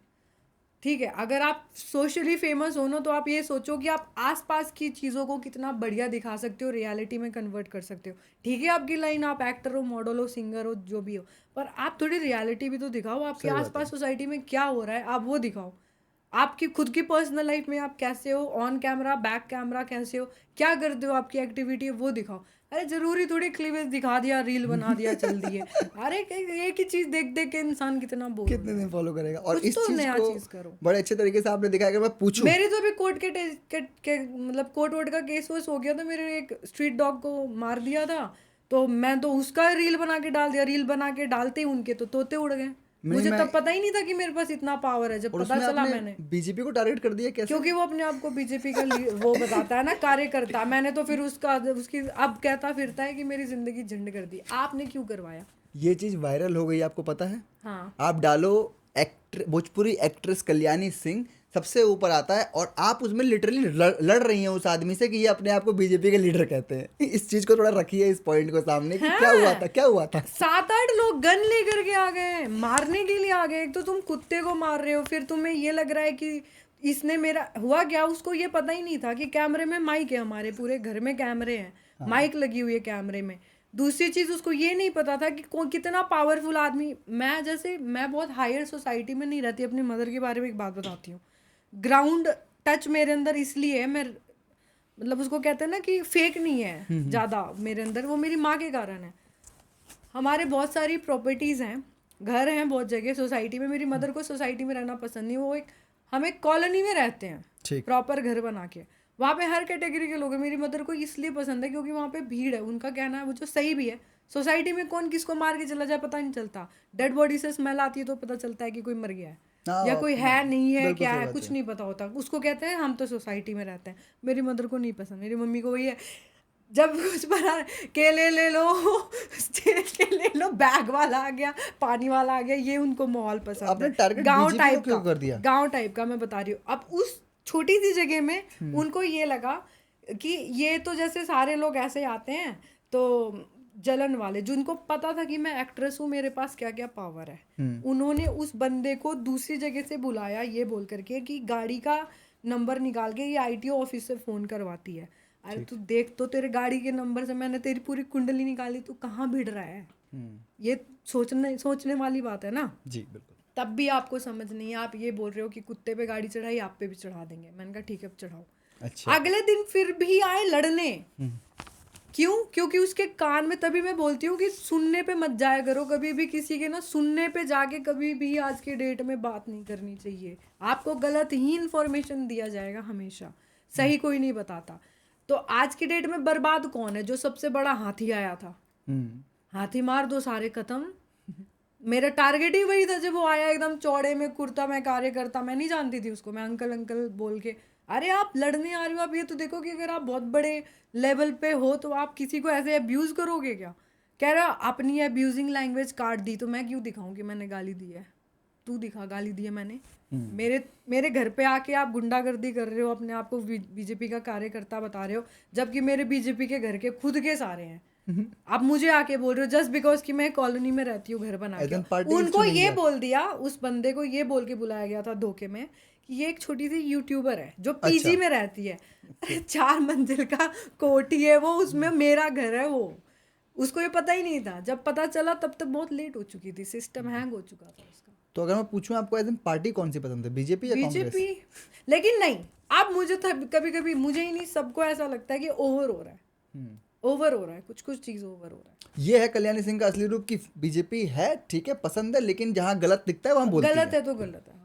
ठीक है, अगर आप सोशली फेमस हो ना, तो आप ये सोचो कि आप आसपास की चीज़ों को कितना बढ़िया दिखा सकते हो, रियलिटी में कन्वर्ट कर सकते हो। ठीक है, आपकी लाइन, आप एक्टर हो, मॉडल हो, सिंगर हो, जो भी हो, पर आप थोड़ी रियलिटी भी तो दिखाओ। आपके आसपास सोसाइटी में क्या हो रहा है, आप वो दिखाओ। आपकी खुद की पर्सनल लाइफ में आप कैसे हो, ऑन कैमरा, बैक कैमरा कैसे हो, क्या करते हो, आपकी एक्टिविटी है वो दिखाओ। अरे जरूरी थोड़ी क्लीवेज दिखा दिया, रील बना दिया, चल दिए। अरे एक ही चीज देख देख के इंसान कितना बोर, कितने दिन फॉलो करेगा? और इस तो चीज नया को चीज करो। बड़े अच्छे तरीके से आपने दिखाया। कि मैं पूछूं, मेरे तो अभी कोर्ट के मतलब कोर्ट वोट का केस वोस हो गया था, मेरे एक स्ट्रीट डॉग को मार दिया था, तो मैं तो उसका रील बना के डाल दिया। रील बना के डालते ही उनके तो तोते उड़ गए। मुझे तब पता ही नहीं था कि मेरे पास इतना पावर है। जब पता चला मैंने बीजेपी को टारगेट कर दिया। कैसे? क्योंकि वो अपने आप को बीजेपी का वो बताता है ना, कार्यकर्ता। मैंने तो फिर उसकी अब कहता फिरता है कि मेरी जिंदगी झंड कर दी। आपने क्यों करवाया? ये चीज वायरल हो गई, आपको पता है? हाँ, आप डालो भोजपुरी एक्ट्रेस कल्याणी सिंह, सबसे ऊपर आता है, और आप उसमें लिटरली लड़ रही हैं उस आदमी से कि ये अपने आप को बीजेपी के लीडर कहते हैं। इस चीज को थोड़ा रखिए, इस पॉइंट को सामने कि क्या हुआ था, क्या हुआ था। 7-8 लोग गन लेकर के आ गए, मारने के लिए आ गए। एक तो तुम कुत्ते को मार रहे हो, फिर तुम्हें ये लग रहा है कि इसने मेरा हुआ क्या। उसको ये पता ही नहीं था कि कैमरे में माइक है, हमारे पूरे घर में कैमरे हैं, माइक लगी हुई है कैमरे में। दूसरी चीज, उसको ये नहीं पता था कि कितना पावरफुल आदमी। मैं बहुत हायर सोसाइटी में नहीं रहती। अपनी मदर के बारे में एक बात बताती हूँ। ग्राउंड टच मेरे अंदर इसलिए है, मैं मतलब उसको कहते हैं ना कि फेक नहीं है ज़्यादा मेरे अंदर, वो मेरी माँ के कारण है। हमारे बहुत सारी प्रॉपर्टीज़ हैं, घर हैं बहुत जगह सोसाइटी में। मेरी मदर को सोसाइटी में रहना पसंद नहीं, वो हम एक कॉलोनी में रहते हैं, प्रॉपर घर बना के। वहाँ पे हर कैटेगरी के लोग हैं। मेरी मदर को इसलिए पसंद है क्योंकि वहाँ पे भीड़ है। उनका कहना है, वो जो सही भी है, सोसाइटी में कौन किसको मार के चला जाए पता नहीं चलता। डेड बॉडी से स्मेल आती है तो पता चलता है कि कोई मर गया है या कोई है नहीं है, क्या है, कुछ नहीं पता होता। उसको कहते हैं हम तो सोसाइटी में रहते हैं। मेरी मदर को नहीं पसंद। मेरी मम्मी को वही है, जब कुछ बना, केले ले लो, केले ले लो, बैग वाला आ गया, पानी वाला आ गया, ये उनको माहौल पसंद है। गांव टाइप का, गांव टाइप का मैं बता रही हूँ। अब उस छोटी सी जगह में उनको ये लगा कि ये तो जैसे सारे लोग ऐसे आते हैं, तो जलन वाले, जिनको पता था कि मैं एक्ट्रेस हूँ, मेरे पास क्या क्या पावर है, उन्होंने उस बंदे को दूसरी जगह से बुलाया ये बोल करके कि गाड़ी का नंबर निकाल के ये आईटीओ ऑफिस से फ़ोन करवाती है। अरे तू देख तो, तेरे गाड़ी के नंबर से मैंने तेरी पूरी कुंडली निकाली, तू कहाँ भिड़ रहा है? ये सोचने वाली बात है ना। जी बिल्कुल। तब भी आपको समझ नहीं है। आप ये बोल रहे हो कि कुत्ते पे गाड़ी चढ़ाई, आप पे भी चढ़ा देंगे। मैंने कहा ठीक है, अब चढ़ाओ। अच्छा। अगले दिन फिर भी आए लड़ने। क्यों? क्योंकि उसके कान में, तभी मैं बोलती हूँ कि सुनने पे मत जाया करो कभी भी किसी के ना। सुनने पे जाके कभी भी आज के डेट में बात नहीं करनी चाहिए। आपको गलत ही इन्फॉर्मेशन दिया जाएगा हमेशा, सही कोई नहीं बताता। तो आज की डेट में बर्बाद कौन है? जो सबसे बड़ा हाथी आया था, हाथी मार दो सारे खत्म। मेरा टारगेट ही वही था। जब वो आया एकदम चौड़े में कुर्ता, मैं कार्यकर्ता, मैं नहीं जानती थी उसको, मैं अंकल अंकल बोल के, अरे आप लड़ने आ रहे हो, आप ये तो देखो कि अगर आप बहुत बड़े लेवल पे हो तो आप किसी को ऐसे अब्यूज़ करोगे क्या? कह रहा अपनी अब्यूजिंग लैंग्वेज काट दी, तो मैं क्यों दिखाऊं कि मैंने गाली दी है? तू दिखा गाली दी है मैंने। मेरे घर पे आके आप गुंडागर्दी कर रहे हो, अपने आप को बीजेपी का कार्यकर्ता बता रहे हो, जबकि मेरे बीजेपी के घर के खुद के सारे हैं। आप मुझे आके बोल रहे हो जस्ट बिकॉज कि मैं कॉलोनी में रहती हूँ, घर बना के। उनको ये बोल दिया, उस बंदे को ये बोल के बुलाया गया था धोखे में कि ये एक छोटी सी यूट्यूबर है जो पीजी में रहती है। 4 मंजिल का कोठी है वो, उसमें मेरा घर है वो। उसको ये पता ही नहीं था। जब पता चला तब तक बहुत लेट हो चुकी थी, सिस्टम हैंग हो चुका था उसका। तो अगर मैं पूछूं आपको एज एन पार्टी कौन सी पसंद है, बीजेपी या कांग्रेस? बीजेपी। लेकिन नहीं, आप मुझे कभी कभी, मुझे ही नहीं, सबको ऐसा लगता है कि ओवर हो रहा है, ओवर हो रहा है, कुछ कुछ चीज ओवर हो रहा है। ये है कल्याणी सिंह का असली रूप कि बीजेपी है ठीक है पसंद है, लेकिन जहाँ गलत दिखता है वहाँ बोलती गलत है। है तो गलत है।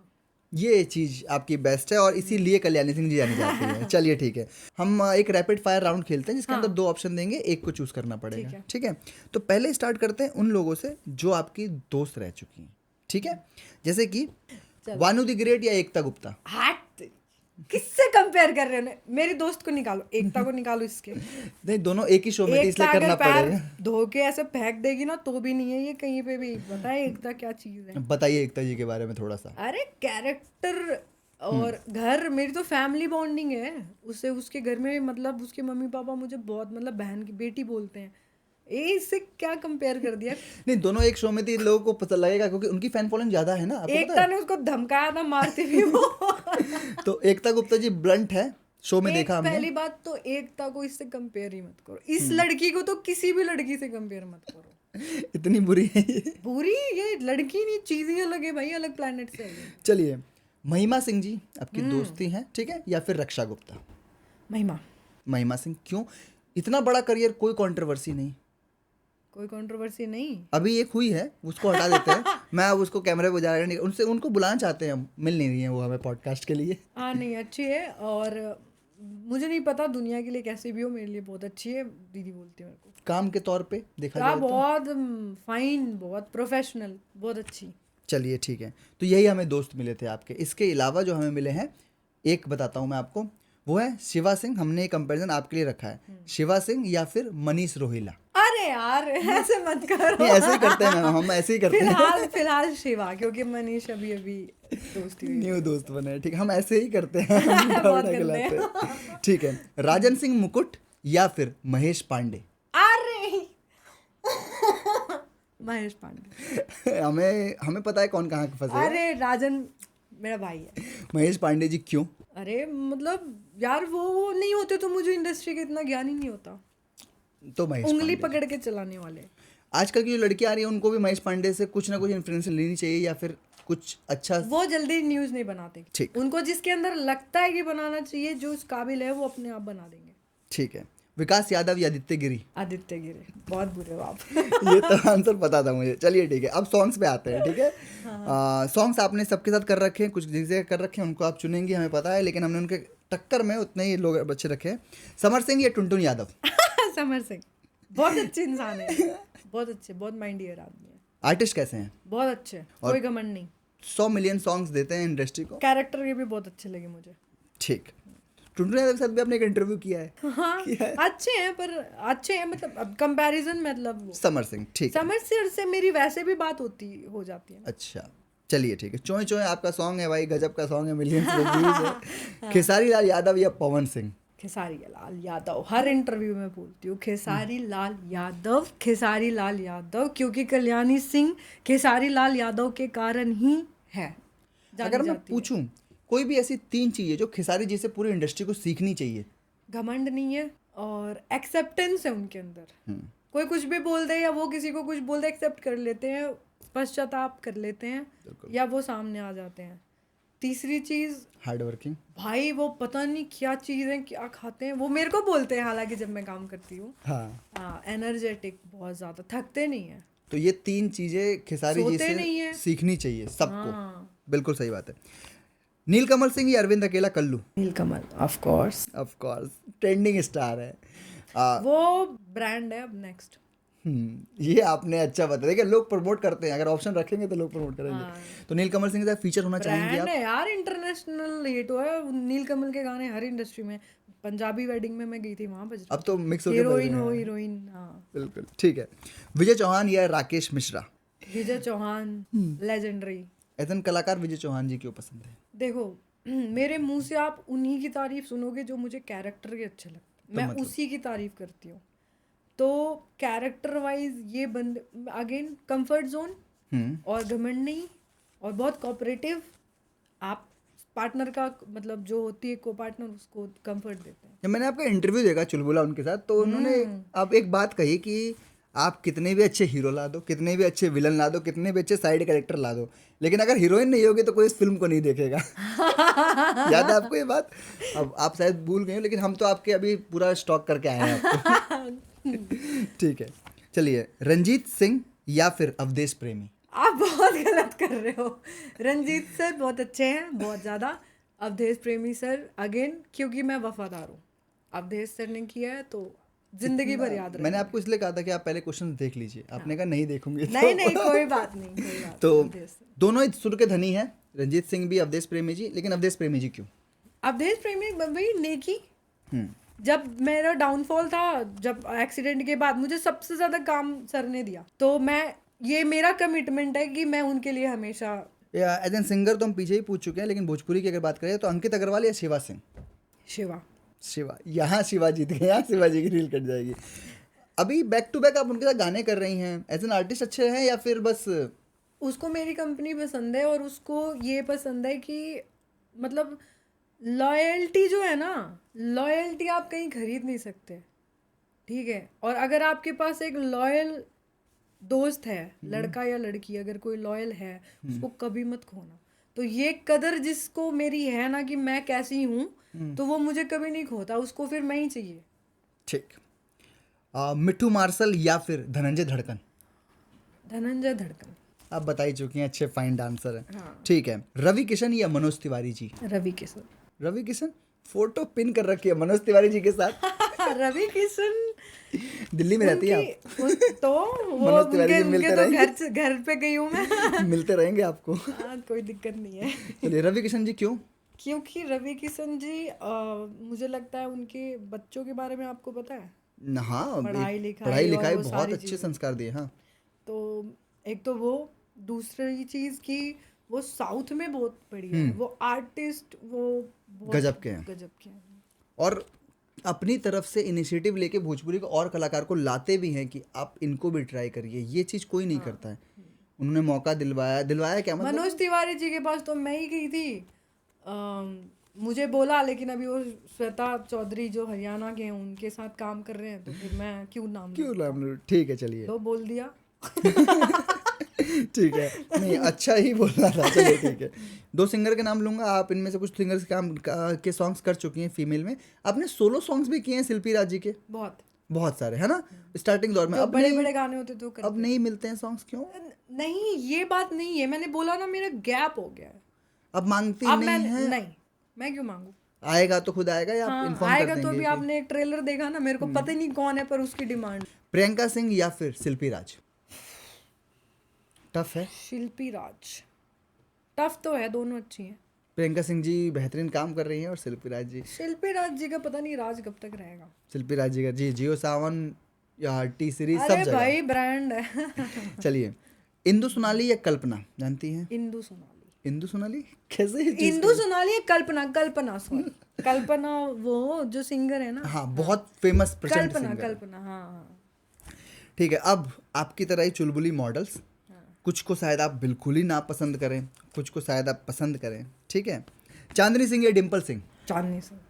ये चीज आपकी बेस्ट है और इसीलिए कल्याणी सिंह जी जानी जाती है। चलिए ठीक है, हम एक रैपिड फायर राउंड खेलते हैं जिसके अंदर 2 ऑप्शन देंगे, एक को चूज करना पड़ेगा। ठीक है, तो पहले स्टार्ट करते हैं उन लोगों से जो आपकी दोस्त रह चुकी हैं। ठीक है, जैसे कि वानु द ग्रेट या एकता गुप्ता? हट, किससे कंपेयर कर रहे हो? मेरी दोस्त को निकालो, एकता को निकालो इसके। नहीं, दोनों एक ही शो में थे इसलिए एकता करना अगर पैर पड़ेगा। धो के ऐसे फेंक देगी ना तो भी नहीं है ये कहीं पे भी। बताए एकता क्या चीज है? बताइए एकता जी के बारे में थोड़ा सा। अरे कैरेक्टर और घर, मेरी तो फैमिली बॉन्डिंग है उससे। उसके घर में मतलब उसके मम्मी पापा मुझे बहुत, मतलब बहन की बेटी बोलते हैं। इससे क्या कंपेयर कर दिया? नहीं, दोनों एक शो में थी, लोगों को पता लगेगा क्योंकि उनकी फैन फॉलोइंग ज्यादा है ना, आपको पता एकता ने उसको धमकाया था मारते भी वो। है? तो एकता गुप्ता जी ब्लंट है, शो में देखा हमने। पहली बात तो एकता को इससे कंपेयर ही मत करो। इस लड़की को तो किसी भी लड़की से कंपेयर मत करो। इतनी बुरी है ये? बुरी ये लड़की नहीं, चीज ही अलग है भाई, अलग प्लेनेट से है ये। चलिए, महिमा सिंह जी आपकी दोस्ती हैं, ठीक है, या फिर रक्षा गुप्ता? महिमा। महिमा सिंह क्यों? इतना बड़ा करियर, कोई कंट्रोवर्सी नहीं। कोई कंट्रोवर्सी नहीं। अभी एक हुई है, उसको हटा देते हैं। मैं अब उसको कैमरे पे जा रहे उनसे, उनको बुलाना चाहते हैं हम, मिल नहीं रही हैं वो हमें पॉडकास्ट के लिए। हाँ नहीं, अच्छी है। और मुझे नहीं पता दुनिया के लिए कैसी भी हो, मेरे लिए बहुत अच्छी है, दीदी बोलती है मेरे को। काम के तौर पे देखा हाँ, जाए तो बहुत फाइन, बहुत प्रोफेशनल, बहुत अच्छी। चलिए ठीक है, तो यही हमें दोस्त मिले थे आपके। इसके अलावा जो हमें मिले हैं, एक बताता हूँ मैं आपको, वो है शिवा सिंह। हमने कंपैरिजन आपके लिए रखा है, शिवा सिंह या फिर मनीष रोहिला। अरे यार ऐसे मत करो। नहीं, ऐसे ही करते हैं हम ऐसे ही करते हैं। फिलहाल शिवा, क्योंकि मनीष अभी दोस्ती हुई। न्यू दोस्त बने हैं, ठीक है, हम ऐसे ही करते हैं। हम मीठा बहुत मीठा गंदे खिलाते हैं। ठीक है, राजन सिंह मुकुट या फिर महेश पांडे? अरे महेश पांडे। हमें पता है कौन कहाँ फंसे है। अरे राजन मेरा भाई है। महेश पांडे जी क्यों? अरे मतलब यार वो नहीं होते तो मुझे इंडस्ट्री का इतना ज्ञान ही नहीं होता। तो महेश उंगली पांडे। पकड़ के चलाने वाले। आजकल की जो लड़कियां आ रही हैं उनको भी महेश पांडे से कुछ ना कुछ इन्फ्लुएंस लेनी चाहिए, या फिर कुछ अच्छा। वो जल्दी न्यूज नहीं बनाते। ठीक। उनको जिसके अंदर लगता है कि बनाना चाहिए, जो उस काबिल है, वो अपने आप बना देंगे। ठीक है, विकास यादव या आदित्य गिरी? आदित्य गिरे। बहुत बुरे हो आप। ये तो आंसर पता था मुझे। चलिए ठीक है, अब सॉन्ग्स पे आते हैं। ठीक है, सॉन्ग्स आपने सबके साथ कर रखे हैं, कुछ जगह कर रखे हैं, उनको आप चुनेंगे हमें पता है, लेकिन हमने उनके टक्कर में उतने ही लोग बच्चे रखे हैं। समर सिंह या टुनटुन यादव? समर सिंह बहुत अच्छे इंसान है, बहुत अच्छे, बहुत माइंडियर आदमी है। आर्टिस्ट कैसे हैं? बहुत अच्छे, कोई घमंड नहीं। 100 मिलियन सॉन्ग्स देते हैं इंडस्ट्री को। कैरेक्टर ये भी बहुत अच्छे लगे मुझे। ठीक, टुनटुन यादव के साथ भी आपने एक इंटरव्यू किया है। हाँ, अच्छे हैं, पर अच्छे हैं मतलब अब कंपैरिजन, मतलब समर सिंह, ठीक है। समर सिंह से मेरी वैसे भी बात हो जाती है। अच्छा, चलिए ठीक है। चोए चोए आपका सॉन्ग है भाई, गजब का सॉन्ग है, मिलियंस में व्यूज है। खेसारी लाल यादव या पवन सिंह? खेसारी लाल यादव, हर इंटरव्यू में बोलती हूँ खेसारी लाल यादव, खेसारी लाल यादव, क्योंकि कल्याणी सिंह खेसारी लाल यादव के कारण ही है। अगर मैं पूछूं कोई भी ऐसी 3 चीजें जो खेसारी जी से पूरी इंडस्ट्री को सीखनी चाहिए? घमंड नहीं है और एक्सेप्टेंस है उनके अंदर। कोई कुछ भी बोल दे या वो किसी को कुछ बोल दे, एक्सेप्ट कर लेते हैं, पश्चाताप कर लेते हैं, या वो सामने आ जाते हैं। तीसरी चीज, हार्ड वर्किंग। भाई वो पता नहीं क्या चीज़ है, क्या खाते हैं, वो मेरे को बोलते हैं हालांकि जब मैं काम करती हूँ। हाँ, एनर्जेटिक, बहुत ज़्यादा, थकते नहीं है। तो ये 3 चीजें खेसारी जी से सीखनी चाहिए सबको। बिल्कुल सही बात है। नीलकमल सिंह या अरविंद अकेला कल्लू? नीलकमल, ऑफ कोर्स ट्रेंडिंग स्टार है। वो ब्रांड है। अब नेक्स्ट। ये आपने अच्छा बताया। देखिए, लोग प्रमोट करते हैं, अगर ऑप्शन रखेंगे तो लोग प्रमोट करेंगे। तो नीलकमल सिंह के साथ फीचर होना चाहेंगे आप? ब्रांड है यार, इंटरनेशनल हिट हुआ है नीलकमल के गाने हर इंडस्ट्री में। पंजाबी वेडिंग में मैं गई थी, वहां बज अब तो मिक्स होके हीरोइन हो, हीरोइन। हाँ बिल्कुल ठीक है। विजय चौहान या राकेश मिश्रा? विजय चौहान, लेजेंडरी। ऐसा कलाकार विजय चौहान जी क्यों पसंद है? देखो, मेरे मुंह से आप उन्हीं की तारीफ सुनोगे जो मुझे कैरेक्टर के अच्छे लगते हैं, मैं उसी की तारीफ करती हूँ। तो कैरेक्टर वाइज ये बंदे, अगेन कंफर्ट जोन और घमंड नहीं, और बहुत कोऑपरेटिव। आप पार्टनर का मतलब जो होती है को पार्टनर, उसको कंफर्ट देते हैं। जब मैंने आपका इंटरव्यू देखा चुलबुला उनके साथ, तो उन्होंने आप एक बात कही कि आप कितने भी अच्छे हीरो ला दो, कितने भी अच्छे विलन ला दो, कितने भी अच्छे साइड कैरेक्टर ला दो, लेकिन अगर हीरोइन नहीं होगी तो कोई इस फिल्म को नहीं देखेगा। याद है आपको ये बात? अब आप शायद भूल गए हो, लेकिन हम तो आपके अभी पूरा स्टॉक करके आए हैं आपको। ठीक है, चलिए, रंजीत सिंह या फिर अवधेश प्रेमी? आप बहुत गलत कर रहे हो। रंजीत सर बहुत अच्छे हैं, बहुत ज़्यादा। अवधेश प्रेमी सर अगेन, क्योंकि मैं वफादार हूँ। अवधेश सर ने किया है तो जिंदगी भर याद मैंने रहेगा। आपको इसलिए कहा था कि आप पहले क्वेश्चन देख लीजिए, आपने कहा नहीं देखूंगी। नहीं नहीं, कोई बात नहीं, कोई बात तो नहीं। अवधेश सर। दोनों ही सुर के धनी हैं, रंजीत सिंह भी, अवधेश प्रेमी जी। लेकिन अवधेश प्रेमी जी क्यों? अवधेश प्रेमी भाई नेकी। हम्म, जब मेरा डाउनफॉल था, जब एक्सीडेंट के बाद मुझे सबसे ज्यादा काम सर ने दिया, तो ये मेरा कमिटमेंट है कि मैं उनके लिए हमेशा। एज एन सिंगर तो हम पीछे ही पूछ चुके हैं, लेकिन भोजपुरी की अगर बात करें तो अंकित अग्रवाल या शिवा सिंह? शिवा। शिवा। यहाँ शिवा जीत गए, यहाँ शिवा जी की रील कट जाएगी। अभी बैक टू बैक आप उनके साथ गाने कर रही हैं, एज एन आर्टिस्ट अच्छे हैं या फिर बस? उसको मेरी कंपनी पसंद है, और उसको ये पसंद है कि मतलब लॉयल्टी जो है ना, लॉयल्टी आप कहीं खरीद नहीं सकते, ठीक है। और अगर आपके पास एक लॉयल दोस्त है, लड़का या लड़की, अगर कोई लॉयल है, उसको कभी मत खोना। तो ये कदर जिसको मेरी है ना कि मैं कैसी हूँ, तो वो मुझे कभी नहीं खोता, उसको फिर मैं ही चाहिए। ठीक। मिट्ठू मार्शल या फिर धनंजय धड़कन? धनंजय धड़कन। आप बता ही चुकी हैं, अच्छे फाइन डांसर हैं। हाँ। ठीक है, रवि किशन या मनोज तिवारी जी? रवि किशन। रवि किशन फोटो पिन कर रखी है मनोज तिवारी जी के साथ। रवि किशन दिल्ली में रहती है आप? तो वो मनोज तिवारी जी उनके मिलते तो रहेंगे? घर पे गई हूँ मैं। मिलते रहेंगे आपको। हाँ, कोई दिक्कत नहीं है। चलिए, रवि किशन जी क्यों? क्योंकि रवि किशन जी मुझे लगता है उनके बच्चों के बारे में आपको पता है। हाँ, पढ़ाई लिखाई पढ़ाई और लिखाई वो बहुत सारी अच्छे चीज़ें। संस्कार दिए। हाँ, तो एक तो वो, दूसरी चीज़ की वो साउथ में बहुत बढ़िया है, वो आर्टिस्ट, वो बहुत गजब के हैं। गजब के हैं। और अपनी तरफ से इनिशिएटिव लेके भोजपुरी को और कलाकार को लाते भी हैं कि आप इनको भी ट्राई करिए। ये चीज़ कोई नहीं करता है। उन्होंने मौका दिलवाया क्या मतलब? मनोज तिवारी जी के पास तो मैं ही गई थी, मुझे बोला, लेकिन अभी वो श्वेता चौधरी जो हरियाणा के हैं उनके साथ काम कर रहे हैं, तो फिर मैं क्यों नाम लूं? क्यों नाम लो? ठीक है, चलिए। लो, बोल दिया। ठीक है, नहीं अच्छा ही बोलना था। चलिए ठीक है, दो सिंगर के नाम लूंगा, आप इनमें से कुछ सिंगर्स के सॉन्ग्स कर चुकी हैं फीमेल में। आपने सोलो सॉन्ग्स भी किए हैं शिल्पी राज जी के? बहुत बहुत सारे, है ना, स्टार्टिंग दौर में। अब बड़े नहीं, बड़े गाने होते तो अब नहीं मिलते हैं सॉन्ग्स, क्यों? नहीं, ये बात नहीं है, मैंने बोला ना, मेरा गैप हो गया है। अब मांगती अब नहीं है? नहीं, मैं क्यों मांगू? आएगा तो खुद आएगा, या आप हाँ, इन्फॉर्म कर आएगा तो देंगे अभी कि- आपने एक ट्रेलर देखा ना, मेरे को पता ही नहीं कौन है, पर उसकी डिमांड। प्रियंका सिंह या फिर शिल्पी राज? टफ है। शिल्पी राज टफ तो है, दोनों अच्छी हैं। प्रियंका सिंह जी बेहतरीन काम कर रही हैं, और शिल्पी राज जी, शिल्पी राज जी का पता नहीं राज कब तक रहेगा। शिल्पी राज जी का जी जियो सावन या टी सीरीज सब अरे जगह। भाई, ब्रांड है। चलिए, इंदु सोनाली या कल्पना, जानती हैं? इंदु सोनाली। इंदु सोनाली कैसे ये चीज़ इंदु सोनाली है, कल्पना सॉरी, कल्पना वो जो सिंगर है ना। हाँ, बहुत फेमस प्रचंड कल्पना सिंगर है। कल्पना, हाँ हाँ। ठीक है, अब आपकी तरह ही चुलबुली मॉडल्स, कुछ को शायद आप बिल्कुल ही ना पसंद करें, कुछ को शायद आप पसंद करें, ठीक है। चांदनी सिंह या डिम्पल सिंह? चांदनी सिंह।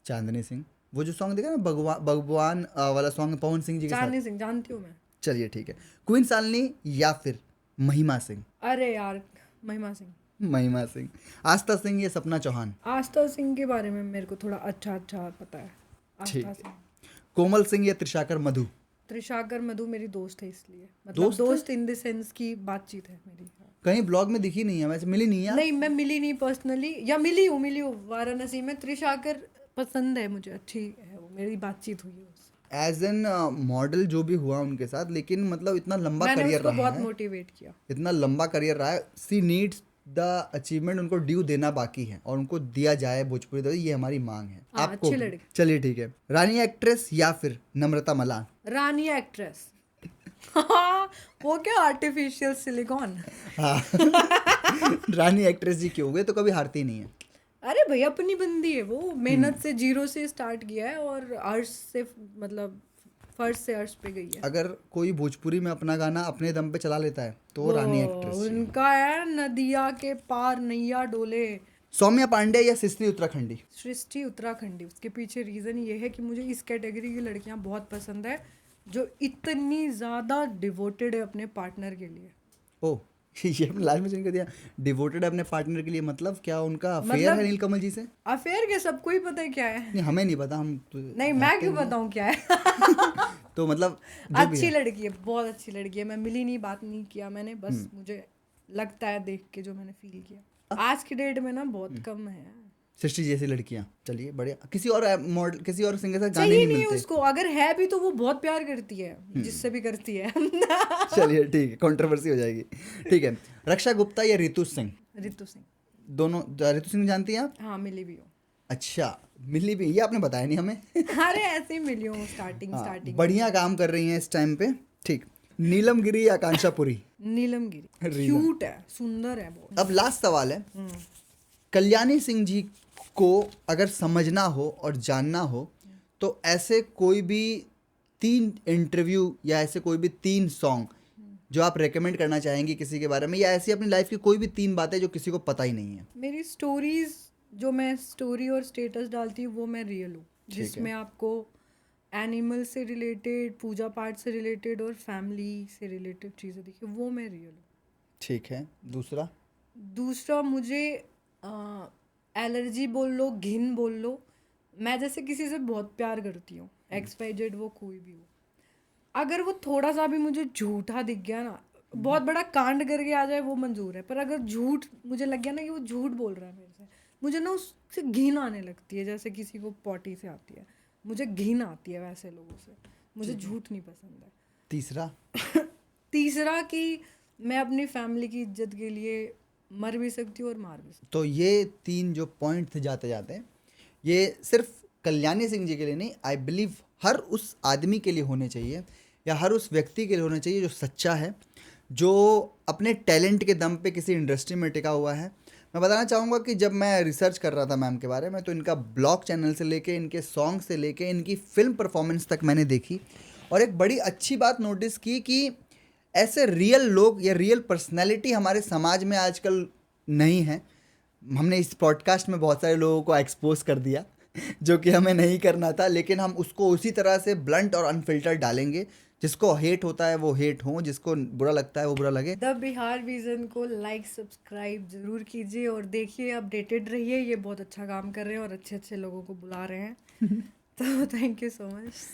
चांदनी सिंह, वो जो सॉन्ग देखा ना, भगवान वाला सॉन्ग पवन सिंह जी के साथ। चांदनी सिंह जानती हूँ मैं। चलिए ठीक है, क्वीन शालिनी या फिर महिमा सिंह? अरे यार, महिमा सिंह। महिमा सिंह। आस्था सिंह या सपना चौहान? आस्था सिंह के बारे में मेरे को थोड़ा अच्छा पता है। ठीक आस्था है। सिंह। कोमल सिंह या त्रिशाकर मधु? त्रिशाकर मधु मेरी दोस्त है, इसलिए मतलब दोस्त है? दोस्त इन द सेंस की बातचीत है मेरी। कहीं ब्लॉग में दिखी नहीं है, वैसे मिली नहीं है? नहीं, मैं मिली नहीं पर्सनली, या मिली हूँ वाराणसी में। त्रिशाकर पसंद है मुझे, अच्छी है वो, मेरी बातचीत हुई है उससे। एज एन मॉडल जो भी हुआ उनके साथ, लेकिन मतलब इतना लंबा मैंने करियर उसको रहा बहुत है, मोटिवेट किया। इतना लंबा करियर रहा है। सी नीड्स द अचीवमेंट, उनको ड्यू देना बाकी है, और उनको दिया जाए भोजपुरी तो ये हमारी मांग है। हाँ, आपको अच्छी लड़की। चलिए ठीक है, रानी एक्ट्रेस या फिर नम्रता मलान? रानी एक्ट्रेस। वो क्या आर्टिफिशियल सिलिकॉन। हाँ। रानी एक्ट्रेस जी क्यों? वे तो कभी हारती नहीं है। अरे भाई, अपनी बंदी है वो, मेहनत से जीरो से स्टार्ट किया है, और अर्श से मतलब फर्स्ट से अर्श पे गई है। अगर कोई भोजपुरी में अपना गाना अपने दम पे चला लेता है तो वो रानी एक्ट्रेस जी है। उनका है नदिया के पार नैया डोले। सौम्या पांडे या सृष्टि सृष्टि सृष्टि उत्तराखंडी। उसके पीछे रीज़न ये है कि मुझे इस कैटेगरी की लड़कियां बहुत पसंद है, जो इतनी ज़्यादा डिवोटेड है अपने पार्टनर के लिए। ओ ये अपने लास्ट में कर दिया, डिवोटेड अपने पार्टनर के लिए, मतलब क्या उनका अफेयर मतलब है नीलकमल जी से? अफेयर के सबको ही पता है क्या है। नहीं हमें नहीं पता, हम नहीं मैं क्यों बताऊं क्या है। तो मतलब जो भी अच्छी है। लड़की है, बहुत अच्छी लड़की है। मैं मिली नहीं, बात नहीं किया मैंने, बस मुझे लगता है देख के जो मैंने फील किया। आज की डेट में ना बहुत कम है, सृष्टि जैसी लड़कियां। चलिए बढ़िया, किसी और मॉडल किसी और सिंगर से गाने चाहिए नहीं नहीं मिलते। उसको, अगर है भी तो वो बहुत प्यार करती है जिससे भी करती है। चलिए ठीक है, कंट्रोवर्सी हो जाएगी। ठीक है, रक्षा गुप्ता या रितु सिंह? रितु सिंह। दोनों। रितु सिंह जानती हैं आप? हाँ मिली भी हो। अच्छा, मिली भी, ये आपने बताया नहीं हमें। अरे ऐसे ही मिली हूँ स्टार्टिंग हाँ, स्टार्टिंग। बढ़िया काम कर रही हैं इस टाइम पे। ठीक, नीलम गिरी या आकांक्षा पुरी? नीलम गिरी रीलम। क्यूट है, सुंदर है बहुत। अब लास्ट सवाल है, कल्याणी सिंह जी को अगर समझना हो और जानना हो तो ऐसे कोई भी 3 इंटरव्यू या ऐसे कोई भी 3 सॉन्ग जो आप रेकमेंड करना चाहेंगी किसी के बारे में, या ऐसी अपनी लाइफ की कोई भी 3 बातें जो किसी को पता ही नहीं है? मेरी स्टोरीज, जो मैं स्टोरी और स्टेटस डालती हूँ वो मैं रियल हूँ, जिसमें आपको एनिमल से रिलेटेड, पूजा पाठ से रिलेटेड और फैमिली से रिलेटेड चीज़ें दिखी, वो मैं रियल हूँ। ठीक है, दूसरा? दूसरा, मुझे एलर्जी बोल लो, घिन बोल लो, मैं जैसे किसी से बहुत प्यार करती हूँ, XYZ वो कोई भी हो, अगर वो थोड़ा सा भी मुझे झूठा दिख गया ना, बहुत बड़ा कांड करके आ जाए वो मंजूर है, पर अगर झूठ मुझे लग गया ना कि वो झूठ बोल रहा है मेरे से, मुझे ना उससे घिन आने लगती है, जैसे किसी को पॉटी से आती है, मुझे घिन आती है वैसे लोगों से। मुझे झूठ नहीं पसंद है। तीसरा? तीसरा कि मैं अपनी फैमिली की इज्जत के लिए मर भी सकती हूँ और मार भी सकती तो ये 3 जो पॉइंट थे जाते जाते, ये सिर्फ कल्याणी सिंह जी के लिए नहीं, आई बिलीव हर उस आदमी के लिए होने चाहिए, या हर उस व्यक्ति के लिए होना चाहिए जो सच्चा है, जो अपने टैलेंट के दम पे किसी इंडस्ट्री में टिका हुआ है। मैं बताना चाहूँगा कि जब मैं रिसर्च कर रहा था मैम के बारे में, तो इनका ब्लॉग चैनल से लेके, इनके सॉन्ग से लेके, इनकी फिल्म परफॉर्मेंस तक मैंने देखी, और एक बड़ी अच्छी बात नोटिस की कि ऐसे रियल लोग या रियल पर्सनैलिटी हमारे समाज में आजकल नहीं है। हमने इस पॉडकास्ट में बहुत सारे लोगों को एक्सपोज कर दिया जो कि हमें नहीं करना था, लेकिन हम उसको उसी तरह से ब्लंट और अनफिल्टर डालेंगे। जिसको हेट होता है वो हेट हो, जिसको बुरा लगता है वो बुरा लगे। द बिहार विजन को लाइक सब्सक्राइब जरूर कीजिए और देखिए, अपडेटेड रहिए। ये बहुत अच्छा काम कर रहे हैं और अच्छे अच्छे लोगों को बुला रहे हैं। तो थैंक यू सो मच।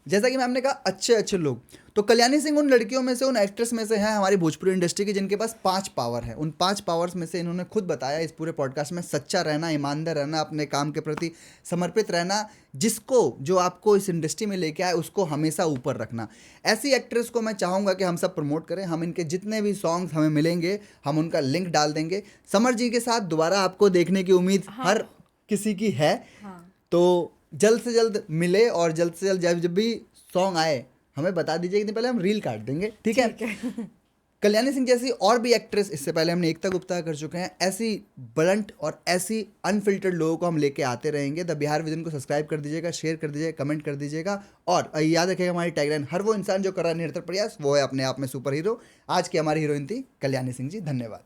जैसा कि मैम ने कहा, अच्छे अच्छे लोग, तो कल्याणी सिंह उन लड़कियों में से, उन एक्ट्रेस में से हैं हमारी भोजपुरी इंडस्ट्री की जिनके पास 5 पावर है। उन 5 पावर्स में से इन्होंने खुद बताया इस पूरे पॉडकास्ट में, सच्चा रहना, ईमानदार रहना, अपने काम के प्रति समर्पित रहना, जिसको जो आपको इस इंडस्ट्री में लेके आए उसको हमेशा ऊपर रखना। ऐसी एक्ट्रेस को मैं चाहूँगा कि हम सब प्रमोट करें। हम इनके जितने भी सॉन्ग्स हमें मिलेंगे हम उनका लिंक डाल देंगे। समर जी के साथ दोबारा आपको देखने की उम्मीद हर किसी की है। तो जल्द से जल्द मिले, और जल्द से जल्द जब भी सॉन्ग आए हमें बता दीजिए, कि पहले हम रील काट देंगे, ठीक है? कल्याणी सिंह जैसी और भी एक्ट्रेस, इससे पहले हमने एकता गुप्ता कर चुके हैं, ऐसी ब्लंट और ऐसी अनफिल्टर्ड लोगों को हम लेके आते रहेंगे। द बिहार विजन को सब्सक्राइब कर दीजिएगा, शेयर कर दीजिएगा, कमेंट कर दीजिएगा, और याद रखिएगा हमारी टैगलाइन, हर वो इंसान जो कर रहा है निरंतर प्रयास वो है अपने आप में सुपर हीरो। आज की हमारी हीरोइन थी कल्याणी सिंह जी। धन्यवाद।